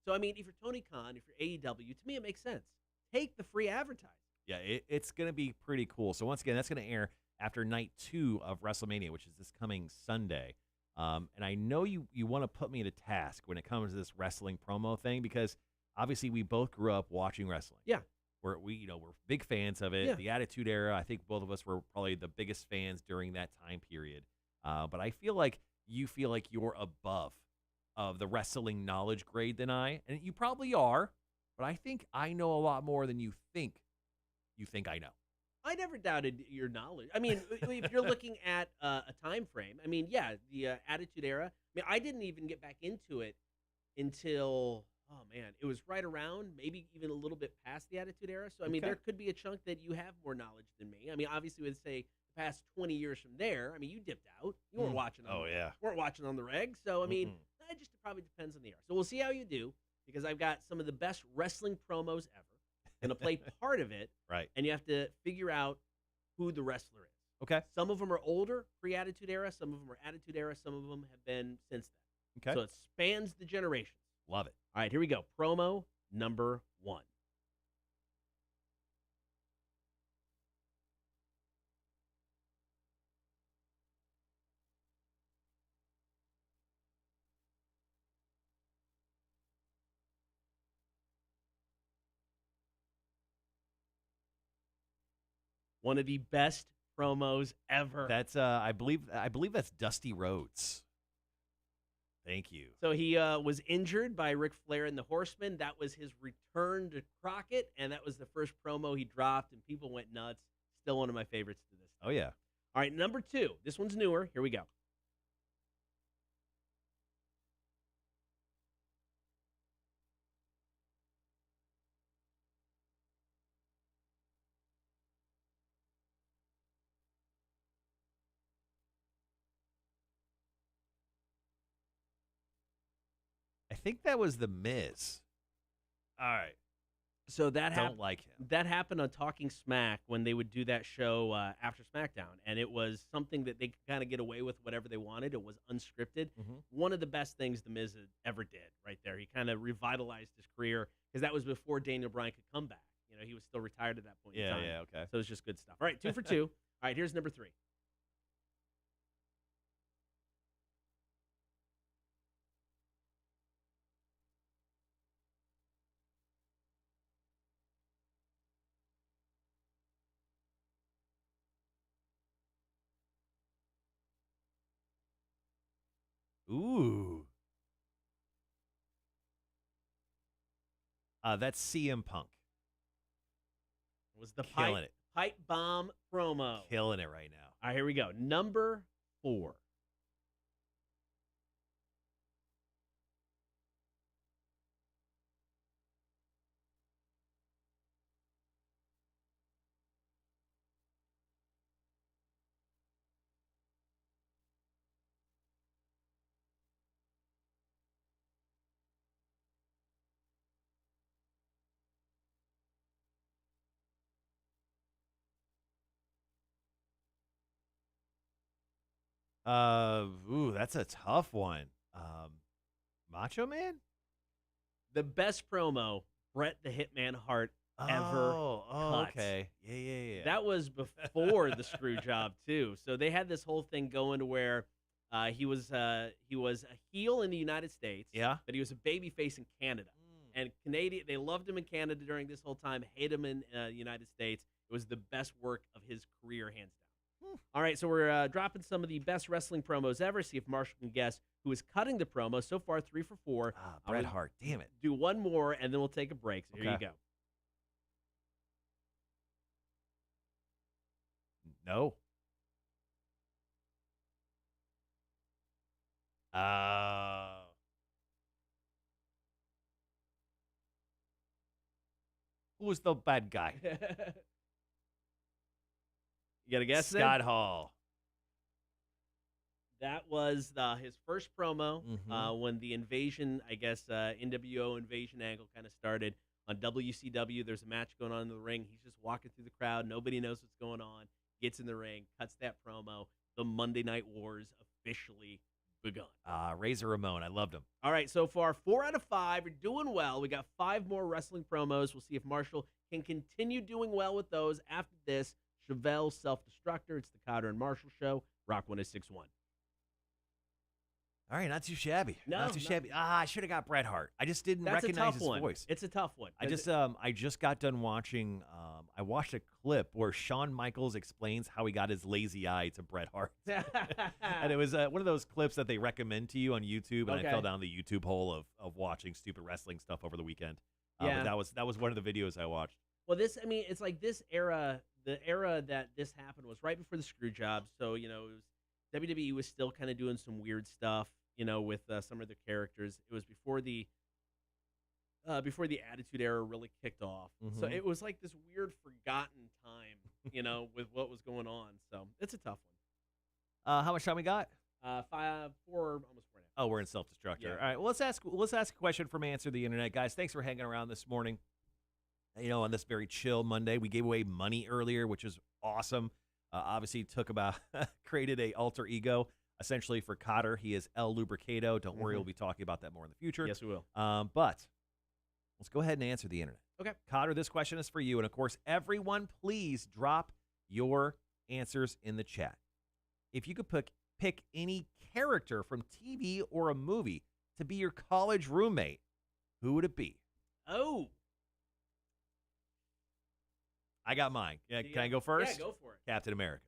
So, I mean, if you're Tony Khan, if you're AEW, to me it makes sense. Take the free advertising. Yeah, it's going to be pretty cool. So, once again, that's going to air after night 2 of WrestleMania, which is this coming Sunday. And I know you want to put me to task when it comes to this wrestling promo thing because obviously we both grew up watching wrestling. Yeah. We're big fans of it. Yeah. The Attitude Era, I think both of us were probably the biggest fans during that time period. But I feel like you feel like you're above of the wrestling knowledge grade than I, and you probably are, but I think I know a lot more than you think I know. I never doubted your knowledge. I mean, if you're looking at a time frame, I mean, yeah, the Attitude Era. I mean, I didn't even get back into it until, oh man, it was right around, maybe even a little bit past the Attitude Era. So, I mean, Okay. there could be a chunk that you have more knowledge than me. I mean, obviously, we'd say the past 20 years from there, I mean, you dipped out. You weren't watching. Weren't watching on the reg. So, I mean, it just probably depends on the era. So we'll see how you do because I've got some of the best wrestling promos ever. Going to play part of it. Right. And you have to figure out who the wrestler is. Okay. Some of them are older, pre-Attitude Era. Some of them are Attitude Era. Some of them have been since then. Okay. So it spans the generations. Love it. All right, here we go. Promo number 1. One of the best promos ever. That's I believe that's Dusty Rhodes. Thank you. So he was injured by Ric Flair and the Horsemen. That was his return to Crockett, and that was the first promo he dropped, and people went nuts. Still one of my favorites to this. Oh yeah. All right, number 2. This one's newer. Here we go. I think that was the Miz. All right. So that Don't like him. That happened on Talking Smack when they would do that show after SmackDown, and it was something that they could kind of get away with whatever they wanted. It was unscripted. Mhm. One of the best things The Miz ever did right there. He kind of revitalized his career because that was before Daniel Bryan could come back. He was still retired at that point in Yeah, time. yeah, okay. So it's just good stuff. All right, 2 for 2. All right, here's number 3. Ooh. That's CM Punk. It was the Killing it. pipe bomb promo. Killing it right now. All right, here we go. Number 4. That's a tough one. Macho Man? The best promo Bret the Hitman Hart ever cut. Okay. Yeah. That was before the screw job too. So they had this whole thing going to where he was a heel in the United States, Yeah. but he was a babyface in Canada. And they loved him in Canada during this whole time, hate him in the United States. It was the best work of his career, hands down. All right, so we're dropping some of the best wrestling promos ever. See if Marshall can guess who is cutting the promo. So far, 3 for 4. Bret Hart. Damn it. Do one more, and then we'll take a break. So here you go. No. Who was the bad guy? You got to guess then? Scott Hall. That was his first promo when the invasion, I guess, NWO invasion angle kind of started on WCW. There's a match going on in the ring. He's just walking through the crowd. Nobody knows what's going on. Gets in the ring, cuts that promo. The Monday Night Wars officially begun. Razor Ramon. I loved him. All right, so far, 4 out of 5. You're doing well. We got 5 more wrestling promos. We'll see if Marshall can continue doing well with those after this. Chevelle's Self-Destructor. It's the Cotter and Marshall Show. Rock 106.1. All right, not too shabby. No, not too shabby. I should have got Bret Hart. I just didn't recognize his voice. It's a tough one. I just got done watching. I watched a clip where Shawn Michaels explains how he got his lazy eye to Bret Hart, and it was one of those clips that they recommend to you on YouTube. And I fell down the YouTube hole of watching stupid wrestling stuff over the weekend. But that was one of the videos I watched. Well, it's like this era. The era that this happened was right before the screw job. So it was. WWE was still kind of doing some weird stuff, with some of their characters. It was before the Attitude Era really kicked off. So it was like this weird forgotten time, with what was going on. So it's a tough one. How much time we got? 4, almost 4 now. Oh, we're in Self-Destructor. Yeah. All right. Well, let's ask a question from Answer the Internet, guys. Thanks for hanging around this morning. On this very chill Monday, we gave away money earlier, which is awesome. Obviously, created a alter ego, essentially for Cotter. He is El Lubricado. Don't worry, we'll be talking about that more in the future. Yes, we will. But let's go ahead and answer the internet. Okay. Cotter, this question is for you. And, of course, everyone, please drop your answers in the chat. If you could pick any character from TV or a movie to be your college roommate, who would it be? Oh. I got mine. Yeah, can I go first? Yeah, go for it. Captain America.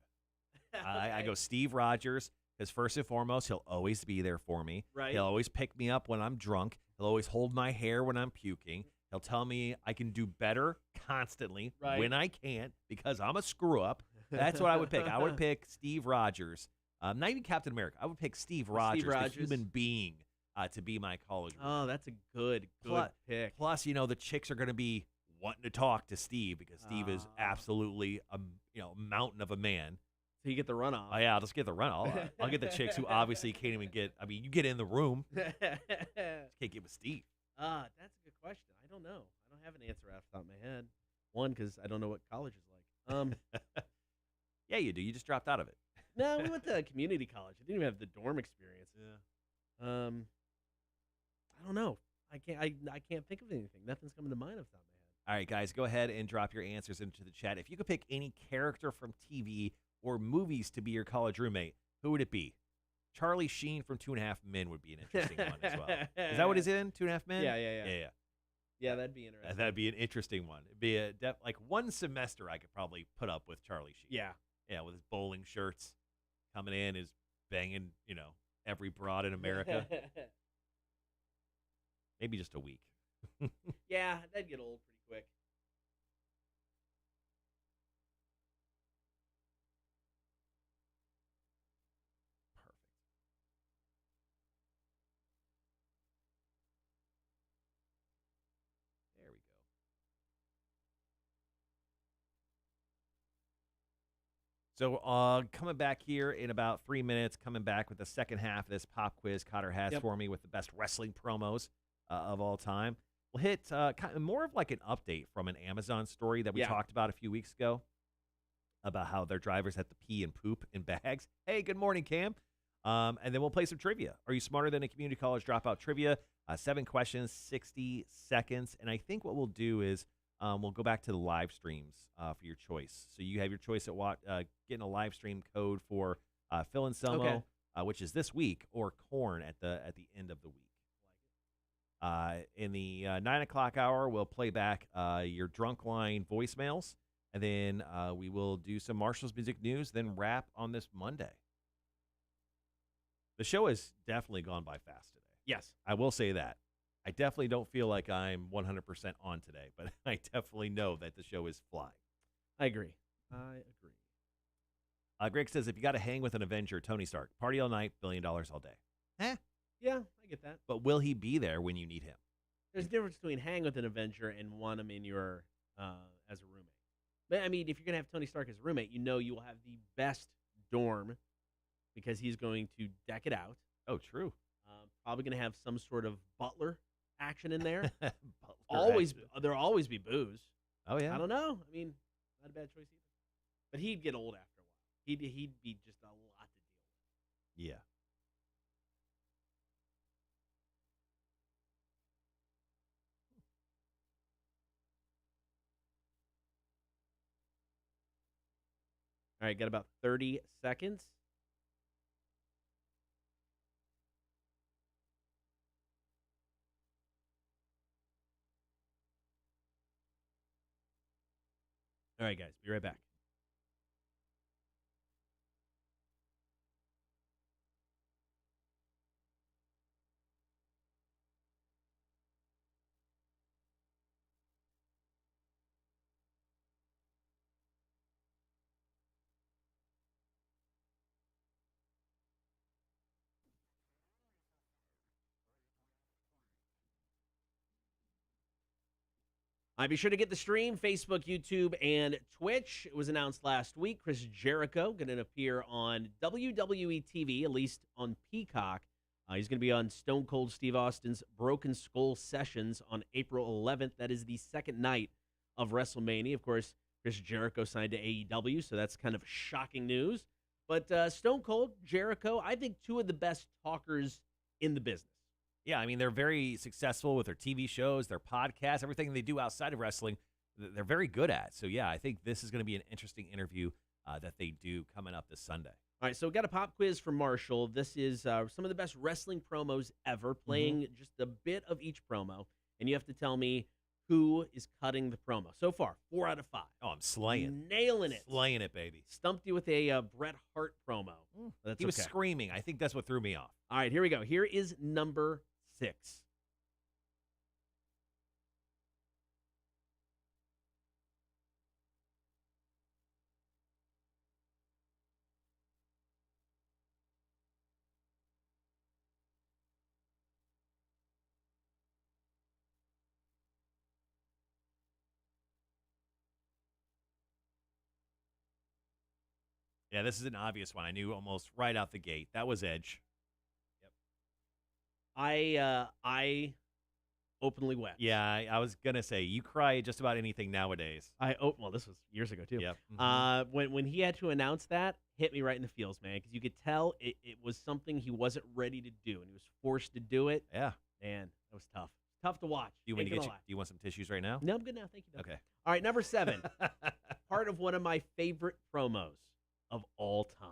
I go Steve Rogers, because first and foremost, he'll always be there for me. Right. He'll always pick me up when I'm drunk. He'll always hold my hair when I'm puking. He'll tell me I can do better constantly when I can't because I'm a screw-up. That's what I would pick. I would pick Steve Rogers. Not even Captain America. I would pick Steve Rogers, the human being, to be my college roommate. Oh, that's a good pick. Plus, the chicks are going to be wanting to talk to Steve because Steve is absolutely a mountain of a man. So you get the runoff. Oh yeah, I'll just get the runoff. I'll get the chicks who obviously can't even get. I mean, you get in the room, just can't get with Steve. That's a good question. I don't know. I don't have an answer off the top of my head. One, because I don't know what college is like. Yeah, you do. You just dropped out of it. No, we went to community college. I didn't even have the dorm experience. Yeah. I don't know. I can't think of anything. Nothing's coming to mind off the top of my head. All right, guys, go ahead and drop your answers into the chat. If you could pick any character from TV or movies to be your college roommate, who would it be? Charlie Sheen from 2.5 Men would be an interesting one as well. Is that what he's in? 2.5 Men? Yeah. Yeah, that'd be interesting. That'd be an interesting one. It'd be like one semester I could probably put up with Charlie Sheen. Yeah. Yeah, with his bowling shirts coming in, his banging, every broad in America. Maybe just a week. Yeah, that'd get old pretty quick. Perfect. There we go. So, coming back here in about 3 minutes, coming back with the second half of this pop quiz Cotter has Yep. for me with the best wrestling promos of all time. We'll hit kind of more of like an update from an Amazon story that we Yeah. talked about a few weeks ago about how their drivers have to pee and poop in bags. Hey, good morning, Cam. And then we'll play some trivia. Are you smarter than a community college dropout trivia? 7 questions, 60 seconds. And I think what we'll do is we'll go back to the live streams for your choice. So you have your choice at getting a live stream code for Phil and Selmo, Okay. Which is this week, or Corn at the end of the week. In the 9 o'clock hour, we'll play back your drunk line voicemails, and then we will do some Marshall's Music News, then wrap on this Monday. The show has definitely gone by fast today. Yes. I will say that. I definitely don't feel like I'm 100% on today, but I definitely know that the show is flying. I agree. Greg says, if you got to hang with an Avenger, Tony Stark, party all night, $1 billion all day. Yeah, I get that. But will he be there when you need him? There's a difference between hang with an Avenger and want him in your as a roommate. But I mean, if you're gonna have Tony Stark as a roommate, you know you will have the best dorm because he's going to deck it out. Oh, true. Probably gonna have some sort of butler action in there. Butler There'll always be booze. Oh, yeah. I don't know. I mean, not a bad choice either. But he'd get old after a while. He'd be just a lot to deal with. Yeah. All right, got about 30 seconds. All right, guys, be right back. Be sure to get the stream, Facebook, YouTube, and Twitch. It was announced last week. Chris Jericho going to appear on WWE TV, at least on Peacock. He's going to be on Stone Cold Steve Austin's Broken Skull Sessions on April 11th. That is the second night of WrestleMania. Of course, Chris Jericho signed to AEW, so that's kind of shocking news. But Stone Cold, Jericho, I think two of the best talkers in the business. Yeah, I mean, they're very successful with their TV shows, their podcasts, everything they do outside of wrestling, they're very good at. So, yeah, I think this is going to be an interesting interview that they do coming up this Sunday. All right, so we got a pop quiz from Marshall. This is some of the best wrestling promos ever, playing just a bit of each promo. And you have to tell me who is cutting the promo. So far, 4 out of 5. Oh, I'm slaying. Nailing it. Slaying it, baby. Stumped you with a Bret Hart promo. That's He was okay. screaming. I think that's what threw me off. All right, here we go. Here is number 6. Yeah, this is an obvious one. I knew almost right out the gate. That was Edge. I openly wept. Yeah, I was going to say, you cry at just about anything nowadays. Well, this was years ago too. Yep. When he had to announce that, hit me right in the feels, man, because you could tell it was something he wasn't ready to do, and he was forced to do it. Yeah. Man, that was tough. Tough to watch. Do you want some tissues right now? No, I'm good now. Thank you. Okay. All right, number 7. Part of one of my favorite promos of all time.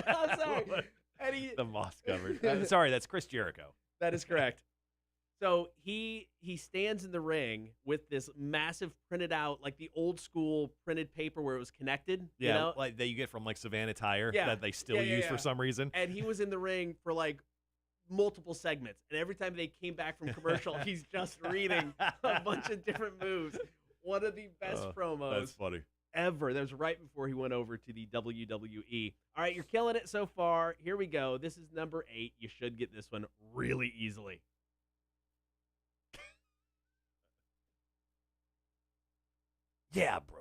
I'm sorry. And The moss covered. Sorry, that's Chris Jericho. that is correct. So he stands in the ring with this massive printed out, like the old school printed paper where it was connected. Yeah, You know? like that you get from like Savannah Tire Yeah. that they still Yeah, yeah, use yeah. for some reason. And he was in the ring for like multiple segments. And every time they came back from commercial, he's just reading a bunch of different moves. One of the best That's promos funny. ever. That was right before he went over to the WWE. All right, you're killing it so far. Here we go. This is number 8. You should get this one really easily. Yeah, bro.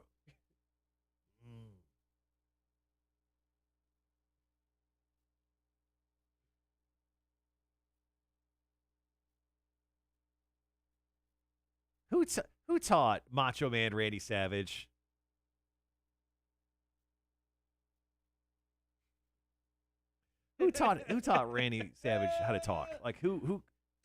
Who taught Macho Man Randy Savage? Who taught Randy Savage how to talk? Like who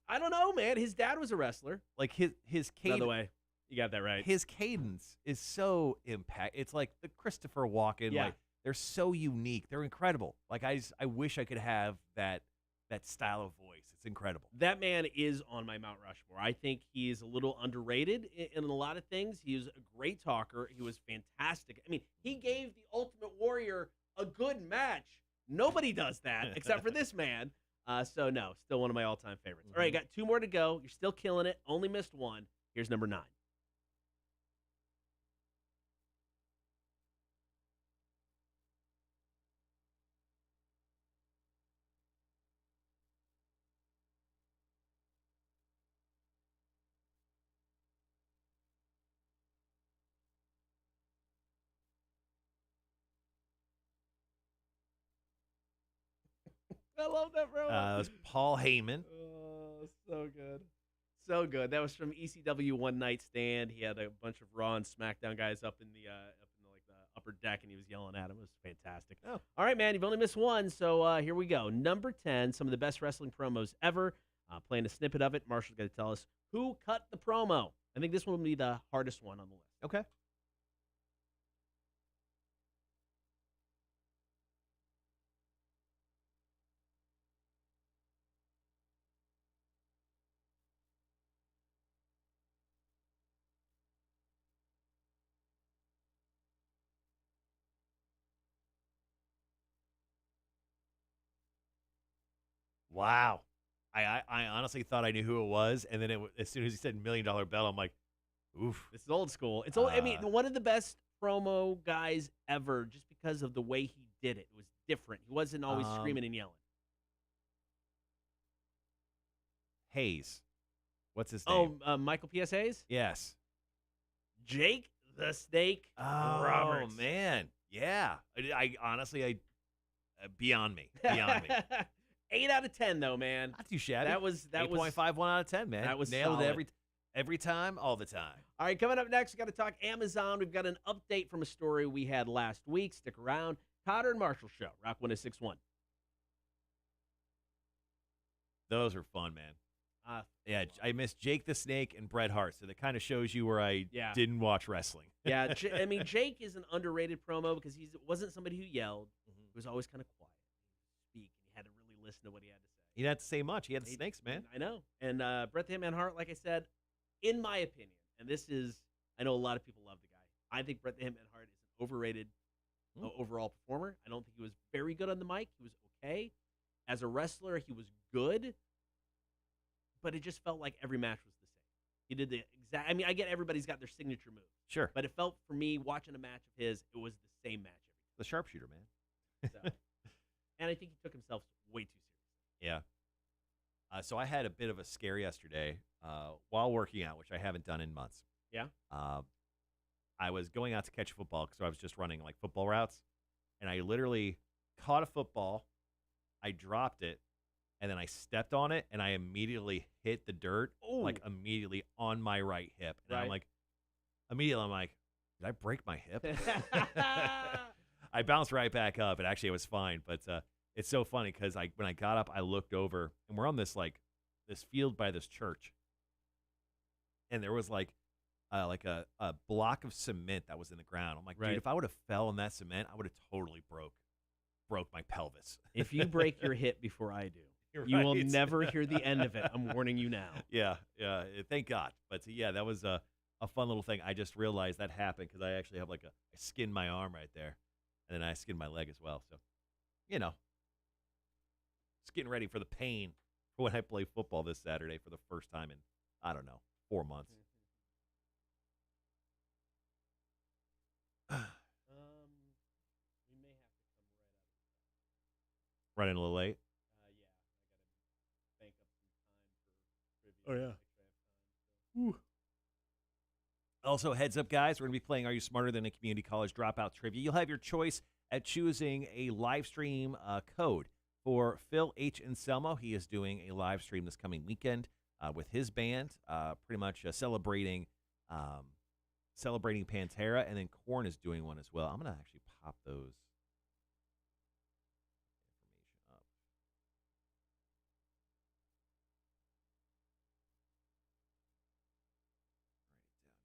I don't know, man. His dad was a wrestler. like his By the cadence, way, you got that right. his cadence is so impact. It's like the Christopher Walken. Yeah. Like they're so unique. They're incredible. Like I wish I could have that style of voice. It's incredible. That man is on my Mount Rushmore. I think he is a little underrated in a lot of things. He was a great talker. He was fantastic. I mean, he gave the Ultimate Warrior a good match. Nobody does that except for this man. So, no, still one of my all-time favorites. All right, got 2 more to go. You're still killing it. Only missed 1. Here's number 9. I love that, bro. It was Paul Heyman. Oh, so good. So good. That was from ECW One Night Stand. He had a bunch of Raw and SmackDown guys up in the like the upper deck, and he was yelling at him. It was fantastic. Oh. All right, man. You've only missed 1, so here we go. Number 10. Some of the best wrestling promos ever. Playing a snippet of it. Marshall's going to tell us who cut the promo. I think this one will be the hardest one on the list. Okay. Wow. I honestly thought I knew who it was, and then as soon as he said $1 million belt, I'm like, oof. This is old school. It's old. I mean, one of the best promo guys ever, just because of the way he did it. It was different. He wasn't always screaming and yelling. Hayes. What's his name? Oh, Michael P.S. Hayes? Yes. Jake the Snake Roberts. Oh, man. Yeah. I honestly, beyond me. Beyond me. 8 out of 10, though, man. Not too shabby. That was 8.51 out of 10, man. That was nailed solid. it every time, all the time. All right, coming up next, we got to talk Amazon. We've got an update from a story we had last week. Stick around. Cotter and Marshall Show, Rock 106.1. Those are fun, man. Yeah, I missed Jake the Snake and Bret Hart, so that kind of shows you where I didn't watch wrestling. Yeah, I mean, Jake is an underrated promo because he wasn't somebody who yelled. He was always kind of quiet. Speak, and you had to really listen to what he had to say. He didn't have to say much. He had the snakes, man. I know. And Bret the Hitman Hart, like I said, in my opinion, and this is, I know a lot of people love the guy. I think Bret the Hitman Hart is an overrated overall performer. I don't think he was very good on the mic. He was okay. As a wrestler, he was good. But it just felt like every match was the same. He did the exact. I mean, I get everybody's got their signature move. Sure. But it felt for me watching a match of his, it was the same match every time. The sharpshooter, man. So, and I think he took himself way too seriously. Yeah. So I had a bit of a scare yesterday while working out, which I haven't done in months. Yeah. I was going out to catch football because I was just running like football routes, and I literally caught a football. I dropped it. And then I stepped on it, and I immediately hit the dirt, like immediately on my right hip. And I'm like, immediately, I'm like, did I break my hip? I bounced right back up, and actually, it was fine. But it's so funny because when I got up, I looked over, and we're on this this field by this church, and there was like a block of cement that was in the ground. I'm like, dude, Right. if I would have fell in that cement, I would have totally broke my pelvis. If you break your hip before I do, You're you will right. never hear the end of it. I'm warning you now. Yeah, thank God. But yeah, that was a fun little thing. I just realized that happened because I actually have I skinned my arm right there, and then I skinned my leg as well. So, just getting ready for the pain for when I play football this Saturday for the first time in, I don't know, 4 months. We may have to come Running a little late. yeah, I got to bank up some time for trivia. Oh, yeah. Make sure I have time. Also, heads up, guys, we're going to be playing Are You Smarter Than a Community College Dropout Trivia. You'll have your choice at choosing a live stream code for Phil H. Anselmo. He is doing a live stream this coming weekend with his band, pretty much celebrating Pantera, and then Korn is doing one as well. I'm going to actually pop those information up.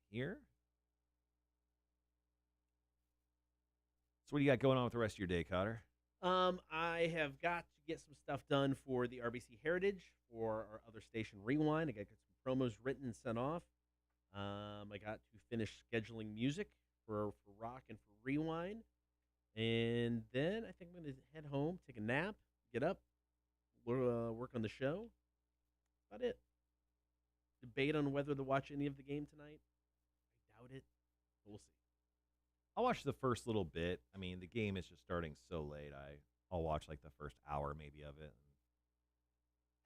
Here. So what do you got going on with the rest of your day, Cotter? I have got to get some stuff done for the RBC Heritage for our other station, Rewind. I got to get some promos written and sent off. I got to finish scheduling music for Rock and for Rewind. And then I think I'm going to head home, take a nap, get up, work on the show. About it. Debate on whether to watch any of the game tonight. I doubt it. But we'll see. I'll watch the first little bit. I mean, the game is just starting so late. I'll watch like the first hour maybe of it.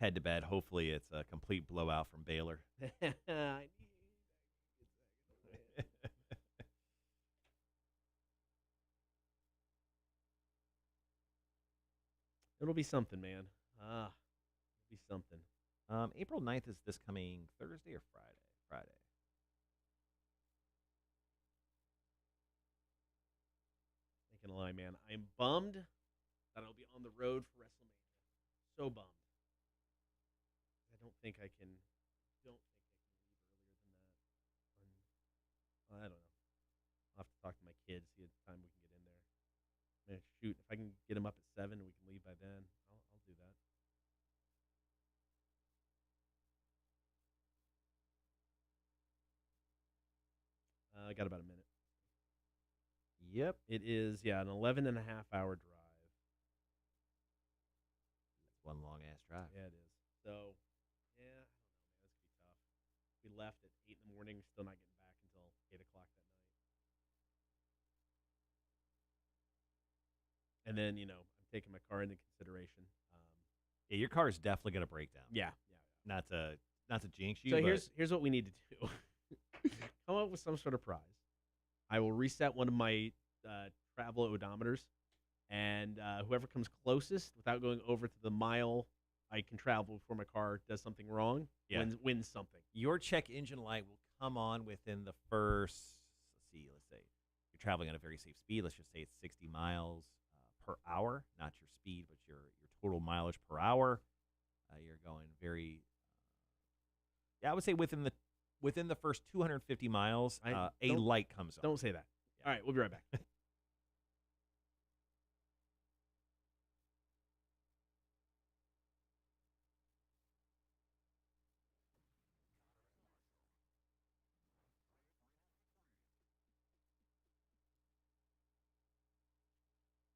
Head to bed. Hopefully it's a complete blowout from Baylor. It'll be something, man. It'll be something. April 9th is this coming Thursday or Friday? Friday. Not gonna lie, man. I'm bummed that I'll be on the road for WrestleMania. So bummed. I don't think I can. Don't think I can leave earlier than that. I don't know. I'll have to talk to my kids, see the time we can get in there. Man, shoot, if I can get them up at 7 and we can leave by then, I'll do that. I got about a minute. Yep. It is, an 11.5-hour drive. That's one long ass drive. Yeah, it is. So, I don't know, man. That's going to be tough. We left at 8 in the morning. We're still not getting back until 8 o'clock that night. And then, I'm taking my car into consideration. Yeah, your car is definitely going to break down. Yeah. Not to jinx you. So but here's what we need to do. Come up with some sort of prize. I will reset one of my travel odometers, and whoever comes closest without going over to the mile I can travel before my car does something wrong wins something. your check engine light will come on within the first. Let's say you're traveling at a very safe speed. Let's just say it's 60 miles per hour, not your speed, but your total mileage per hour. You're going very. I would say within the first 250 miles, a light comes on. Don't say that. Yeah. All right, we'll be right back.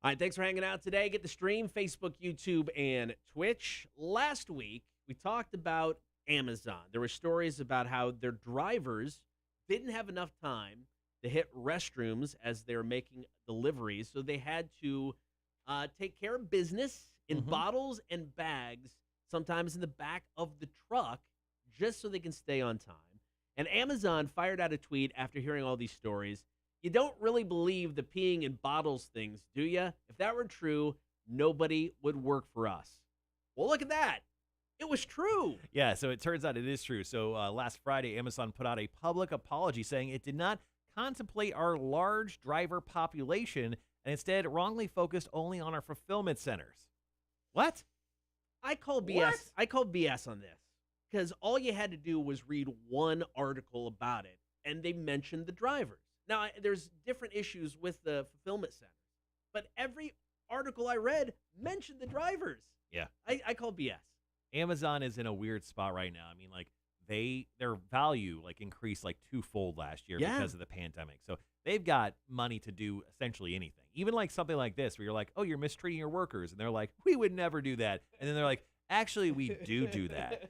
All right, thanks for hanging out today. Get the stream, Facebook, YouTube, and Twitch. Last week, we talked about Amazon. There were stories about how their drivers didn't have enough time to hit restrooms as they were making deliveries, so they had to take care of business in bottles and bags, sometimes in the back of the truck, just so they can stay on time. And Amazon fired out a tweet after hearing all these stories. You don't really believe the peeing in bottles things, do you? If that were true, nobody would work for us. Well, look at that. It was true. Yeah, so it turns out it is true. So last Friday, Amazon put out a public apology saying it did not contemplate our large driver population and instead wrongly focused only on our fulfillment centers. What? I call BS. What? I call BS on this. because all you had to do was read one article about it, and they mentioned the drivers. Now, there's different issues with the fulfillment center, but every article I read mentioned the drivers. Yeah. I call BS. Amazon is in a weird spot right now. I mean, like their value like increased like twofold last year Yeah. because of the pandemic. So they've got money to do essentially anything. Even like something like this where you're like, "Oh, you're mistreating your workers." And they're like, "We would never do that." And then they're like, "Actually, we do that."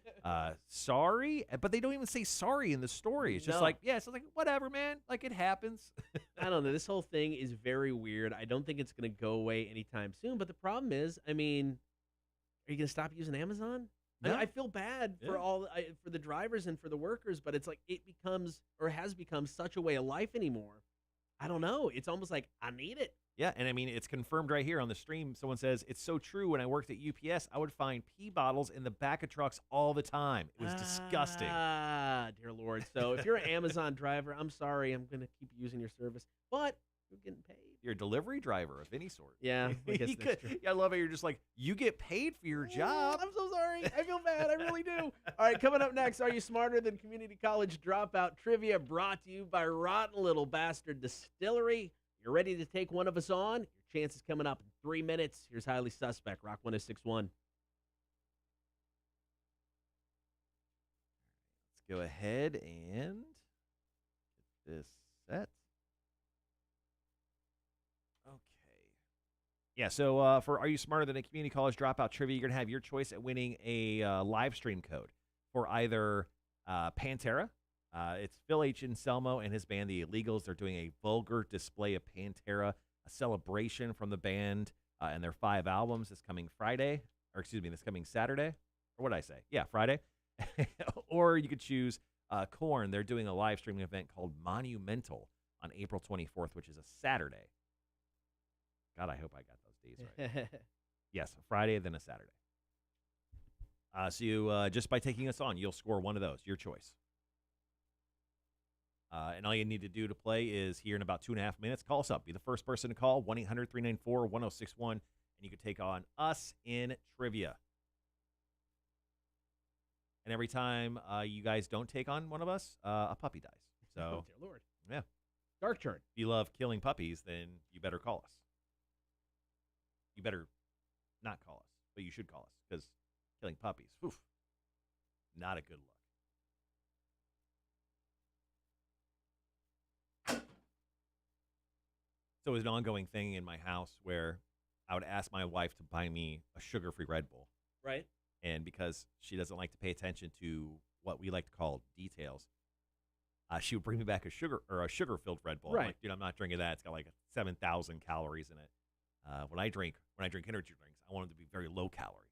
Sorry, but they don't even say sorry in the story. It's just No. like, yeah, it's like whatever, man. Like it happens. I don't know. This whole thing is very weird. I don't think it's going to go away anytime soon. But the problem is, I mean, are you going to stop using Amazon? No. I feel bad for for the drivers and for the workers, but it's like it becomes or has become such a way of life anymore. I don't know. It's almost like I need it. Yeah, and I mean, it's confirmed right here on the stream. Someone says, it's so true. When I worked at UPS, I would find pee bottles in the back of trucks all the time. It was disgusting. Ah, dear Lord. So if you're an Amazon driver, I'm sorry. I'm going to keep using your service, but you're getting paid. You're a delivery driver of any sort. Yeah, I guess that's true. Yeah, I love how you're just like, you get paid for your job. I'm so sorry. I feel bad. I really do. All right, coming up next, Are You Smarter Than Community College Dropout Trivia, brought to you by Rotten Little Bastard Distillery. You're ready to take one of us on? Your chance is coming up in 3 minutes. Here's Highly Suspect, Rock 1061. Let's go ahead and get this set. Okay. Yeah, so for Are You Smarter Than a Community College Dropout Trivia, you're going to have your choice at winning a live stream code for either Pantera. It's Phil H. Anselmo and his band, The Illegals. They're doing a vulgar display of Pantera, a celebration from the band and their 5 albums this coming Friday, or excuse me, this coming Saturday. Or what did I say? Yeah, Friday. Or you could choose Korn. They're doing a live streaming event called Monumental on April 24th, which is a Saturday. God, I hope I got those days right. Yes, a Friday, then a Saturday. So you, just by taking us on, you'll score one of those, your choice. And all you need to do to play is here in about 2.5 minutes, call us up. Be the first person to call, 1-800-394-1061, and you can take on us in trivia. And every time you guys don't take on one of us, a puppy dies. So, Oh, dear Lord. yeah. Dark turn. If you love killing puppies, then you better call us. You better not call us, but you should call us because killing puppies, oof, not a good look. So it was an ongoing thing in my house where I would ask my wife to buy me a sugar-free Red Bull. Right. And because she doesn't like to pay attention to what we like to call details, she would bring me back a sugar-filled Red Bull. I'm Right. like, dude, I'm not drinking that. It's got like 7,000 calories in it. When I drink energy drinks, I want them to be very low calorie.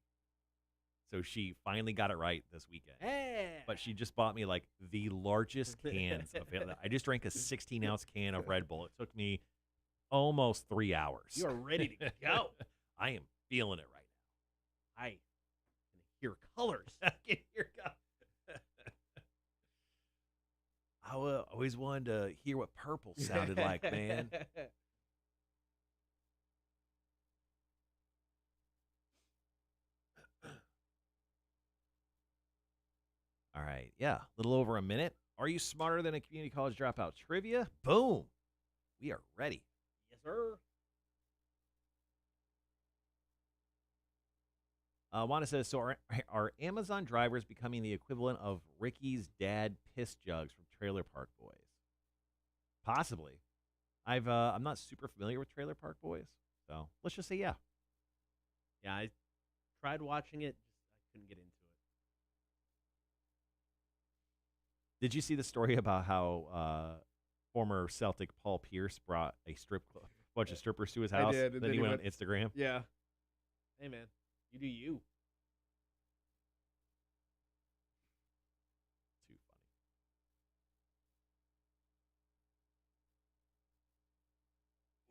So she finally got it right this weekend. Hey. But she just bought me like the largest cans of it. I just drank a 16-ounce can of Red Bull. It took me almost 3 hours. You are ready to go. I am feeling it right I can hear colors. now. I can hear God. I always wanted to hear what purple sounded like, man. All right. Yeah. A little over a minute. Are you smarter than a community college dropout trivia? Boom. We are ready. Yes, sir. Wanda says, so are Amazon drivers becoming the equivalent of Ricky's dad piss jugs from Trailer Park Boys? Possibly. I'm not super familiar with Trailer Park Boys, so let's just say yeah. Yeah, I tried watching it. I couldn't get into it. Did you see the story about how former Celtic Paul Pierce brought a bunch of strippers to his house? did, and Then he went on Instagram. Yeah. Hey, man. You do you. Too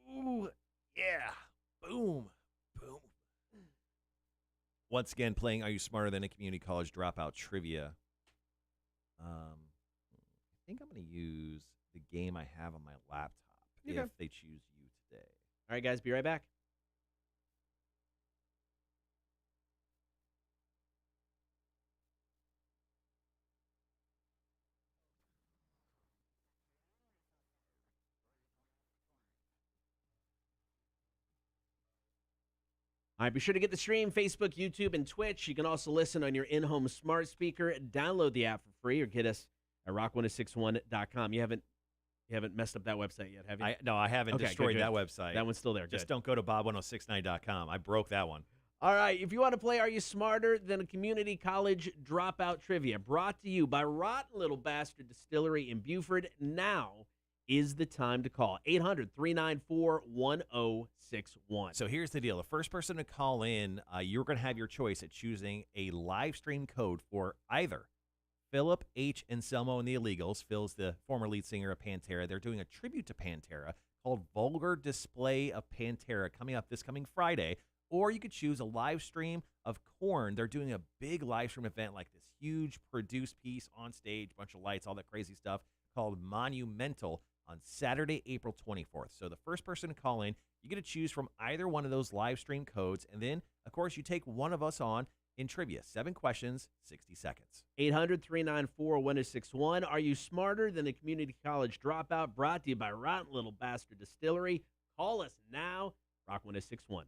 funny. Ooh, yeah. Boom. Boom. Once again, playing Are You Smarter Than a Community College Dropout Trivia. I think I'm going to use the game I have on my laptop Okay. if they choose you today. All right, guys, be right back. All right, be sure to get the stream, Facebook, YouTube, and Twitch. You can also listen on your in-home smart speaker. Download the app for free or get us at rock1061.com. You haven't messed up that website yet, have you? No, I haven't Okay, destroyed good. that website. That one's still there. Just Good. don't go to bob1069.com. I broke that one. All right, if you want to play Are You Smarter Than a Community College Dropout Trivia, brought to you by Rotten Little Bastard Distillery in Buford, now is the time to call. 800-394-1061. So here's the deal. The first person to call in, you're going to have your choice at choosing a live stream code for either Philip H. Anselmo and the Illegals. Phil's the former lead singer of Pantera. They're doing a tribute to Pantera called Vulgar Display of Pantera coming up this coming Friday. Or you could choose a live stream of Korn. They're doing a big live stream event, like this huge produced piece on stage, bunch of lights, all that crazy stuff, called Monumental on Saturday, April 24th. So the first person to call in, you get to choose from either one of those live stream codes. And then, of course, you take one of us on in trivia. 7 questions, 60 seconds. 800-394-1061. Are you smarter than a community college dropout? Brought to you by Rotten Little Bastard Distillery. Call us now. Rock 1061.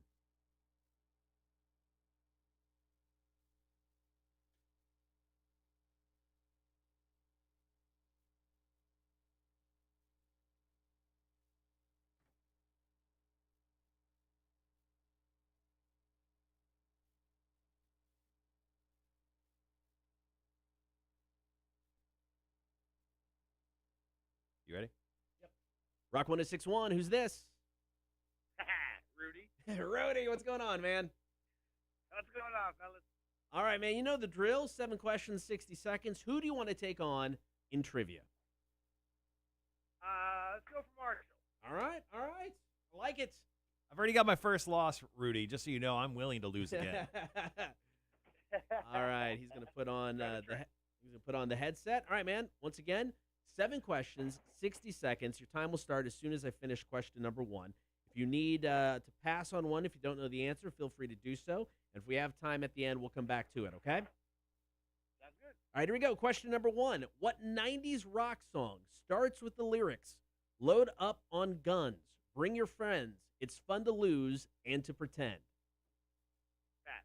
You ready? Rock 1061. Who's this? Rudy. Rudy, what's going on, man? What's going on, fellas? All right, man. You know the drill. 7 questions, 60 seconds. Who do you want to take on in trivia? Let's go for Marshall. All right. I like it. I've already got my first loss, Rudy. Just so you know, I'm willing to lose again. All right. He's going to put on the headset. All right, man. Once again, 7 questions, 60 seconds. Your time will start as soon as I finish question number 1. If you need to pass on one, if you don't know the answer, feel free to do so. And if we have time at the end, we'll come back to it, okay? Sounds good. All right, here we go. Question number 1. What 90s rock song starts with the lyrics, "Load up on guns, bring your friends, it's fun to lose and to pretend"? Pass.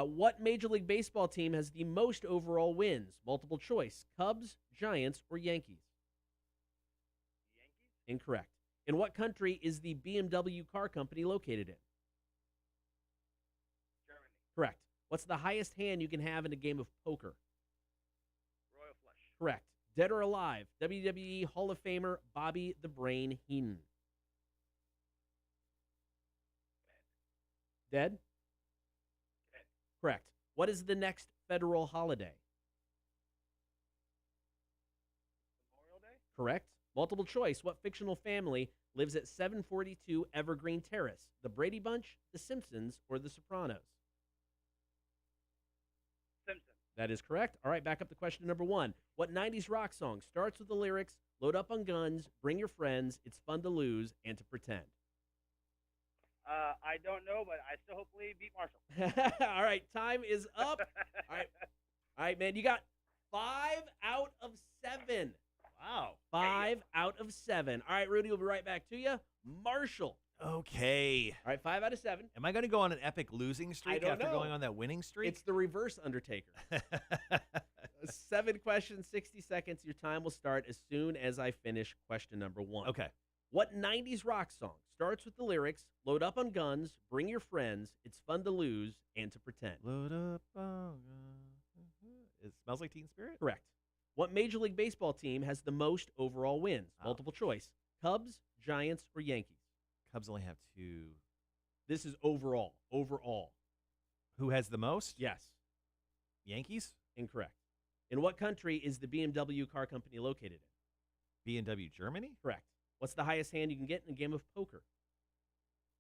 What Major League Baseball team has the most overall wins? Multiple choice. Cubs, Giants, or Yankees? Yankees? Incorrect. In what country is the BMW car company located in? Germany. Correct. What's the highest hand you can have in a game of poker? Royal Flush. Correct. Dead or alive? WWE Hall of Famer Bobby the Brain Heenan. Dead? Dead. Correct. What is the next federal holiday? Memorial Day? Correct. Multiple choice. What fictional family lives at 742 Evergreen Terrace? The Brady Bunch, The Simpsons, or The Sopranos? Simpson. That is correct. All right, back up to question number 1. What 90s rock song starts with the lyrics, "Load up on guns, bring your friends, it's fun to lose and to pretend"? I don't know, but I still hopefully beat Marshall. All right, time is up. All right, man, you got 5 out of 7. Wow. 5 out of 7. All right, Rudy, we'll be right back to you. Marshall. Okay. All right, 5 out of 7. Am I going to go on an epic losing streak don't after know. going on that winning streak? It's the reverse Undertaker. 7 questions, 60 seconds. Your time will start as soon as I finish question number 1. Okay. What 90s rock song starts with the lyrics, "Load up on guns, bring your friends, it's fun to lose and to pretend"? Load up. It smells like Teen Spirit? Correct. What Major League Baseball team has the most overall wins? Oh. Multiple choice. Cubs, Giants, or Yankees? Cubs only have 2. This is overall. Overall. Who has the most? Yes. Yankees? Incorrect. In what country is the BMW car company located in? B&W Germany? Correct. What's the highest hand you can get in a game of poker?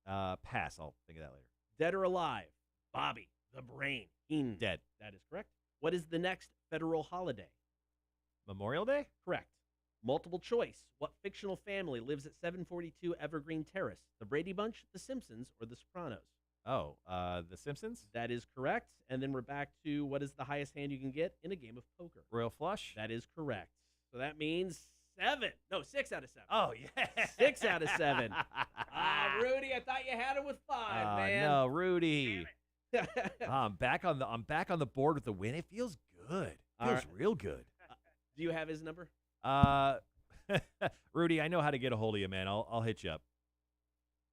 Pass. I'll think of that later. Dead or alive? Bobby the Brain Heenan. Dead. That is correct. What is the next federal holiday? Memorial Day? Correct. Multiple choice. What fictional family lives at 742 Evergreen Terrace? The Brady Bunch, The Simpsons, or The Sopranos? Oh, The Simpsons? That is correct. And then we're back to what is the highest hand you can get in a game of poker? Royal Flush? That is correct. So that means 6 out of 7. Oh, yeah. 6 out of 7. All Rudy, I thought you had it with 5, man. No, Rudy. Damn it. I'm back on the board with the win. It feels good. All Feels right. real good. Do you have his number? Rudy, I know how to get a hold of you, man. I'll hit you up.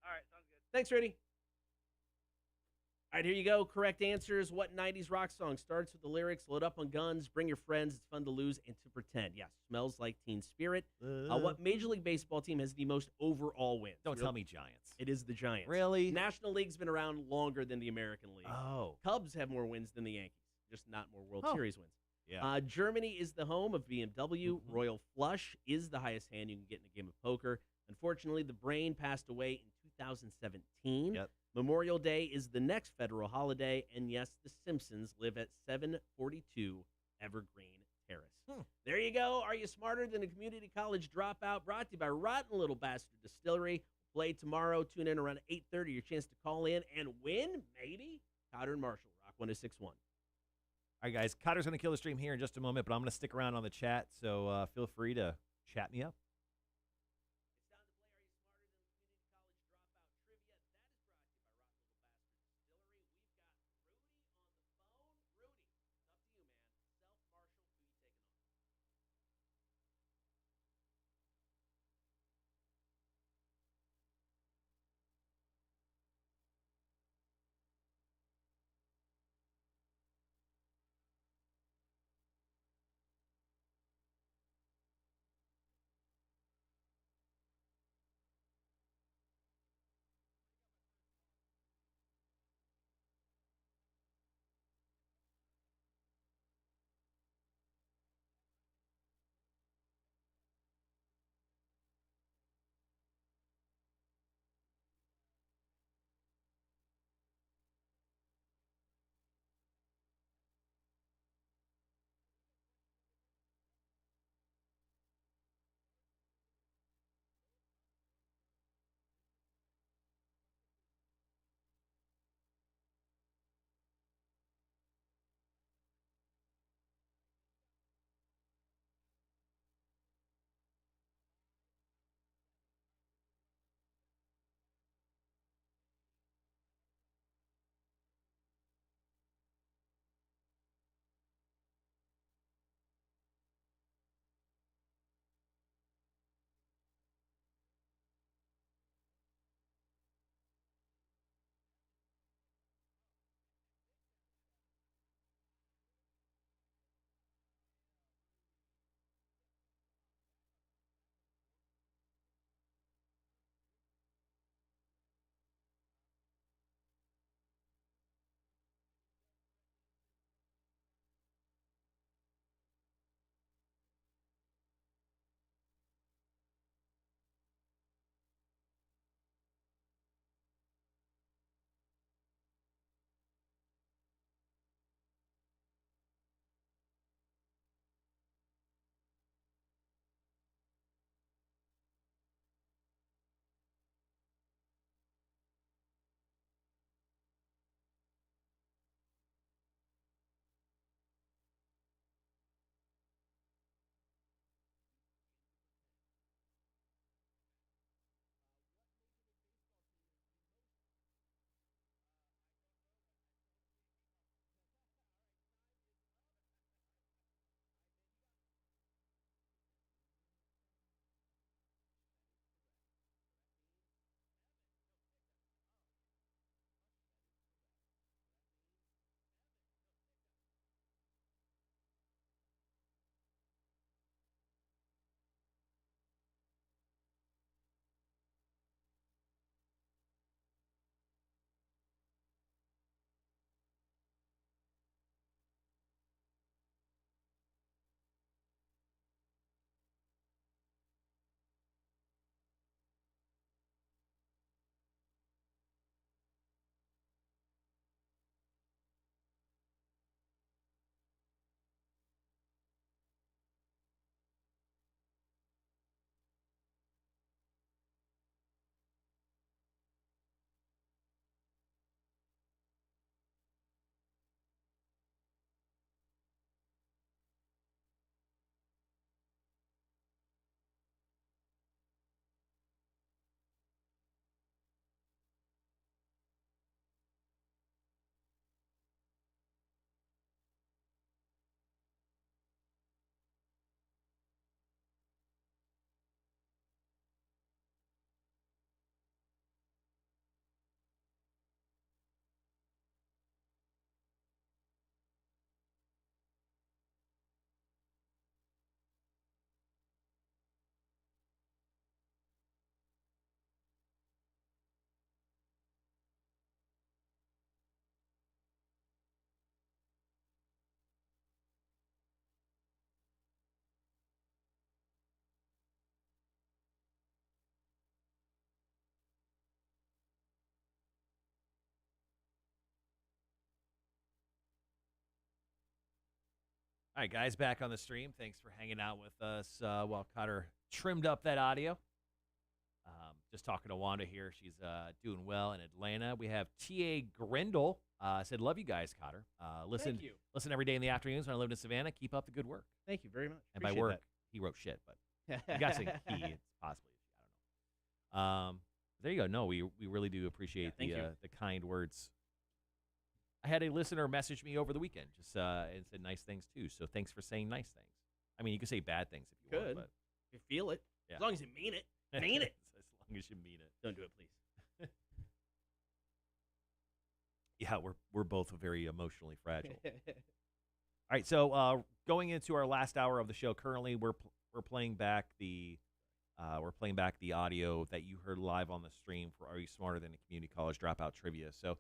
All right, sounds good. Thanks, Rudy. All right, here you go. Correct answers. What 90s rock song starts with the lyrics, load up on guns, bring your friends, it's fun to lose and to pretend? Yes, Smells Like Teen Spirit. What Major League Baseball team has the most overall wins? Don't tell me Giants. It is the Giants. Really? National League's been around longer than the American League. Oh. Cubs have more wins than the Yankees, just not more World Oh. Series wins. Yeah. Germany is the home of BMW. Mhm. Royal Flush is the highest hand you can get in a game of poker. Unfortunately, the brain passed away in 2017. Yep. Memorial Day is the next federal holiday. And yes, The Simpsons live at 742 Evergreen Terrace. There you go. Are you smarter than a community college dropout? Brought to you by Rotten Little Bastard Distillery. Play tomorrow. Tune in around 8:30. Your chance to call in and win, maybe. Cotter and Marshall, Rock 106.1. All right, guys. Cotter's going to kill the stream here in just a moment, but I'm going to stick around on the chat, so feel free to chat me up. All right, guys, back on the stream. Thanks for hanging out with us while Cotter trimmed up that audio. Just talking to Wanda here. She's doing well in Atlanta. We have T.A. Grindle. Said, love you guys, Cotter. Thank you. Listen every day in the afternoons when I lived in Savannah. Keep up the good work. Thank you very much. And by Appreciate work, he wrote shit, but I'm guessing he, it's possibly she. I don't know. There you go. No, we really do appreciate the kind words. I had a listener message me over the weekend just and said nice things too. So thanks for saying nice things. I mean, you can say bad things if you want, but you feel it. Yeah. As long as you mean it. Mean it. As long as you mean it. Don't do it, please. Yeah, we're both very emotionally fragile. All right, so going into our last hour of the show, currently we're playing back the audio that you heard live on the stream for Are You Smarter Than a Community College Dropout Trivia. So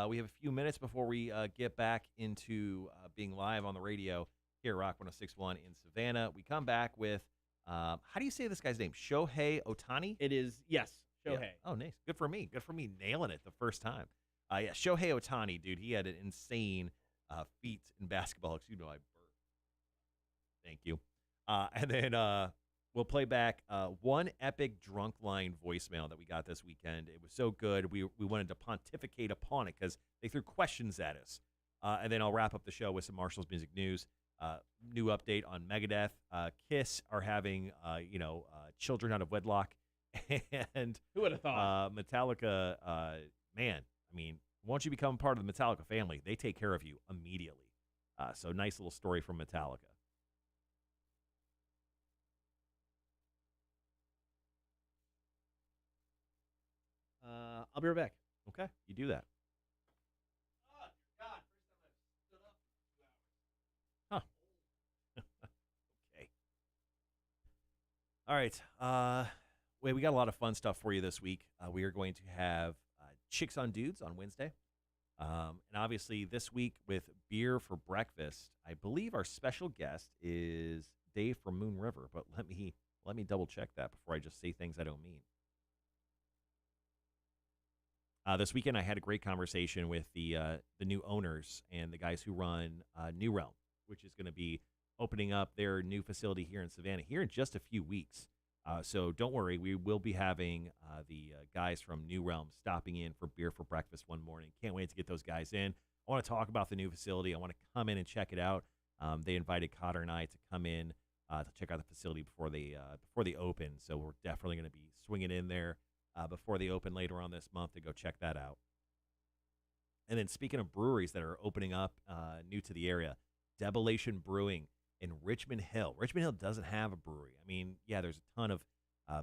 we have a few minutes before we get back into being live on the radio here at Rock 106.1 in Savannah. We come back with, how do you say this guy's name? Shohei Ohtani? It is, yes, Shohei. Yeah. Oh, nice. Good for me. Good for me nailing it the first time. Yeah, Shohei Ohtani, dude, he had an insane feat in basketball. Excuse me, I burped. Thank you. And then we'll play back one epic drunk line voicemail that we got this weekend. It was so good. We wanted to pontificate upon it because they threw questions at us. And then I'll wrap up the show with some Marshall's Music News. New update on Megadeth. Kiss are having, children out of wedlock. And who would have thought? Metallica, man, I mean, once you become part of the Metallica family, they take care of you immediately. So nice little story from Metallica. I'll be right back. Okay, you do that. Oh, God, first time I've stood up in 2 hours. Huh. Okay. All right. We got a lot of fun stuff for you this week. We are going to have Chicks on Dudes on Wednesday. And obviously this week with Beer for Breakfast, I believe our special guest is Dave from Moon River, but let me double check that before I just say things I don't mean. This weekend, I had a great conversation with the new owners and the guys who run New Realm, which is going to be opening up their new facility here in Savannah here in just a few weeks. So don't worry, we will be having the guys from New Realm stopping in for Beer for Breakfast one morning. Can't wait to get those guys in. I want to talk about the new facility. I want to come in and check it out. They invited Cotter and I to come in to check out the facility before they open. So we're definitely going to be swinging in there before they open later on this month to go check that out. And then speaking of breweries that are opening up new to the area, Debilation Brewing in Richmond Hill. Richmond Hill doesn't have a brewery. I mean, yeah, there's a ton of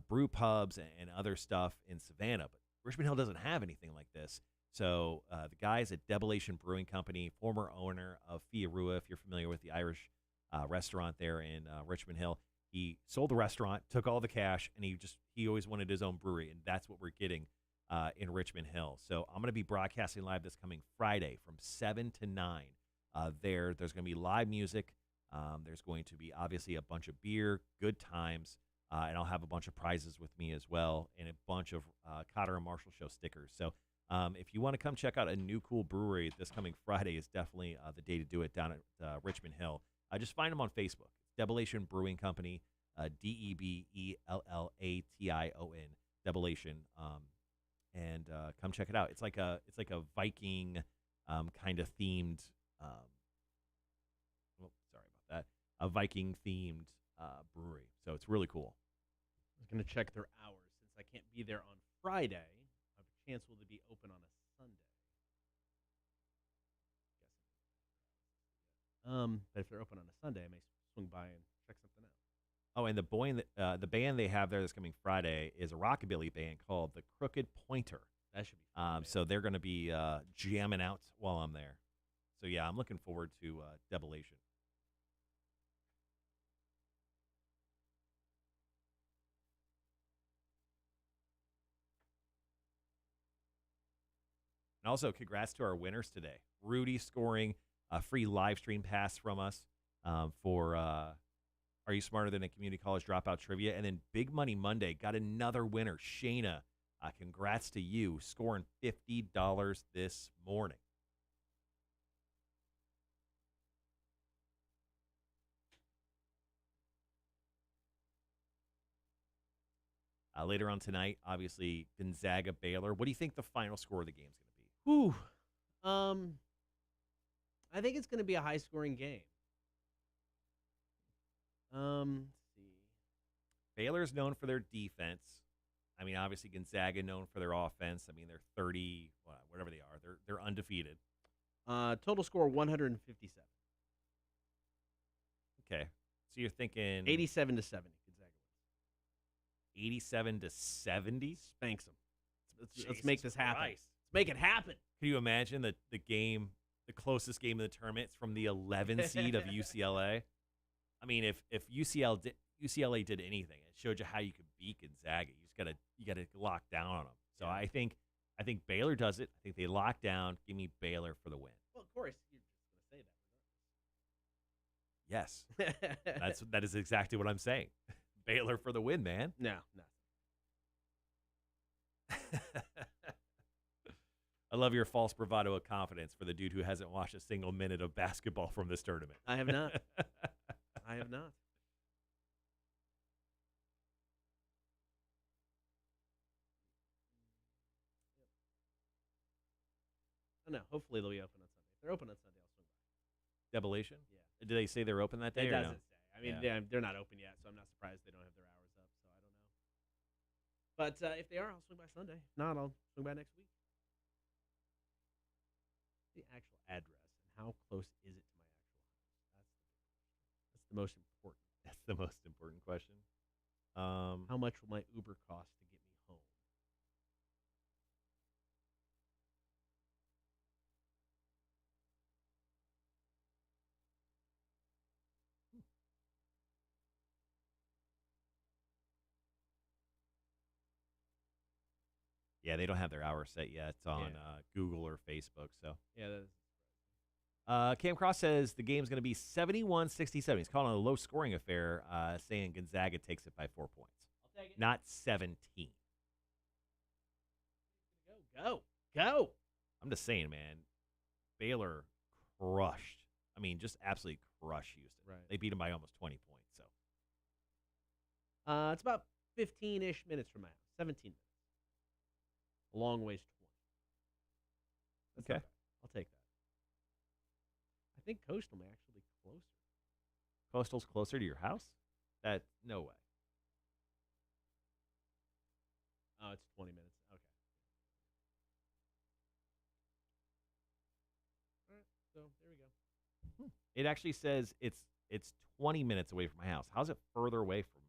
brew pubs and other stuff in Savannah, but Richmond Hill doesn't have anything like this. So the guys at Debilation Brewing Company, former owner of Fiorua, if you're familiar with the Irish restaurant there in Richmond Hill, he sold the restaurant, took all the cash, and he always wanted his own brewery, and that's what we're getting in Richmond Hill. So I'm going to be broadcasting live this coming Friday from 7 to 9. There's going to be live music. There's going to be, obviously, a bunch of beer, good times, and I'll have a bunch of prizes with me as well, and a bunch of Cotter and Marshall Show stickers. So if you want to come check out a new cool brewery this coming Friday is definitely the day to do it down at Richmond Hill. Just find them on Facebook. Debilation Brewing Company, Debelation, Debilation, and come check it out. It's like a Viking kind of themed. Sorry about that. A Viking themed brewery. So it's really cool. I was going to check their hours since I can't be there on Friday. I have a chance will they be open on a Sunday. But if they're open on a Sunday, I may swing by and check something out. Oh, and the band they have there that's coming Friday is a rockabilly band called the Crooked Pointer. That should be fun. So they're going to be jamming out while I'm there. So yeah, I'm looking forward to Debilation. And also, congrats to our winners today. Rudy scoring a free live stream pass from us for Are You Smarter Than a Community College Dropout Trivia? And then Big Money Monday got another winner, Shayna. Congrats to you, scoring $50 this morning. Later on tonight, obviously, Gonzaga, Baylor. What do you think the final score of the game is going to be? Whew. I think it's going to be a high-scoring game. Let's see. Baylor's known for their defense. I mean, obviously Gonzaga known for their offense. I mean, they're 30, whatever they are. They're undefeated. Total score 157. Okay, so you're thinking 87 to 70. Gonzaga 87-70. spanks them. Let's Jesus make this happen. Christ. Let's make it happen. Can you imagine the game, the closest game of the tournament is from the 11 seed of UCLA? I mean, if UCLA did anything, it showed you how you could beat Gonzaga. You gotta lock down on them. So Yeah. I think Baylor does it. I think they lock down. Give me Baylor for the win. Well, of course, you're just going to Yes, say that. that is exactly what I'm saying. Baylor for the win, man. No. I love your false bravado of confidence for the dude who hasn't watched a single minute of basketball from this tournament. I have not. I have not. Oh, no. Hopefully they'll be open on Sunday. If they're open on Sunday, I'll swing by. Debilation? Yeah. Did they say they're open that day It or doesn't no? say. I mean, Yeah. they're not open yet, so I'm not surprised they don't have their hours up. So I don't know. But if they are, I'll swing by Sunday. If not, I'll swing by next week. The actual address and how close is it to my actual house? That's the most important. That's the most important question. How much will my Uber cost to get me home? Yeah, they don't have their hour set yet on Yeah. Google or Facebook. So Yeah, that is. Cam Cross says the game's going to be 71-67. He's calling it a low-scoring affair, saying Gonzaga takes it by 4 points, I'll take it. not 17. Go. I'm just saying, man. Baylor crushed. I mean, just absolutely crushed Houston. Right. They beat them by almost 20 points. So It's about 15-ish minutes from my house. 17 minutes. A long ways to 20. That's not Okay. bad. I'll take that. I think Coastal may actually be closer. Coastal's closer to your house? That no way. Oh, it's 20 minutes. Okay. All right. So there we go. It actually says it's 20 minutes away from my house. How's it further away from?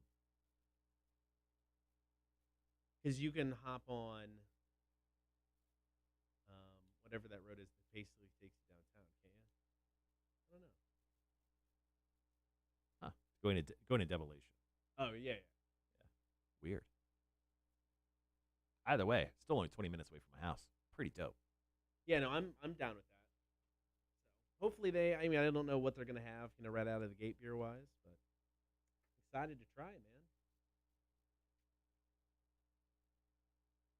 Because you can hop on whatever that road is that basically takes you downtown, can't you? I don't know. Going to Devilation. Oh, yeah. Weird. Either way, still only 20 minutes away from my house. Pretty dope. Yeah, no, I'm down with that. So hopefully I don't know what they're going to have, right out of the gate beer-wise, but excited to try it, man.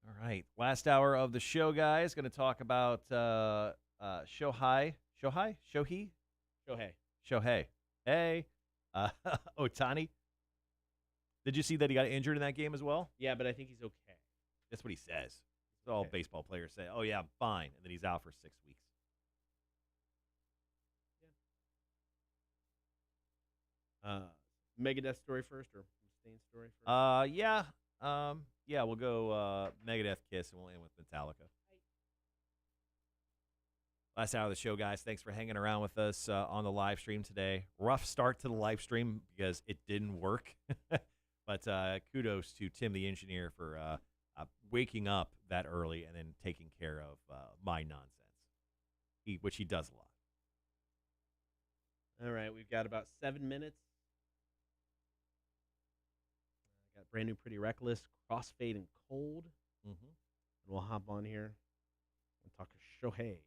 All right. Last hour of the show, guys. Going to talk about Shohei. Hey. Otani. Did you see that he got injured in that game as well? Yeah, but I think he's okay. That's what he says. All Okay. baseball players say, oh, yeah, I'm fine. And then he's out for 6 weeks. Megadeth story first or Mustaine story first? Yeah. We'll go Megadeth Kiss and we'll end with Metallica. Last hour of the show, guys. Thanks for hanging around with us on the live stream today. Rough start to the live stream because it didn't work. But kudos to Tim, the engineer, for waking up that early and then taking care of my nonsense, which he does a lot. All right, we've got about 7 minutes. Got brand new Pretty Reckless, Crossfade and Cold. Mm-hmm. And we'll hop on here and talk Shohei.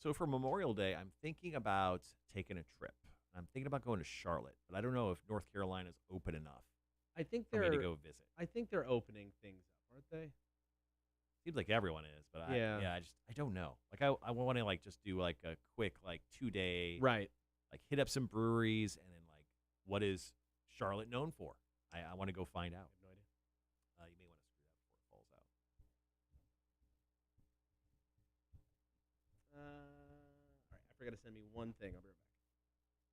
So for Memorial Day, I'm thinking about taking a trip. I'm thinking about going to Charlotte, but I don't know if North Carolina's open enough I think for they're me to go visit. I think they're opening things up, aren't they? Seems like everyone is, but Yeah. I don't know. Like I want to like just do like a quick like 2 day Right. like hit up some breweries and then like what is Charlotte known for? I want to go find out. I have no idea. You may want to screw that before it falls out. All right. I forgot to send me one thing. I'll be right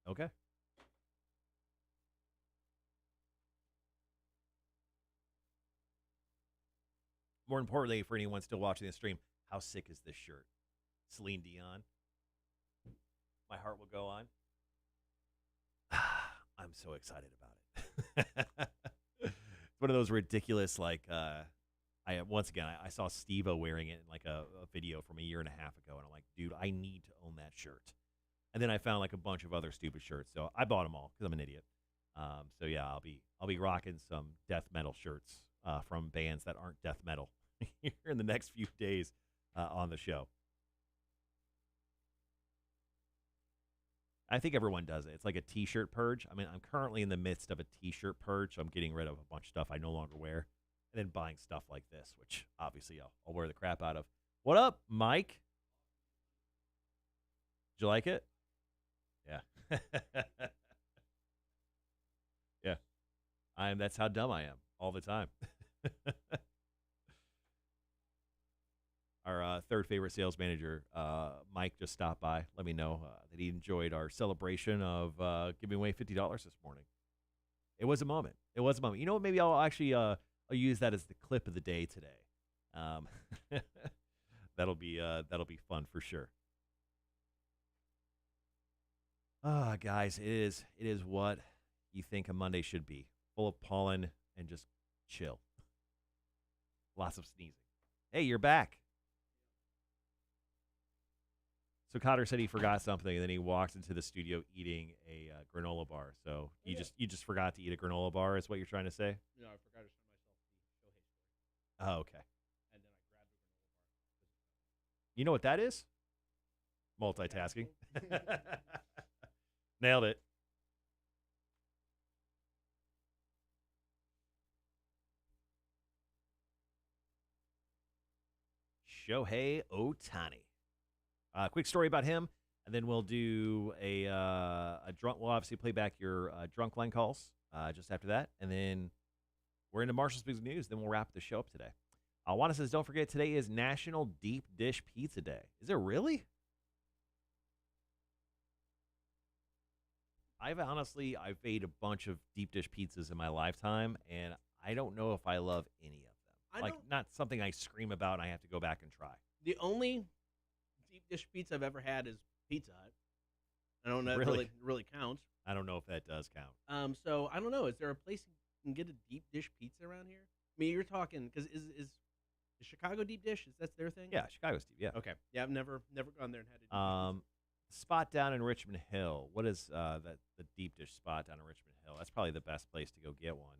back. Okay. More importantly, for anyone still watching the stream, how sick is this shirt? Celine Dion. My heart will go on. I'm so excited about it. It's one of those ridiculous, like, I saw Steve-O wearing it in like a video from a year and a half ago, and I'm like, dude, I need to own that shirt. And then I found like a bunch of other stupid shirts, so I bought them all because I'm an idiot. So yeah, I'll be rocking some death metal shirts from bands that aren't death metal here in the next few days on the show. I think everyone does it. It's like a t-shirt purge. I mean, I'm currently in the midst of a t-shirt purge, so I'm getting rid of a bunch of stuff I no longer wear, and then buying stuff like this, which obviously I'll wear the crap out of. What up, Mike? Did you like it? Yeah. Yeah. That's how dumb I am all the time. Our third favorite sales manager, Mike, just stopped by. Let me know that he enjoyed our celebration of giving away $50 this morning. It was a moment. It was a moment. You know what? Maybe I'll actually I'll use that as the clip of the day today. That'll be fun for sure. Guys, it is what you think a Monday should be. Full of pollen and just chill. Lots of sneezing. Hey, you're back. So Cotter said he forgot something, and then he walks into the studio eating a granola bar. So you just forgot to eat a granola bar, is what you're trying to say? No, I forgot to send myself the Shohei story. Oh, okay. And then I grabbed the granola bar. You know what that is? Multitasking. Nailed it. Shohei Ohtani. Quick story about him, and then we'll do a drunk. We'll obviously play back your drunk line calls just after that, and then we're into Marshall's Big News. Then we'll wrap the show up today. Wanda says, "Don't forget today is National Deep Dish Pizza Day." Is it really? I've ate a bunch of deep dish pizzas in my lifetime, and I don't know if I love any of them. Not something I scream about and I have to go back and try. The only deep dish pizza I've ever had is Pizza Hut. I don't know if Really? it really counts. I don't know if that does count. So I don't know. Is there a place you can get a deep dish pizza around here? I mean, you're talking because is Chicago deep dish? Is that their thing? Yeah, Chicago's deep. Yeah. Okay. Yeah, I've never gone there and had a deep dish pizza. Spot down in Richmond Hill. What is the deep dish spot down in Richmond Hill? That's probably the best place to go get one.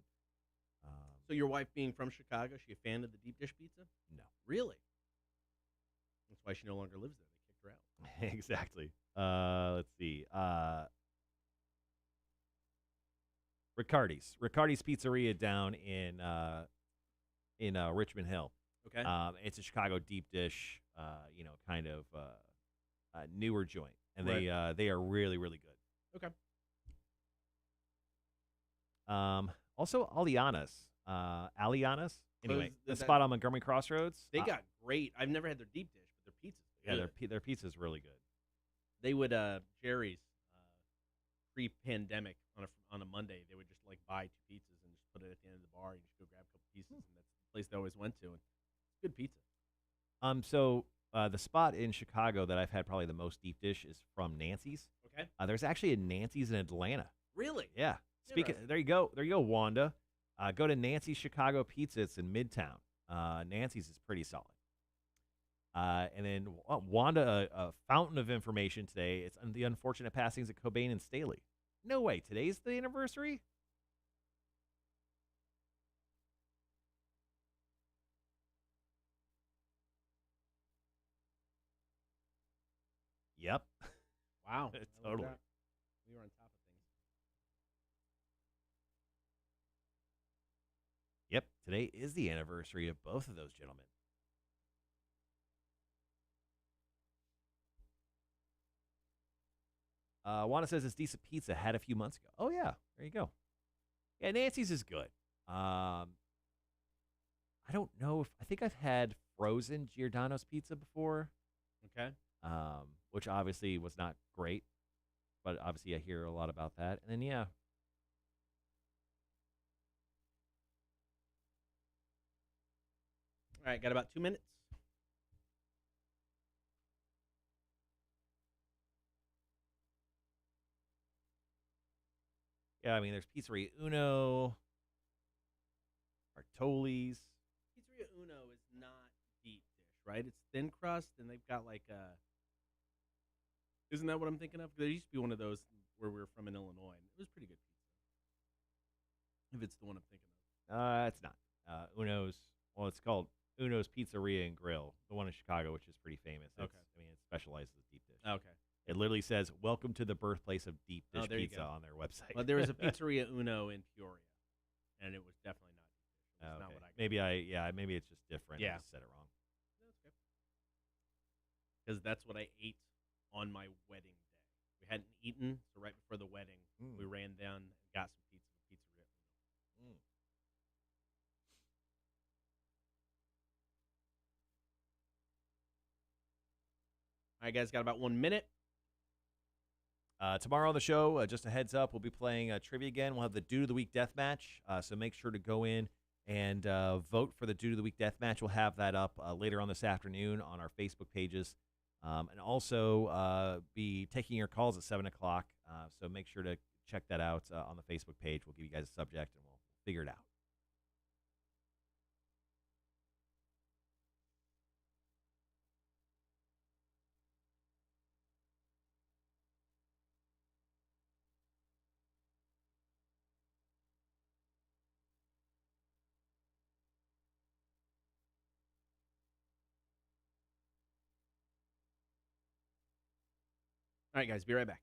So your wife being from Chicago, is she a fan of the deep dish pizza? No. Really? That's why she no longer lives there. They kicked her out. Exactly. Let's see. Riccardi's Pizzeria down in Richmond Hill. Okay. It's a Chicago deep dish, kind of newer joint, and Right. they are really, really good. Okay. Also Aliana's. Aliana's. Anyway, the is that- spot on Montgomery Crossroads. They got great. I've never had their deep dish, but their pizza's yeah, good. their pizza's really good. They would Jerry's pre-pandemic on a Monday. They would just like buy 2 pizzas and just put it at the end of the bar. You just go grab a couple pieces, and that's the place they always went to. And it's good pizza. So the spot in Chicago that I've had probably the most deep dish is from Nancy's. Okay. There's actually a Nancy's in Atlanta. Really? Yeah. Interesting. There you go, Wanda. Go to Nancy's Chicago Pizza. It's in Midtown. Nancy's is pretty solid. And then Wanda, a fountain of information today. It's the unfortunate passings of Cobain and Staley. No way. Today's the anniversary? Yep. Wow. Totally. We were on top of things. Yep. Today is the anniversary of both of those gentlemen. Wanda says it's decent pizza. Had a few months ago. Oh, yeah. There you go. Yeah, Nancy's is good. I don't know if I think I've had frozen Giordano's pizza before, Okay. which obviously was not great, but obviously I hear a lot about that. And then yeah, All right, got about 2 minutes. I mean, there's Pizzeria Uno, Bartoli's. Pizzeria Uno is not deep dish, right? It's thin crust, and they've got like a. Isn't that what I'm thinking of? There used to be one of those where we were from in Illinois. And it was pretty good pizza. If it's the one I'm thinking of. It's not. Uno's. Well, it's called Uno's Pizzeria and Grill, the one in Chicago, which is pretty famous. Okay. I mean, it specializes in deep dish. Okay. It literally says, "Welcome to the birthplace of deep dish there you pizza" go. on their website. Well, there was a Pizzeria Uno in Peoria, and it was definitely not deep dish. It was not Okay. what I got. Maybe it's just different. Yeah. I just said it wrong. Because that's what I ate on my wedding day. We hadn't eaten, so right before the wedding, we ran down and got some pizza from Pizzeria Uno. All right, guys, got about 1 minute. Tomorrow on the show, just a heads up, we'll be playing trivia again. We'll have the Dude of the Week death match, so make sure to go in and vote for the Dude of the Week death match. We'll have that up later on this afternoon on our Facebook pages, and also be taking your calls at 7 o'clock. So make sure to check that out on the Facebook page. We'll give you guys a subject, and we'll figure it out. All right, guys, be right back.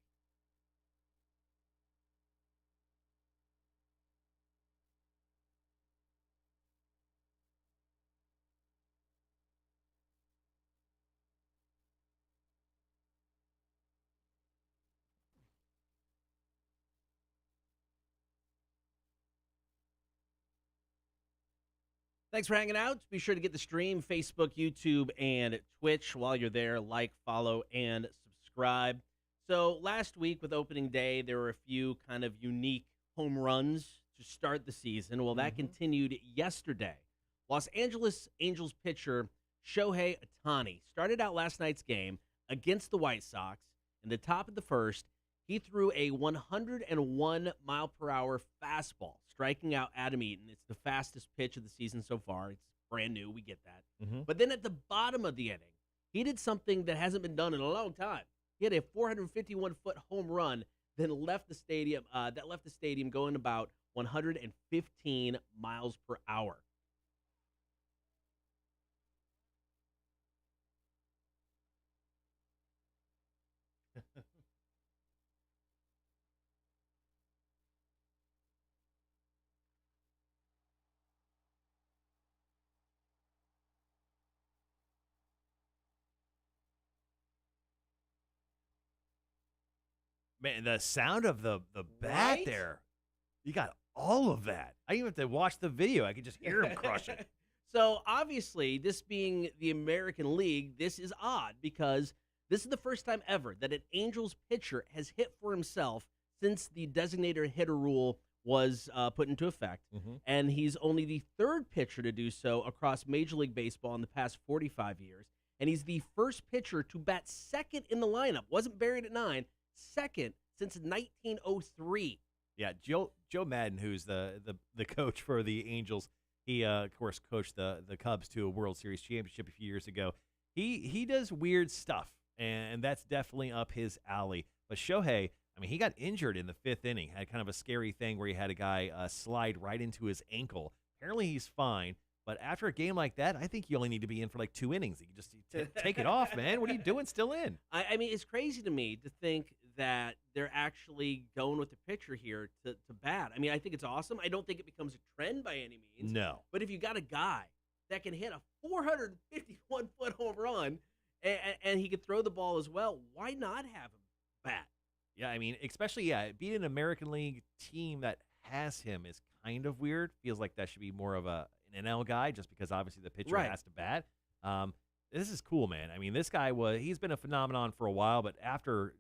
Thanks for hanging out. Be sure to get the stream, Facebook, YouTube, and Twitch. While you're there, like, follow, and subscribe. So last week with opening day, there were a few kind of unique home runs to start the season. Well, that continued yesterday. Los Angeles Angels pitcher Shohei Ohtani started out last night's game against the White Sox. In the top of the first, he threw a 101-mile-per-hour fastball, striking out Adam Eaton. It's the fastest pitch of the season so far. It's brand new. We get that. But then at the bottom of the inning, he did something that hasn't been done in a long time. He had a 451-foot home run, then left the stadium. That left the stadium going about 115 miles per hour. Man, the sound of the bat Right? there, you got all of that. I didn't even have to watch the video. I could just hear him crush it. So obviously, this being the American League, this is odd because this is the first time ever that an Angels pitcher has hit for himself since the designated hitter rule was put into effect. And he's only the third pitcher to do so across Major League Baseball in the past 45 years. And he's the first pitcher to bat second in the lineup. Wasn't buried at 9, second since 1903. Yeah, Joe Madden, who's the coach for the Angels, he of course coached the Cubs to a World Series championship a few years ago. He does weird stuff, and that's definitely up his alley. But Shohei, I mean, he got injured in the 5th inning. Had kind of a scary thing where he had a guy slide right into his ankle. Apparently, he's fine. But after a game like that, I think you only need to be in for like 2 innings. You can just take it off, man. What are you doing still in? I mean, it's crazy to me to think that they're actually going with the pitcher here to bat. I mean, I think it's awesome. I don't think it becomes a trend by any means. No. But if you got a guy that can hit a 451-foot home run and he can throw the ball as well, why not have him bat? Yeah, I mean, especially being an American League team that has him is kind of weird. Feels like that should be more of an NL guy, just because obviously the pitcher Right. has to bat. This is cool, man. I mean, this guy he's been a phenomenon for a while, but after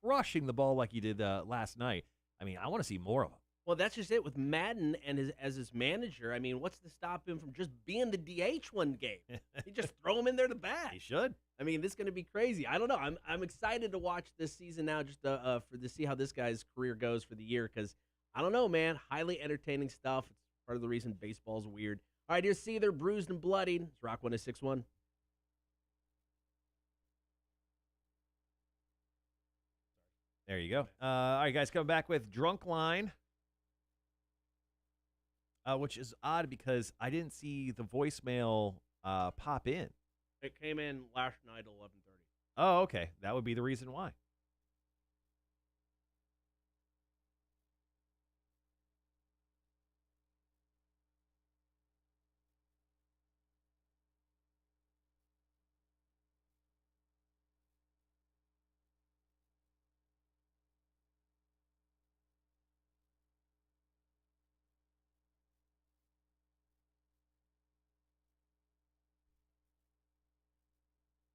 crushing the ball like he did last night, I mean, I want to see more of him. Well, that's just it with Madden and his manager. I mean, what's to stop him from just being the DH one game? You just throw him in there to bat. He should. I mean, this is going to be crazy. I don't know. I'm excited to watch this season now, just to see how this guy's career goes for the year. Because I don't know, man. Highly entertaining stuff. It's part of the reason baseball's weird. All right, here's See, they're bruised and bloodied. It's Rock 106.1. There you go. All right, guys, coming back with Drunk Line, which is odd because I didn't see the voicemail pop in. It came in last night at 11:30. Oh, okay. That would be the reason why.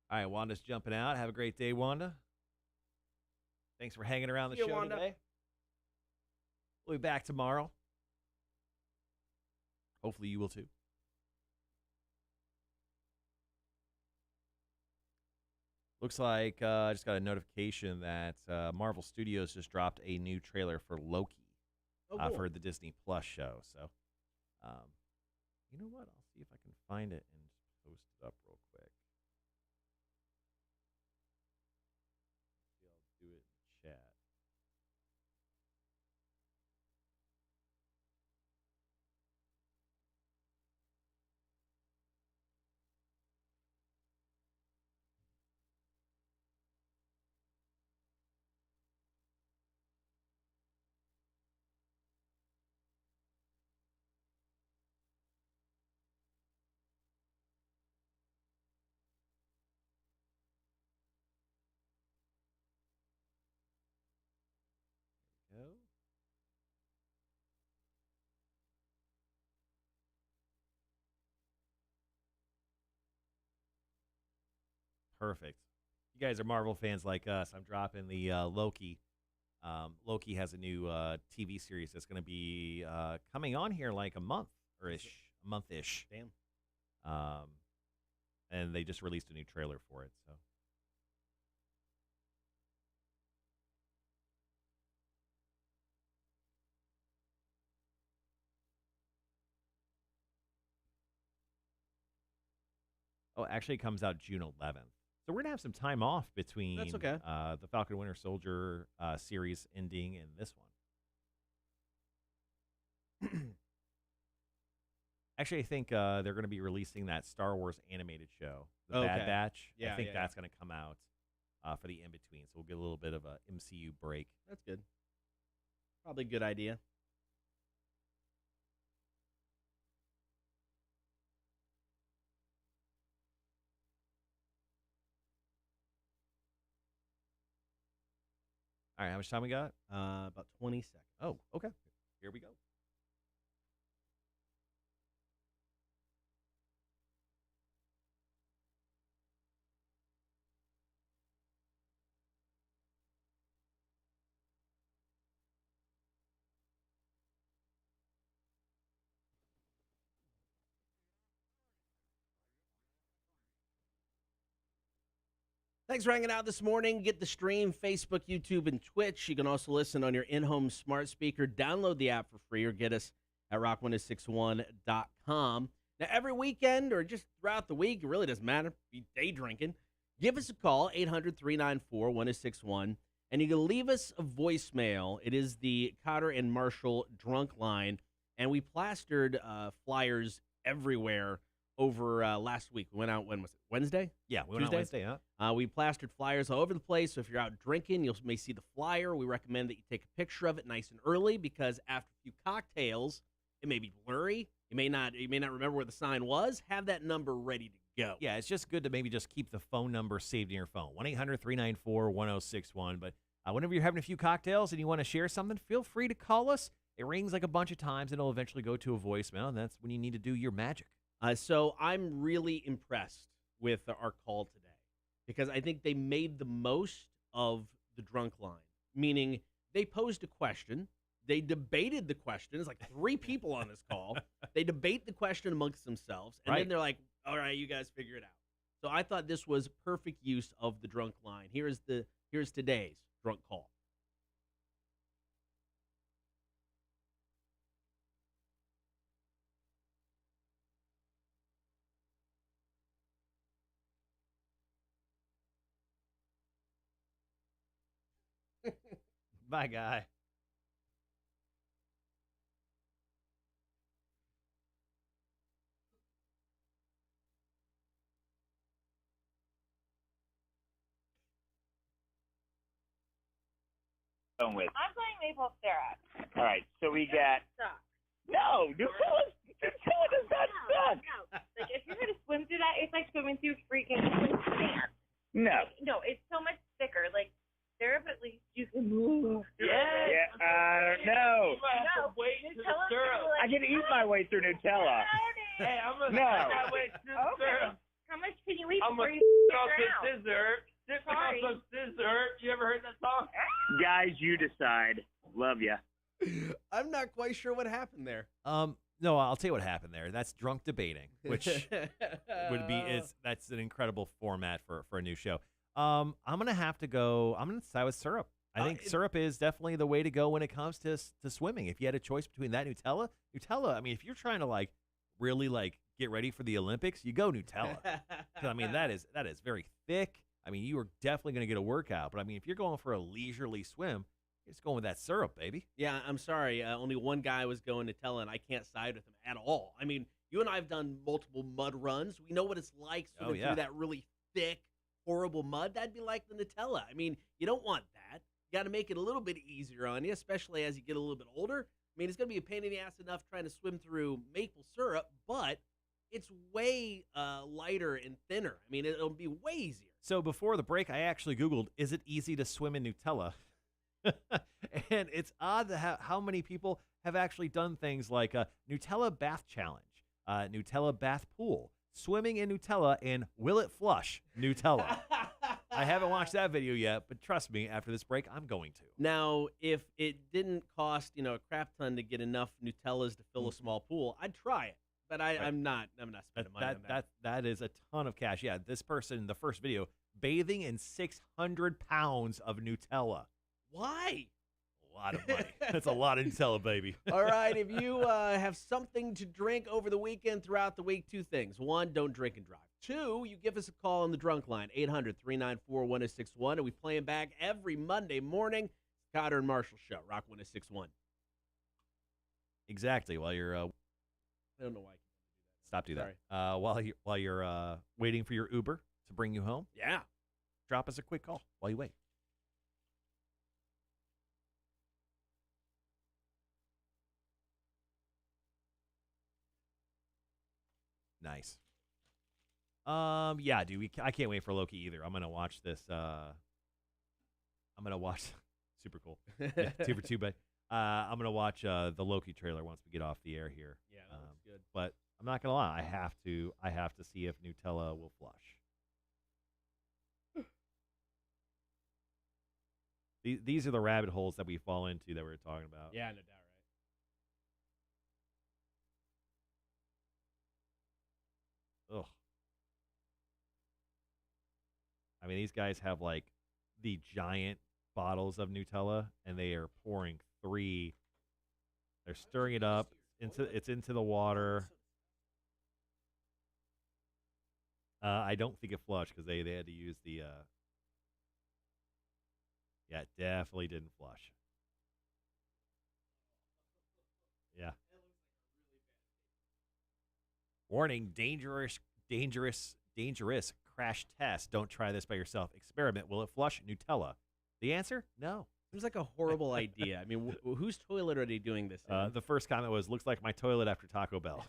All right, Wanda's jumping out. Have a great day, Wanda. Thanks for hanging around the See you, show Wanda. today. We'll be back tomorrow. Hopefully you will too. Looks like I just got a notification that Marvel Studios just dropped a new trailer for Loki Oh, cool. for the Disney Plus show. So, you know what? I'll see if I can find it and post it up real quick. Maybe I'll do it in the chat. There we go. Perfect. You guys are Marvel fans like us. I'm dropping the Loki. Loki has a new TV series that's going to be coming on here like a month-ish. Damn. And they just released a new trailer for it. So, oh, actually, it comes out June 11th. So we're gonna have some time off between That's okay. The Falcon and Winter Soldier series ending and this one. Actually, I think they're going to be releasing that Star Wars animated show, The Bad Okay. Batch. Yeah, I think yeah, that's going to come out for the in-between. So we'll get a little bit of a MCU break. That's good. Probably a good idea. All right, how much time we got? About 20 seconds. Oh, okay. Here we go. Thanks for hanging out this morning. Get the stream, Facebook, YouTube, and Twitch. You can also listen on your in-home smart speaker. Download the app for free or get us at rock1061.com. Now, every weekend or just throughout the week, it really doesn't matter. Be day drinking. Give us a call, 800-394-1061, and you can leave us a voicemail. It is the Cotter and Marshall drunk line, and we plastered flyers everywhere over last week. We went out, when was it, Wednesday? Yeah, we went out Tuesday? Wednesday, huh? We plastered flyers all over the place, so if you're out drinking, you may see the flyer. We recommend that you take a picture of it nice and early because after a few cocktails, it may be blurry. You may not remember where the sign was. Have that number ready to go. Yeah, it's just good to maybe just keep the phone number saved in your phone, 1-800-394-1061. But Whenever you're having a few cocktails and you want to share something, feel free to call us. It rings like a bunch of times, and it'll eventually go to a voicemail, and that's when you need to do your magic. So I'm really impressed with our call today because I think they made the most of the drunk line, meaning they posed a question. They debated the question. It's like 3 people on this call. They debate the question amongst themselves, and then they're like, all right, you guys figure it out. So I thought this was perfect use of the drunk line. Here's today's drunk call. Bye, guy. With. I'm playing maple syrup. All right, so we got. Suck. No, Nutella does not suck. No. Like, if you're going to swim through that, it's like swimming through freaking sand. No. No, it's so much thicker. Like, syrup, at least you can move. Yeah, no. No, Nutella syrup. like, I can eat my way through Nutella. Hey, I'm gonna No. my way to the Okay. syrup. How much can you eat I'm before gonna you off figure out? the scissor. Dip Sorry. off the scissor. You ever heard that song? Guys, you decide. Love ya. I'm not quite sure what happened there. No, I'll tell you what happened there. That's drunk debating, which that's an incredible format for a new show. I'm gonna have to go. I'm gonna side with syrup. I think syrup is definitely the way to go when it comes to swimming. If you had a choice between that and Nutella. I mean, if you're trying to really get ready for the Olympics, you go Nutella. 'Cause, I mean, that is very thick. I mean, you are definitely going to get a workout. But I mean, if you're going for a leisurely swim, you're just going with that syrup, baby. Yeah, I'm sorry. Only one guy was going Nutella, and I can't side with him at all. I mean, you and I have done multiple mud runs. We know what it's like swimming through that really thick, horrible mud. That'd be like the Nutella. I mean, you don't want that. You got to make it a little bit easier on you, especially as you get a little bit older. I mean, it's going to be a pain in the ass enough trying to swim through maple syrup, but it's way lighter and thinner. I mean, it'll be way easier. So before the break, I actually Googled, is it easy to swim in Nutella? And it's odd how many people have actually done things like a Nutella bath challenge, Nutella bath pool, swimming in Nutella, and will it flush Nutella? I haven't watched that video yet, but trust me, after this break, I'm going to. Now, if it didn't cost, a crap ton to get enough Nutellas to fill a small pool, I'd try it. But I'm not spending money on that. That is a ton of cash. Yeah, this person in the first video, bathing in 600 pounds of Nutella. Why? A lot of money. That's a lot of Nutella, baby. All right, if you have something to drink over the weekend, throughout the week, 2 things. 1, don't drink and drive. 2, you give us a call on the drunk line, 800-394-1061, and we play them back every Monday morning. Cotter and Marshall Show, Rock 1061. Exactly. While you're, I don't know why. Stop doing that. While you're waiting for your Uber to bring you home, Yeah. drop us a quick call while you wait. Nice. Yeah, dude. I can't wait for Loki either. I'm gonna watch this. I'm gonna watch. Super cool. Yeah, 2 for 2, but I'm gonna watch the Loki trailer once we get off the air here. Yeah, that looks good. But I'm not gonna lie. I have to see if Nutella will flush. These are the rabbit holes that we fall into that we were talking about. Yeah, no doubt, right? Ugh. I mean, these guys have the giant bottles of Nutella, and they are pouring 3. They're stirring it up into the water. I don't think it flushed because they had to use the. Yeah, it definitely didn't flush. Yeah. Warning: dangerous crash test. Don't try this by yourself. Experiment. Will it flush Nutella? The answer: no. Seems like a horrible idea. I mean, whose toilet are they doing this in? The first comment was, looks like my toilet after Taco Bell.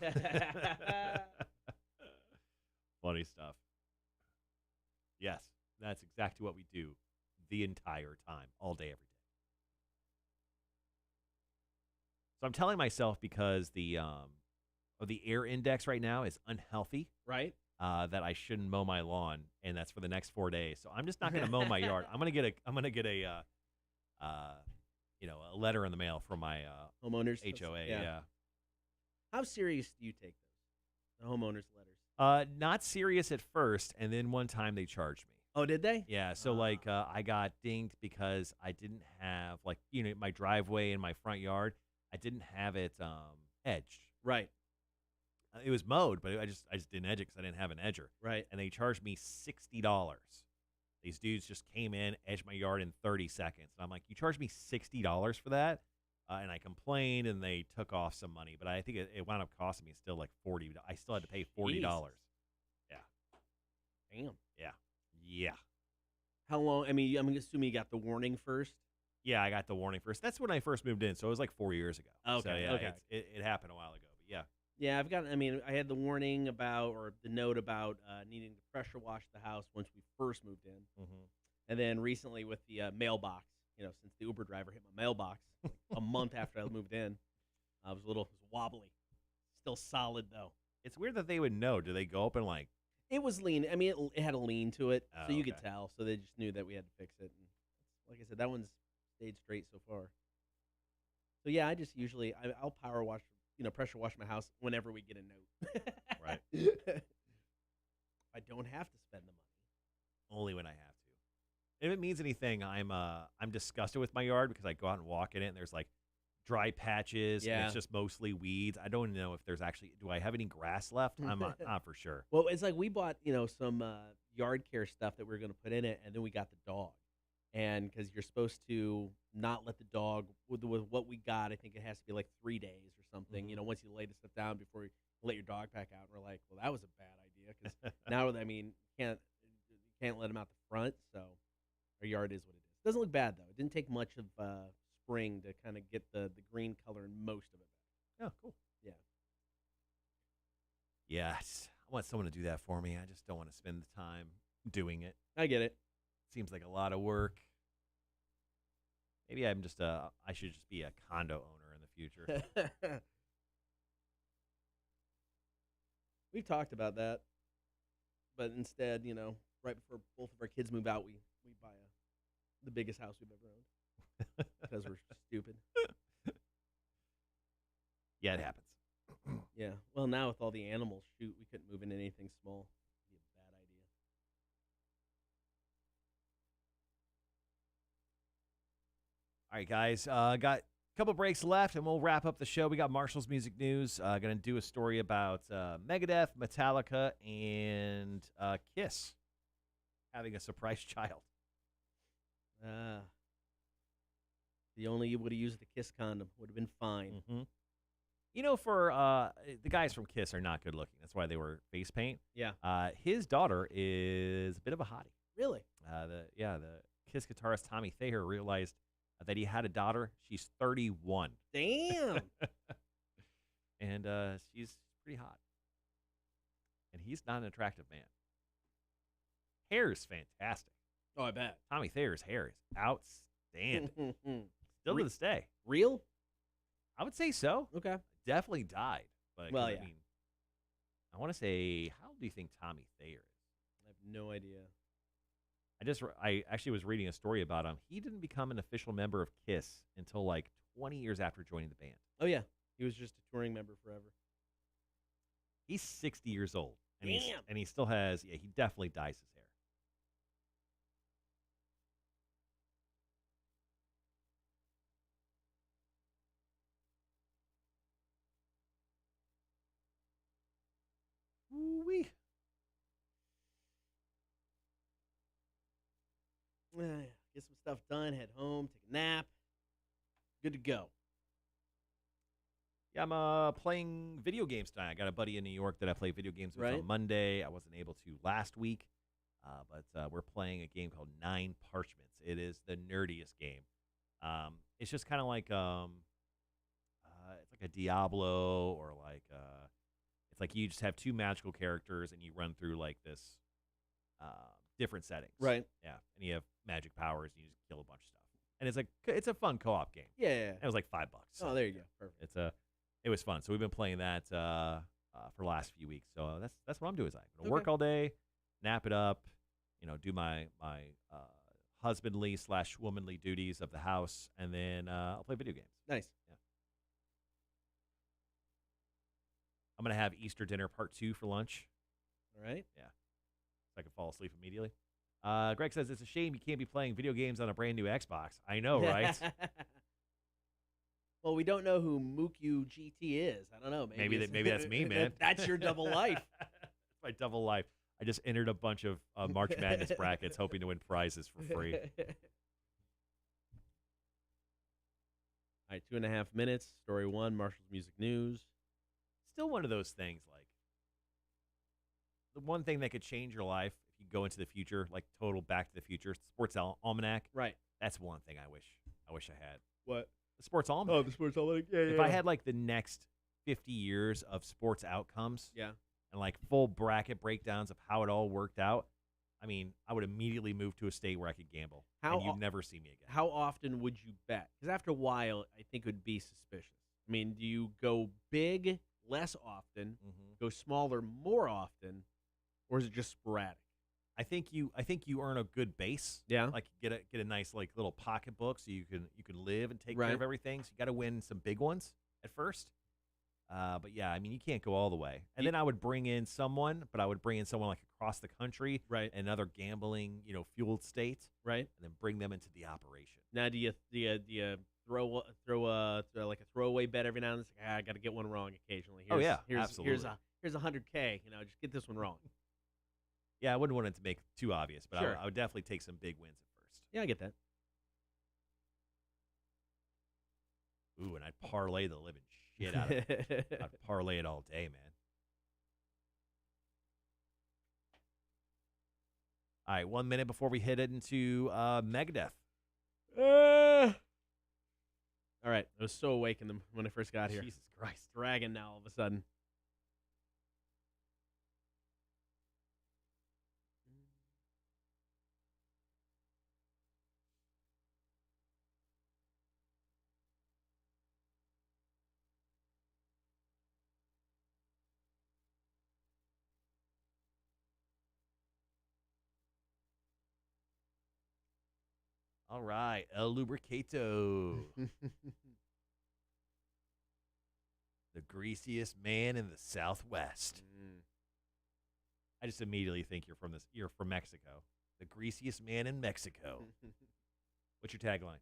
Funny stuff. Yes, that's exactly what we do. the entire time, all day, every day. So I'm telling myself because the air index right now is unhealthy, Right? that I shouldn't mow my lawn, and that's for the next 4 days. So I'm just not going to mow my yard. I'm going to get a a letter in the mail from my Homeowners. HOA. Yeah. How serious do you take those? The homeowners letters. Not serious at first, and then one time they charged me. Oh, did they? Yeah, so I got dinged because I didn't have my driveway in my front yard. I didn't have it edged. Right. It was mowed, but I just didn't edge it because I didn't have an edger. Right. And they charged me $60. These dudes just came in, edged my yard in 30 seconds. And I'm like, you charged me $60 for that? And I complained, and they took off some money. But I think it wound up costing me still like $40. I still had to pay $40. Yeah. Damn. Yeah. Yeah. How long? I mean, I'm assuming you got the warning first. Yeah, I got the warning first. That's when I first moved in, so it was like 4 years ago. Okay, So, yeah, okay. it happened a while ago. But yeah. Yeah, I had the warning about, or the note about needing to pressure wash the house once we first moved in. Mm-hmm. And then recently with the mailbox, since the Uber driver hit my mailbox like a month after I moved in, I was wobbly. Still solid, though. It's weird that they would know. Do they go up and like? It was lean. I mean, it had a lean to it, Oh, so you could okay. tell. So they just knew that we had to fix it. And like I said, that one's stayed straight so far. So yeah, I just usually I'll power wash, pressure wash my house whenever we get a note. Right. I don't have to spend the money. Only when I have to. If it means anything, I'm disgusted with my yard because I go out and walk in it and there's like dry patches and Yeah. it's just mostly weeds. I don't know if there's actually do I have any grass left? I'm not for sure. Well, it's like we bought, some yard care stuff that we were going to put in it, and then we got the dog. And because you're supposed to not let the dog, with what we got, I think it has to be like 3 days or something, Mhm. once you lay the stuff down before you let your dog back out. And we're like, well, that was a bad idea because now, you can't let him out the front. So our yard is what it is. Doesn't look bad, though. It didn't take much of spring to kind of get the green color in most of it back. Oh, cool. Yeah. Yes. I want someone to do that for me. I just don't want to spend the time doing it. I get it. Seems like a lot of work. Maybe I should just be a condo owner in the future. We've talked about that, but instead, right before both of our kids move out, we buy the biggest house we've ever owned because we're stupid. Yeah, it happens. Yeah. Well, now with all the animals, shoot, we couldn't move into anything small. It'd be a bad idea. All right, guys. Got a couple breaks left, and we'll wrap up the show. We got Marshall's music news. Going to do a story about Megadeth, Metallica, and Kiss having a surprise child. The only you would have used the Kiss condom would have been fine. Mm-hmm. For the guys from Kiss are not good looking. That's why they were face paint. Yeah. His daughter is a bit of a hottie. Really? The Kiss guitarist Tommy Thayer realized that he had a daughter. She's 31. Damn. And she's pretty hot. And he's not an attractive man. Hair is fantastic. Oh, I bet. Tommy Thayer's hair is outstanding. Still to this day. Real? I would say so. Okay. Definitely died. But Well, I yeah. mean, I want to say, how old do you think Tommy Thayer is? I have no idea. I actually was reading a story about him. He didn't become an official member of Kiss until like 20 years after joining the band. Oh, yeah. He was just a touring member forever. He's 60 years old. And Damn. and he still has, he definitely dyes his hair. Ooh-wee. Get some stuff done, head home, take a nap. Good to go. Yeah, I'm playing video games tonight. I got a buddy in New York that I play video games with Right. on Monday. I wasn't able to last week, but we're playing a game called Nine Parchments. It is the nerdiest game. It's just kind of like it's like a Diablo or like it's like you just have two magical characters and you run through like this different settings. Right. Yeah, and you have magic powers, and you just kill a bunch of stuff. And it's a fun co-op game. Yeah. And it was like $5. Oh, there you go. Perfect. It was fun. So we've been playing that for the last few weeks. So that's what I'm doing. Is I'm gonna Okay. work all day, nap it up, do my husbandly / womanly duties of the house, and then I'll play video games. Nice. Yeah. I'm gonna have Easter dinner part 2 for lunch. All right. So I can fall asleep immediately. Greg says it's a shame you can't be playing video games on a brand new Xbox. I know, right? Well, we don't know who Mukyu GT is. I don't know. Maybe that's me, man. That's your double life. It's my double life. I just entered a bunch of March Madness brackets hoping to win prizes for free. All right, 2.5 minutes. Story 1, Marshall's Music News. Still one of those things, like the one thing that could change your life if you go into the future, like total Back to the Future, Sports Almanac. Right. That's one thing I wish I had. What? The Sports Almanac. Oh, the Sports Almanac. Yeah, If I had like the next 50 years of sports outcomes, Yeah. and like full bracket breakdowns of how it all worked out, I mean, I would immediately move to a state where I could gamble, and you'd never see me again. How often would you bet? Because after a while, I think it would be suspicious. I mean, do you go big less often, go smaller more often, or is it just sporadic? I think you earn a good base. Yeah. Like get a nice like little pocketbook so you can live and take Right. care of everything. So you got to win some big ones at first. But yeah, I mean, you can't go all the way. And then I would bring in someone, like across the country, Right. another gambling, fueled state, Right. and then bring them into the operation. Now, do you throw like a throwaway bet every now and then? It's like, I got to get one wrong occasionally. Absolutely. Here's $100K. Just get this one wrong. Yeah, I wouldn't want it to make it too obvious, but Sure. I would definitely take some big wins at first. Yeah, I get that. Ooh, and I'd parlay the living shit out of it. I'd parlay it all day, man. All right, 1 minute before we hit into Megadeth. All right, I was so awake when I first got here. Jesus Christ. Dragging now all of a sudden. All right, El Lubricato. The greasiest man in the Southwest. I just immediately think you're from Mexico. The greasiest man in Mexico. What's your tagline?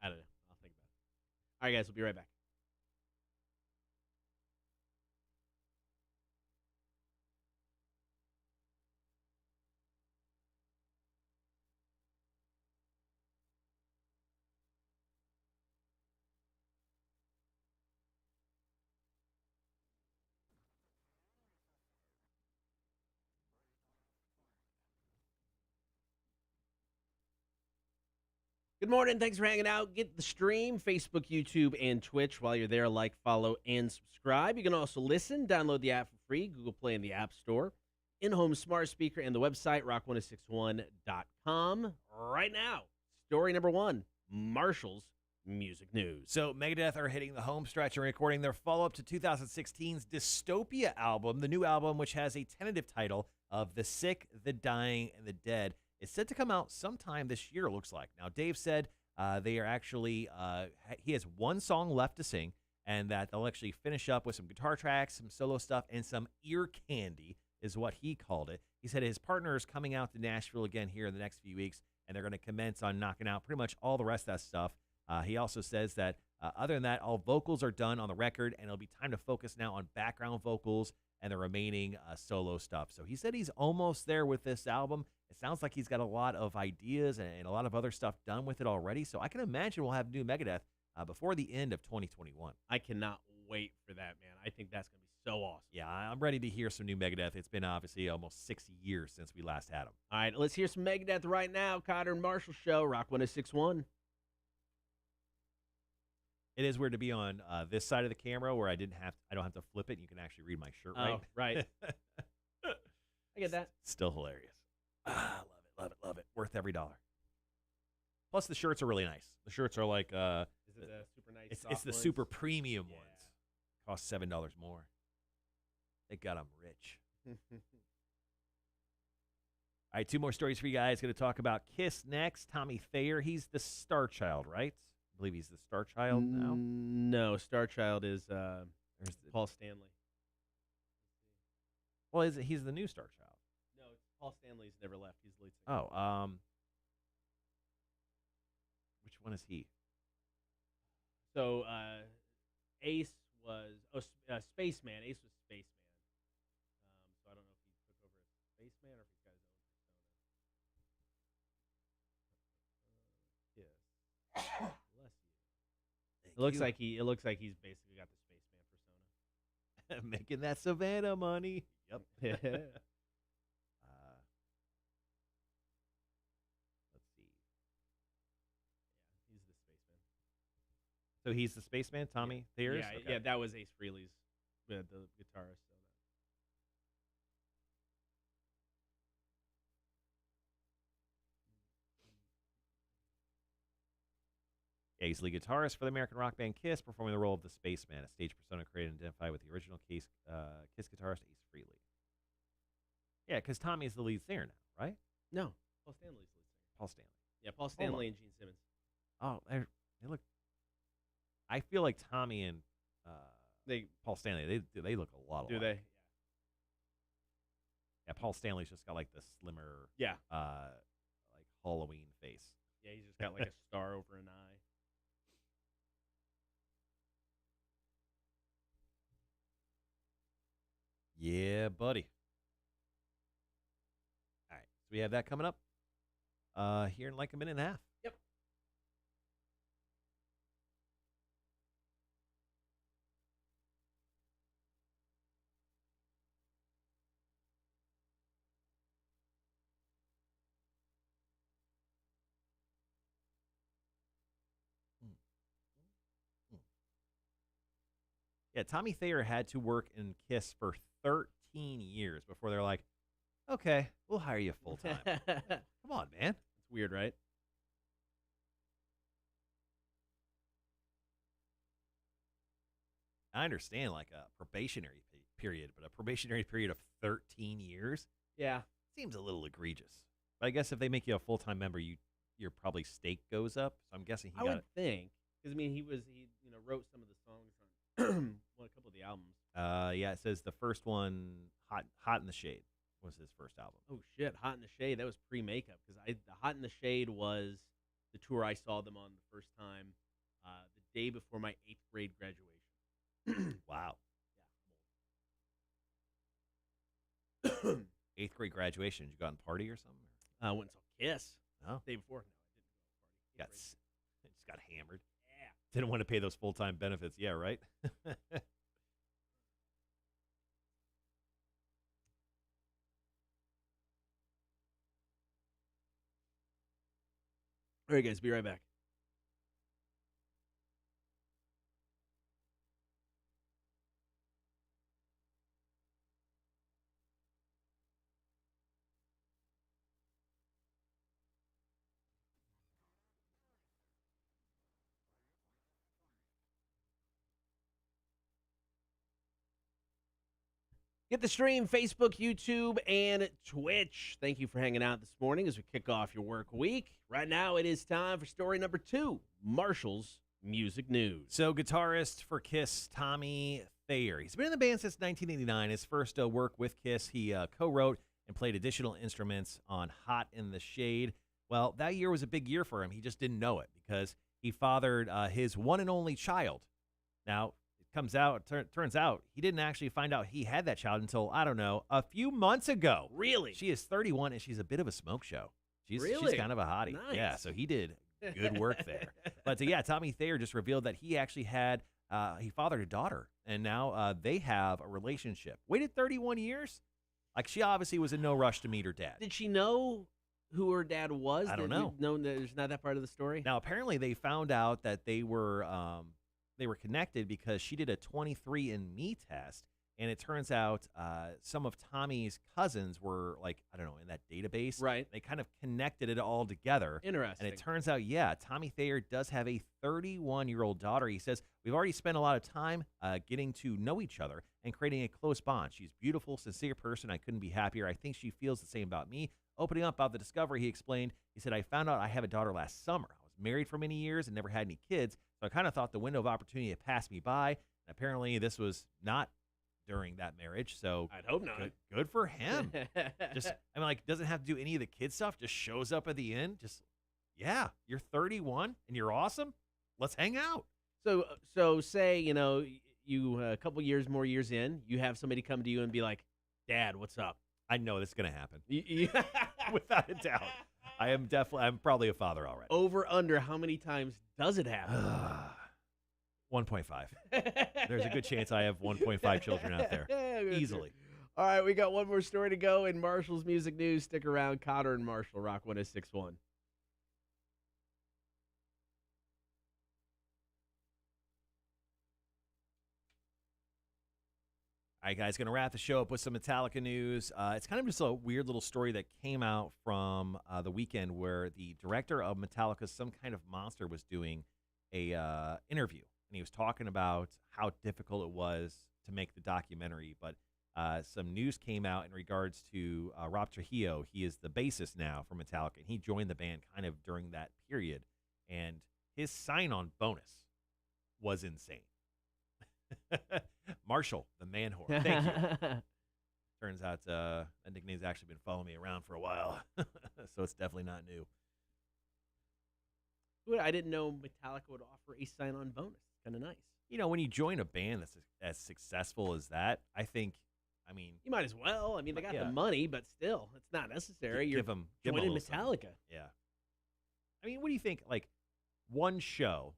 I don't know. I'll think about it. All right, guys, we'll be right back. Good morning. Thanks for hanging out. Get the stream, Facebook, YouTube, and Twitch. While you're there, like, follow, and subscribe. You can also listen, download the app for free, Google Play and the App Store, in-home smart speaker, and the website, rock1061.com. Right now, story number 1, Marshall's Music News. So Megadeth are hitting the home stretch and recording their follow-up to 2016's Dystopia album, the new album, which has a tentative title of The Sick, the Dying, and the Dead. It's set to come out sometime this year, it looks like. Now, Dave said they are actually, he has one song left to sing, and that they'll actually finish up with some guitar tracks, some solo stuff, and some ear candy, is what he called it. He said his partner is coming out to Nashville again here in the next few weeks, and they're going to commence on knocking out pretty much all the rest of that stuff. He also says that other than that, all vocals are done on the record, and it'll be time to focus now on background vocals and the remaining solo stuff. So he said he's almost there with this album. It sounds like he's got a lot of ideas and a lot of other stuff done with it already. So I can imagine we'll have new Megadeth before the end of 2021. I cannot wait for that, man. I think that's going to be so awesome. Yeah, I'm ready to hear some new Megadeth. It's been obviously almost 6 years since we last had them. All right, let's hear some Megadeth right now. Cotter and Marshall Show, Rock 106.1. It is weird to be on this side of the camera where I don't have to flip it. You can actually read my shirt right. Oh, right. I get that. Still hilarious. Love it. Worth every dollar. Plus, the shirts are really nice. The shirts are like Is it the super nice? it's soft the ones? super premium Yeah. ones. Cost $7 more. They got them rich. All right, 2 more stories for you guys. Going to talk about Kiss next. Tommy Thayer, he's the star child, right? I believe he's the star child now. No, Star Child is There's the, Paul Stanley. well, he's the new star child. No, Paul Stanley's never left. He's the lead singer. Oh, which one is he? So Ace was Spaceman. Ace was Spaceman. So I don't know if he took over as Spaceman or if he's got his own persona. Yes. Bless you. It looks like he's basically got the Spaceman persona. Making that Savannah money. Yep. Yeah. Let's see. He's the Spaceman. So he's the spaceman, Tommy Thayer? Yeah, Okay. yeah, that was Ace Frehley's, the guitarist. So Yeah, he's lead guitarist for the American rock band Kiss, performing the role of the spaceman, a stage persona created and identified with the original Kiss guitarist Ace Frehley. Yeah, because Tommy's the lead singer now, right? no, Paul Stanley's lead singer. Paul Stanley. Yeah, Paul Stanley and Gene Simmons. Oh, they look. I feel like Tommy and They Paul Stanley, they look a lot alike. do they? Yeah, Paul Stanley's just got like the slimmer, Yeah. like Halloween face. Yeah, he's just got like a star over an eye. Yeah, buddy. All right, so we have that coming up here in like a minute and a half. Yep. Yeah, Tommy Thayer had to work in Kiss for 13 years before they're like, okay, we'll hire you full time. Come on, man. It's weird, right? I understand like a probationary period, but a probationary period of 13 years Yeah. seems a little egregious. But I guess if they make you a full-time member, your probably stake goes up. So I'm guessing he I got would think, because I mean, he wrote some of the songs on well, a couple of the albums. yeah, it says the first one, Hot in the Shade, was his first album. Oh shit, Hot in the Shade. That was pre-makeup because the Hot in the Shade was the tour I saw them on the first time, the day before my 8th grade graduation. Wow. Yeah. 8th grade graduation. Did you go out and party or something? I went and saw Kiss Oh, the day before. No, I didn't go to a party. just got hammered. Yeah. Didn't want to pay those full-time benefits. Yeah, right? All right, guys, be right back. Get the stream, Facebook, YouTube, and Twitch. Thank you for hanging out this morning as we kick off your work week. Right now, it is time for story number 2, Marshall's Music News. So, guitarist for Kiss, Tommy Thayer. He's been in the band since 1989. His first work with Kiss, he co-wrote and played additional instruments on Hot in the Shade. Well, that year was a big year for him. He just didn't know it because he fathered his one and only child. Now, turns out he didn't actually find out he had that child until, I don't know, a few months ago. Really? She is 31 and she's a bit of a smoke show. She's Really? kind of a hottie. Nice. Yeah, so he did good work there. But yeah, Tommy Thayer just revealed that he actually had, he fathered a daughter and now they have a relationship. Waited 31 years? Like she obviously was in no rush to meet her dad. Did she know who her dad was? I don't know. No, there's not that part of the story? Now, apparently they found out that they were connected because she did a 23andMe test And it turns out some of Tommy's cousins were like, I don't know, in that database. Right. They kind of connected it all together. Interesting. And it turns out, yeah, Tommy Thayer does have a 31-year-old daughter. He says, we've already spent a lot of time getting to know each other and creating a close bond. She's a beautiful, sincere person. I couldn't be happier. I think she feels the same about me. Opening up about the discovery, he explained, he said, I found out I have a daughter last summer. I was married for many years and never had any kids. So I kind of thought the window of opportunity had passed me by. And apparently this was not during that marriage, so I'd hope not. Good for him. Just, I mean, like, doesn't have to do any of the kid stuff. Just shows up at the end. Just, yeah, you're 31 and you're awesome. Let's hang out. So say you a couple more years in, you have somebody come to you and be like, "Dad, what's up?" I know this is gonna happen, without a doubt. I'm probably a father already. Over under, how many times does it happen? 1.5. There's a good chance I have 1.5 children out there. Easily. All right, we got one more story to go in Marshall's Music News. Stick around. Cotter and Marshall, Rock 106.1. All right, guys, going to wrap the show up with some Metallica news. It's kind of just a weird little story that came out from the weekend where the director of Metallica, Some Kind of Monster, was doing a interview. And he was talking about how difficult it was to make the documentary. But some news came out in regards to Rob Trujillo. He is the bassist now for Metallica, and he joined the band kind of during that period. And his sign-on bonus was insane. Marshall, the man whore. Thank you. Turns out that nickname's actually been following me around for a while, so it's definitely not new. I didn't know Metallica would offer a sign-on bonus. Kind of nice. You know, when you join a band that's as successful as that, I mean, you might as well. I mean, they got the money, but still, it's not necessary. You're joining Metallica. Yeah. I mean, what do you think? Like, one show,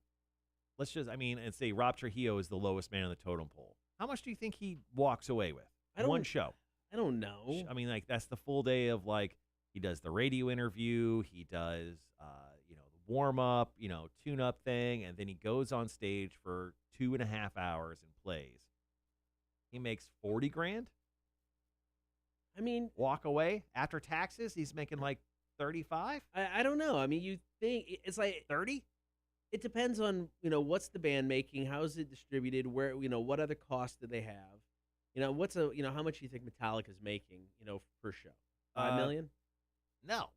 and say Rob Trujillo is the lowest man on the totem pole. How much do you think he walks away with? One show. I don't know. I mean, like, that's the full day of, like, he does the radio interview, he does, the warm-up, tune-up thing, and then he goes on stage for 2.5 hours and plays. He makes $40,000. I mean, walk away after taxes, he's making like 35. I don't know. I mean, you think it's like 30? It depends on what's the band making, how is it distributed, where what other costs do they have, what's how much do you think Metallica's making per show? $5 million? No.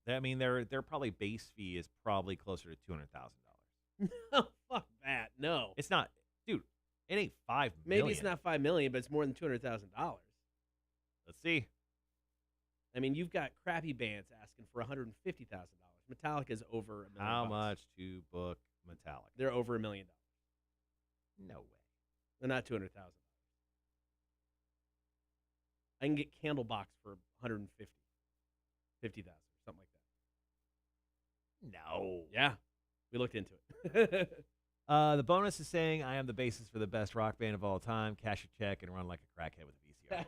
I mean, their probably base fee is probably closer to $200,000. No, fuck that. No, it's not, dude. It ain't $5 million. Maybe it's not $5 million, but it's more than $200,000. Let's see. I mean, you've got crappy bands asking for $150,000. Metallica's over $1 million. How much to book Metallica? They're over $1 million. No way. They're not $200,000. I can get Candlebox for $150,000, something like that. No. Yeah, we looked into it. The bonus is saying I am the bassist for the best rock band of all time. Cash a check and run like a crackhead with a VCR.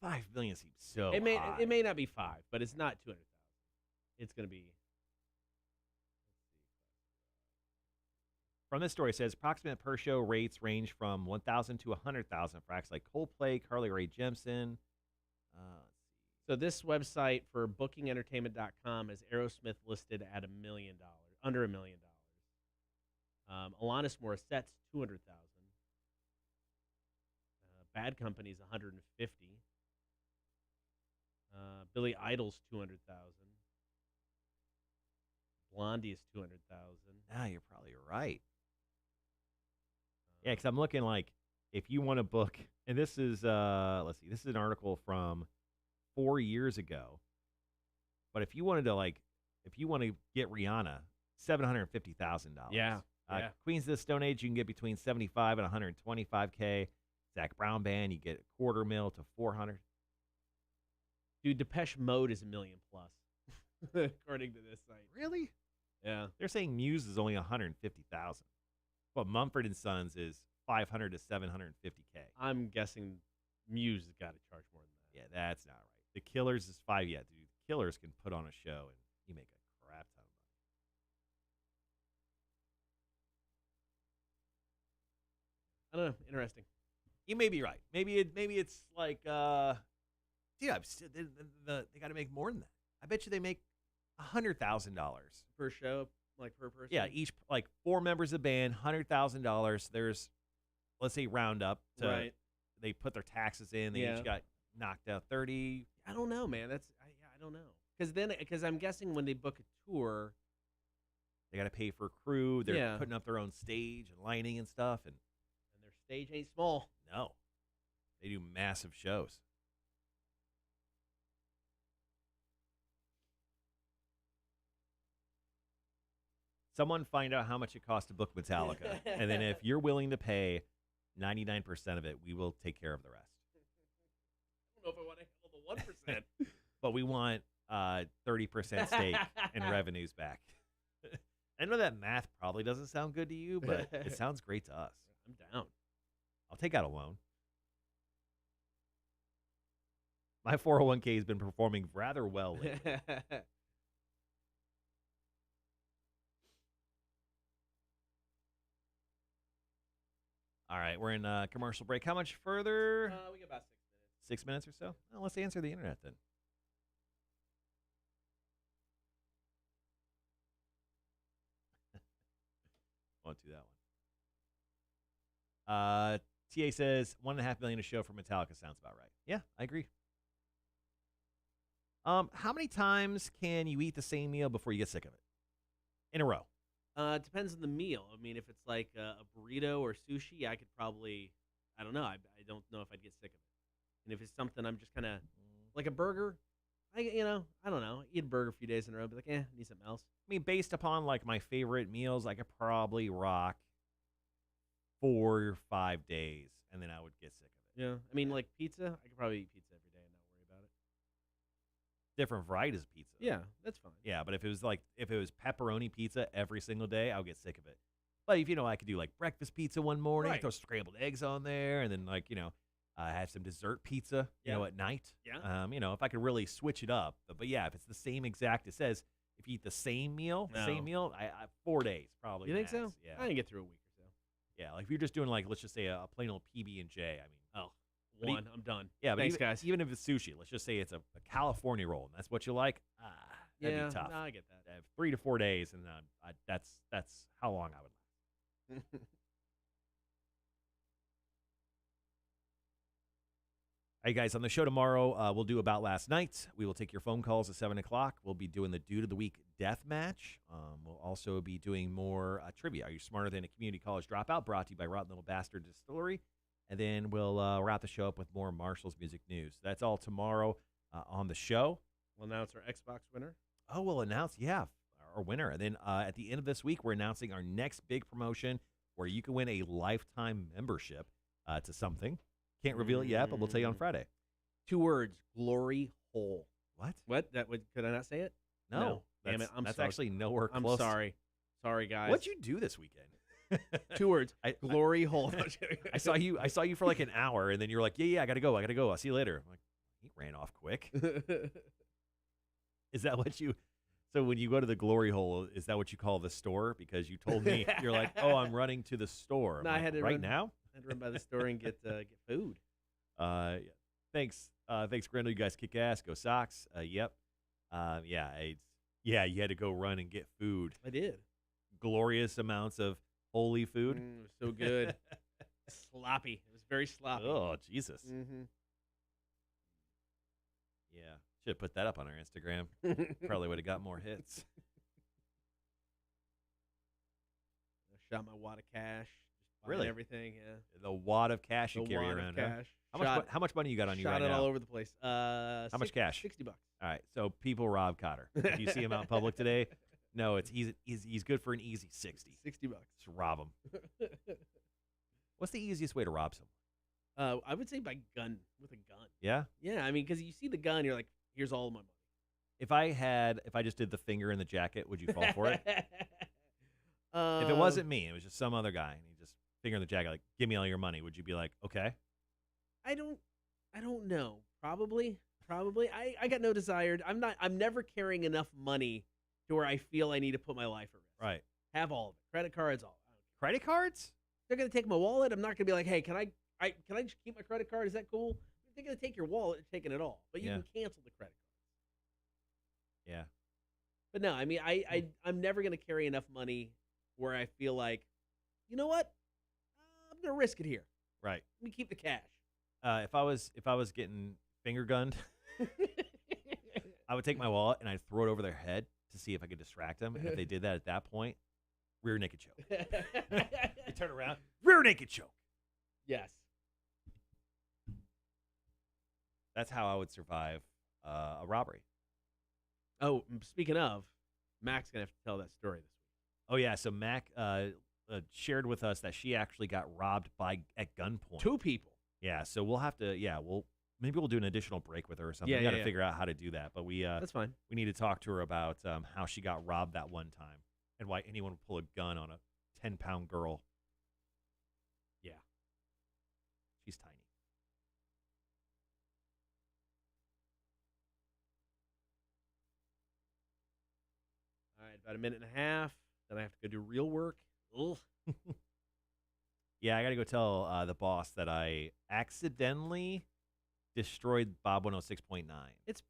$5 million seems so high. It may not be 5, but it's not 200,000. It's going to be. From this story, it says approximate per show rates range from $1,000 to $100,000 for acts like Coldplay, Carly Rae Jepsen. So this website for bookingentertainment.com has Aerosmith listed at $1 million, under $1 million. Alanis Morissette's $200,000. Bad Company's $150,000. Billy Idol's $200,000. Blondie is $200,000. Ah, you're probably right. Yeah, because I'm looking like if you want to book, and this is let's see, this is an article from 4 years ago. But if you wanted to get Rihanna, $750,000. Yeah. Queens of the Stone Age, you can get between $75,000 and $125,000. Zach Brown Band, you get $250,000 to $400,000. Dude, Depeche Mode is $1 million plus, according to this site. Really? Yeah. They're saying Muse is only $150,000. But Mumford and Sons is 500 to 750K. I'm guessing Muse has got to charge more than that. Yeah, that's not right. The Killers is 5. Yeah, dude. The Killers can put on a show and you make a crap ton of money. I don't know. Interesting. You may be right. Maybe it's like, dude, they got to make more than that. I bet you they make $100,000 Per show, like per person? Yeah, each like 4 members of the band, $100,000. There's, let's say, round up to Right. they put their taxes in. They Yeah. each got knocked out 30. I don't know, man. I don't know. Because I'm guessing when they book a tour, They got to pay for crew. They're Yeah. putting up their own stage and lighting and stuff. And and their stage ain't small. no, they do massive shows. Someone find out how much it costs to book Metallica, and then if you're willing to pay 99% of it, we will take care of the rest. I don't know if I want to handle the 1%. But we want 30% stake and revenues back. I know that math probably doesn't sound good to you, but it sounds great to us. I'm down. I'll take out a loan. My 401k has been performing rather well lately. All right, we're in commercial break. How much further? We got about 6 minutes. 6 minutes or so? Well, let's answer the internet then. Won't do that one. TA says $1.5 million a show for Metallica sounds about right. Yeah, I agree. How many times can you eat the same meal before you get sick of it? In a row. It depends on the meal. I mean, if it's like a burrito or sushi, I could probably, I don't know. I don't know if I'd get sick of it. And if it's something I'm just kind of, like a burger, I don't know. Eat a burger a few days in a row, be like, need something else. I mean, based upon like my favorite meals, I could probably rock 4 or 5 days, and then I would get sick of it. Yeah. I mean, like pizza, I could probably eat pizza every day and not worry about it. Different varieties of pizza. Yeah, that's fine. Yeah, but if it was pepperoni pizza every single day, I would get sick of it. But if I could do like breakfast pizza one morning, Right. throw scrambled eggs on there, and then have some dessert pizza, Yeah. at night. Yeah. If I could really switch it up. But yeah, if it's the same exact, it says if you eat the same meal, No. I 4 days probably. You think so? max. Yeah. I can get through a week or so. Yeah, like if you're just doing like let's just say a plain old PB&J. I mean, Oh, But one, I'm done. yeah, but Thanks, even, guys. even if it's sushi, let's just say it's a California roll, and that's what you like. That'd Yeah, be tough. no, I get that. 3 to 4 days, and that's how long I would last. Hey guys, on the show tomorrow, we'll do About Last Night. We will take your phone calls at 7 o'clock. We'll be doing the Dude of the Week death match. We'll also be doing more trivia. Are you smarter than a community college dropout? Brought to you by Rotten Little Bastard Distillery. And then we'll wrap the show up with more Marshall's music news. That's all tomorrow on the show. We'll announce our Xbox winner. Oh, we'll announce, our winner. And then at the end of this week, we're announcing our next big promotion where you can win a lifetime membership to something. Can't reveal it yet, but we'll tell you on Friday. 2 words: glory hole. What? What? Could I not say it? No. Damn it! That's actually nowhere I'm close. sorry. Sorry, guys. What'd you do this weekend? 2 words: I- glory hole. I saw you for like an hour, and then you were like, yeah, I gotta go. I'll see you later. I'm like, he ran off quick. Is that what you? So when you go to the glory hole, is that what you call the store? Because you told me you're like, oh, I'm running to the store. I'm No, I like, had to right run- now. I had to run by the store and get food. Yeah. Thanks, Grendel. You guys kick ass. Go Sox. Yep. You had to go run and get food. I did. Glorious amounts of holy food. It was so good. Sloppy. It was very sloppy. Oh, Jesus. Mm-hmm. Yeah. Should have put that up on our Instagram. Probably would have got more hits. I shot my wad of cash. Just buying Really? Everything. Yeah. The wad of cash you The carry wad of around. Huh? cash. How much money you got on you Shot right it now? all over the place. How much cash? $60. All right. So people rob Cotter. If you see him out in public today, no, he's good for an easy 60. $60. Just rob him. What's the easiest way to rob someone? I would say with a gun. Yeah. Yeah, I mean, because you see the gun, you're like, here's all of my money. If I just did the finger in the jacket, would you fall for it? If it wasn't me, it was just some other guy, and he just finger in the jacket, like, give me all your money. Would you be like, okay? I don't know. Probably. I got no desire. I'm never carrying enough money to where I feel I need to put my life at risk. Right. Have all of it. Credit cards, all. Credit cards? They're gonna take my wallet. I'm not gonna be like, hey, can I just keep my credit card? Is that cool? If they're gonna take your wallet, they're taking it all. But you Yeah. can cancel the credit card. Yeah. But no, I mean, I'm never gonna carry enough money where I feel like, you know what? I'm gonna risk it here. Right. Let me keep the cash. If I was getting finger gunned, I would take my wallet and I'd throw it over their head to see if I could distract them. And if they did that at that point, rear naked choke. They turn around, rear naked choke. Yes. That's how I would survive a robbery. Oh, speaking of, Mac's gonna have to tell that story this week. Oh yeah, so Mac shared with us that she actually got robbed at gunpoint. 2 people. Yeah, so we'll have to. Yeah, maybe we'll do an additional break with her or something. Yeah, we got to yeah. figure out how to do that. But we That's fine. we need to talk to her about how she got robbed that one time and why anyone would pull a gun on a 10-pound girl. Yeah, she's tiny. All right, about a minute and a half. Then I have to go do real work. Ugh. Yeah, I got to go tell the boss that I accidentally destroyed Bob106.9. It's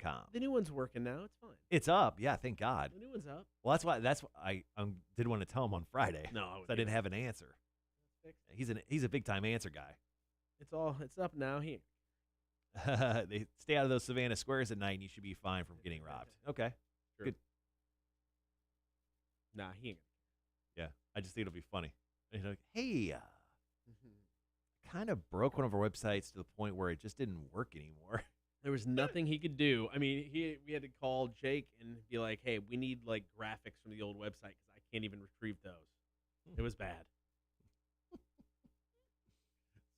.com. The new one's working now. It's fine. It's up. Yeah, thank God. The new one's up. Well, that's what I didn't want to tell him on Friday. No, I didn't have an answer. He's a big time answer guy. It's up now. Here. They stay out of those Savannah squares at night, and you should be fine from getting robbed. Okay. Sure. Good. Nah, he ain't. Yeah, I just think it'll be funny. And he's like, hey, kind of broke one of our websites to the point where it just didn't work anymore. There was nothing he could do. I mean, we had to call Jake and be like, "Hey, we need like graphics from the old website because I can't even retrieve those." It was bad.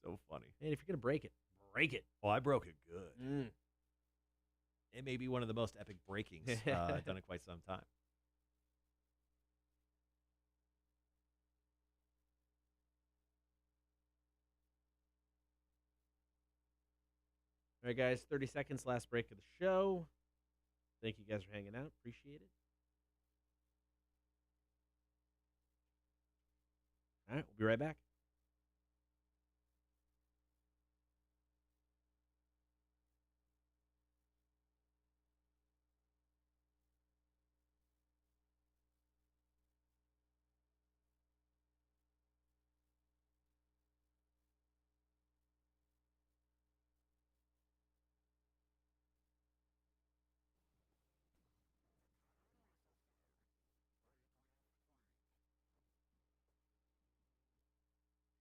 So funny. And if you're gonna break it, break it. Oh, I broke it good. It may be one of the most epic breakings done in quite some time. All right, guys, 30 seconds, last break of the show. Thank you guys for hanging out. Appreciate it. All right, we'll be right back.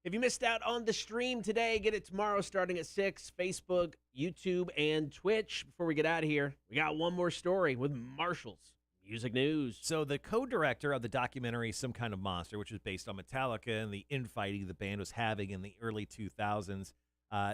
If you missed out on the stream today, get it tomorrow starting at 6, Facebook, YouTube, and Twitch. Before we get out of here, we got one more story with Marshall's Music News. So the co-director of the documentary Some Kind of Monster, which was based on Metallica and the infighting the band was having in the early 2000s,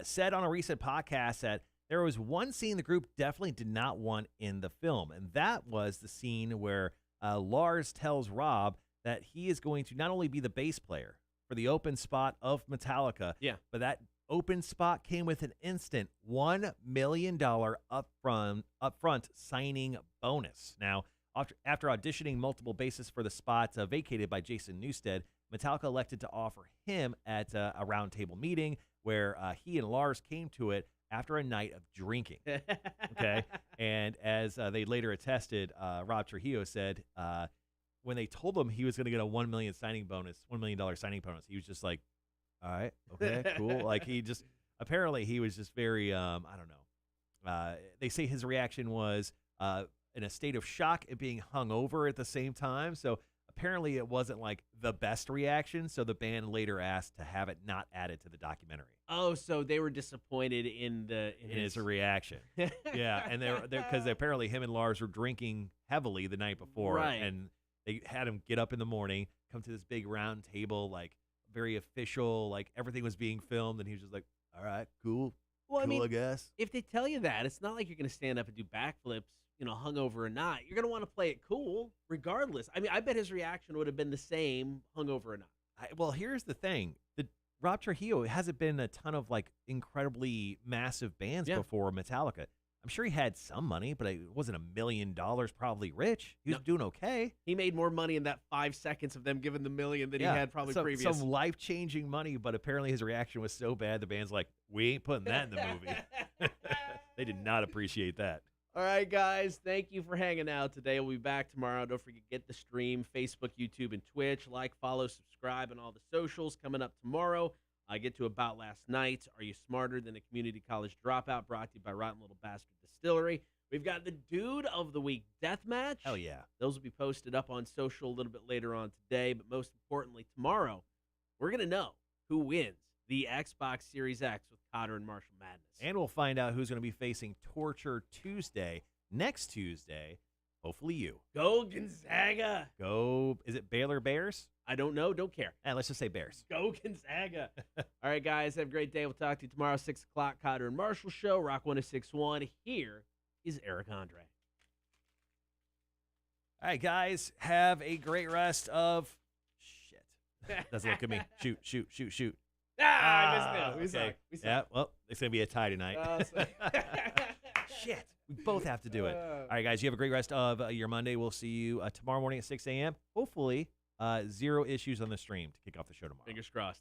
said on a recent podcast that there was one scene the group definitely did not want in the film, and that was the scene where Lars tells Rob that he is going to not only be the bass player for the open spot of Metallica, but that open spot came with an instant $1 million upfront signing bonus. Now, after auditioning multiple bassists for the spot vacated by Jason Newsted, Metallica elected to offer him at a roundtable meeting where he and Lars came to it after a night of drinking. Okay, and as they later attested, Rob Trujillo said when they told him he was going to get a $1 million signing bonus, $1 million signing bonus, he was just like, "All right, okay, cool." Like he just apparently he was just very I don't know. They say his reaction was in a state of shock and being hung over at the same time. So apparently it wasn't like the best reaction. So the band later asked to have it not added to the documentary. Oh, so they were disappointed in his reaction. Yeah, and they're because apparently him and Lars were drinking heavily the night before, right. And they had him get up in the morning, come to this big round table, like very official, like everything was being filmed, and he was just like, "All right, cool." Well, I cool, mean, I guess. if they tell you that, it's not like you're going to stand up and do backflips, hungover or not. You're going to want to play it cool regardless. I mean, I bet his reaction would have been the same hungover or not. Well, here's the thing. Rob Trujillo hasn't been a ton of like incredibly massive bands before Metallica. I'm sure he had some money, but it wasn't $1 million probably rich. He was doing okay. He made more money in that 5 seconds of them giving the million than he had probably previous. Some life-changing money, but apparently his reaction was so bad, the band's like, we ain't putting that in the movie. They did not appreciate that. All right, guys, thank you for hanging out today. We'll be back tomorrow. Don't forget, get the stream, Facebook, YouTube, and Twitch. Like, follow, subscribe, and all the socials coming up tomorrow. I get to About Last Night. Are you smarter than a community college dropout? Brought to you by Rotten Little Bastard Distillery. We've got the Dude of the Week Deathmatch. Hell yeah. Those will be posted up on social a little bit later on today. But most importantly, tomorrow, we're going to know who wins the Xbox Series X with Cotter and Marshall Madness. And we'll find out who's going to be facing Torture Tuesday, next Tuesday. Hopefully you. Go Gonzaga. Go. Is it Baylor Bears? I don't know. Don't care. Let's just say Bears. Go Gonzaga. All right, guys. Have a great day. We'll talk to you tomorrow, 6 o'clock. Cotter and Marshall Show, Rock 106.1. Here is Eric Andre. All right, guys. Have a great rest of shit. Doesn't look at me. Shoot. I missed it. We Okay. suck. Yeah, well, it's going to be a tie tonight. Shit. We both have to do it. All right, guys. You have a great rest of your Monday. We'll see you tomorrow morning at 6 a.m. Hopefully, 0 issues on the stream to kick off the show tomorrow. Fingers crossed.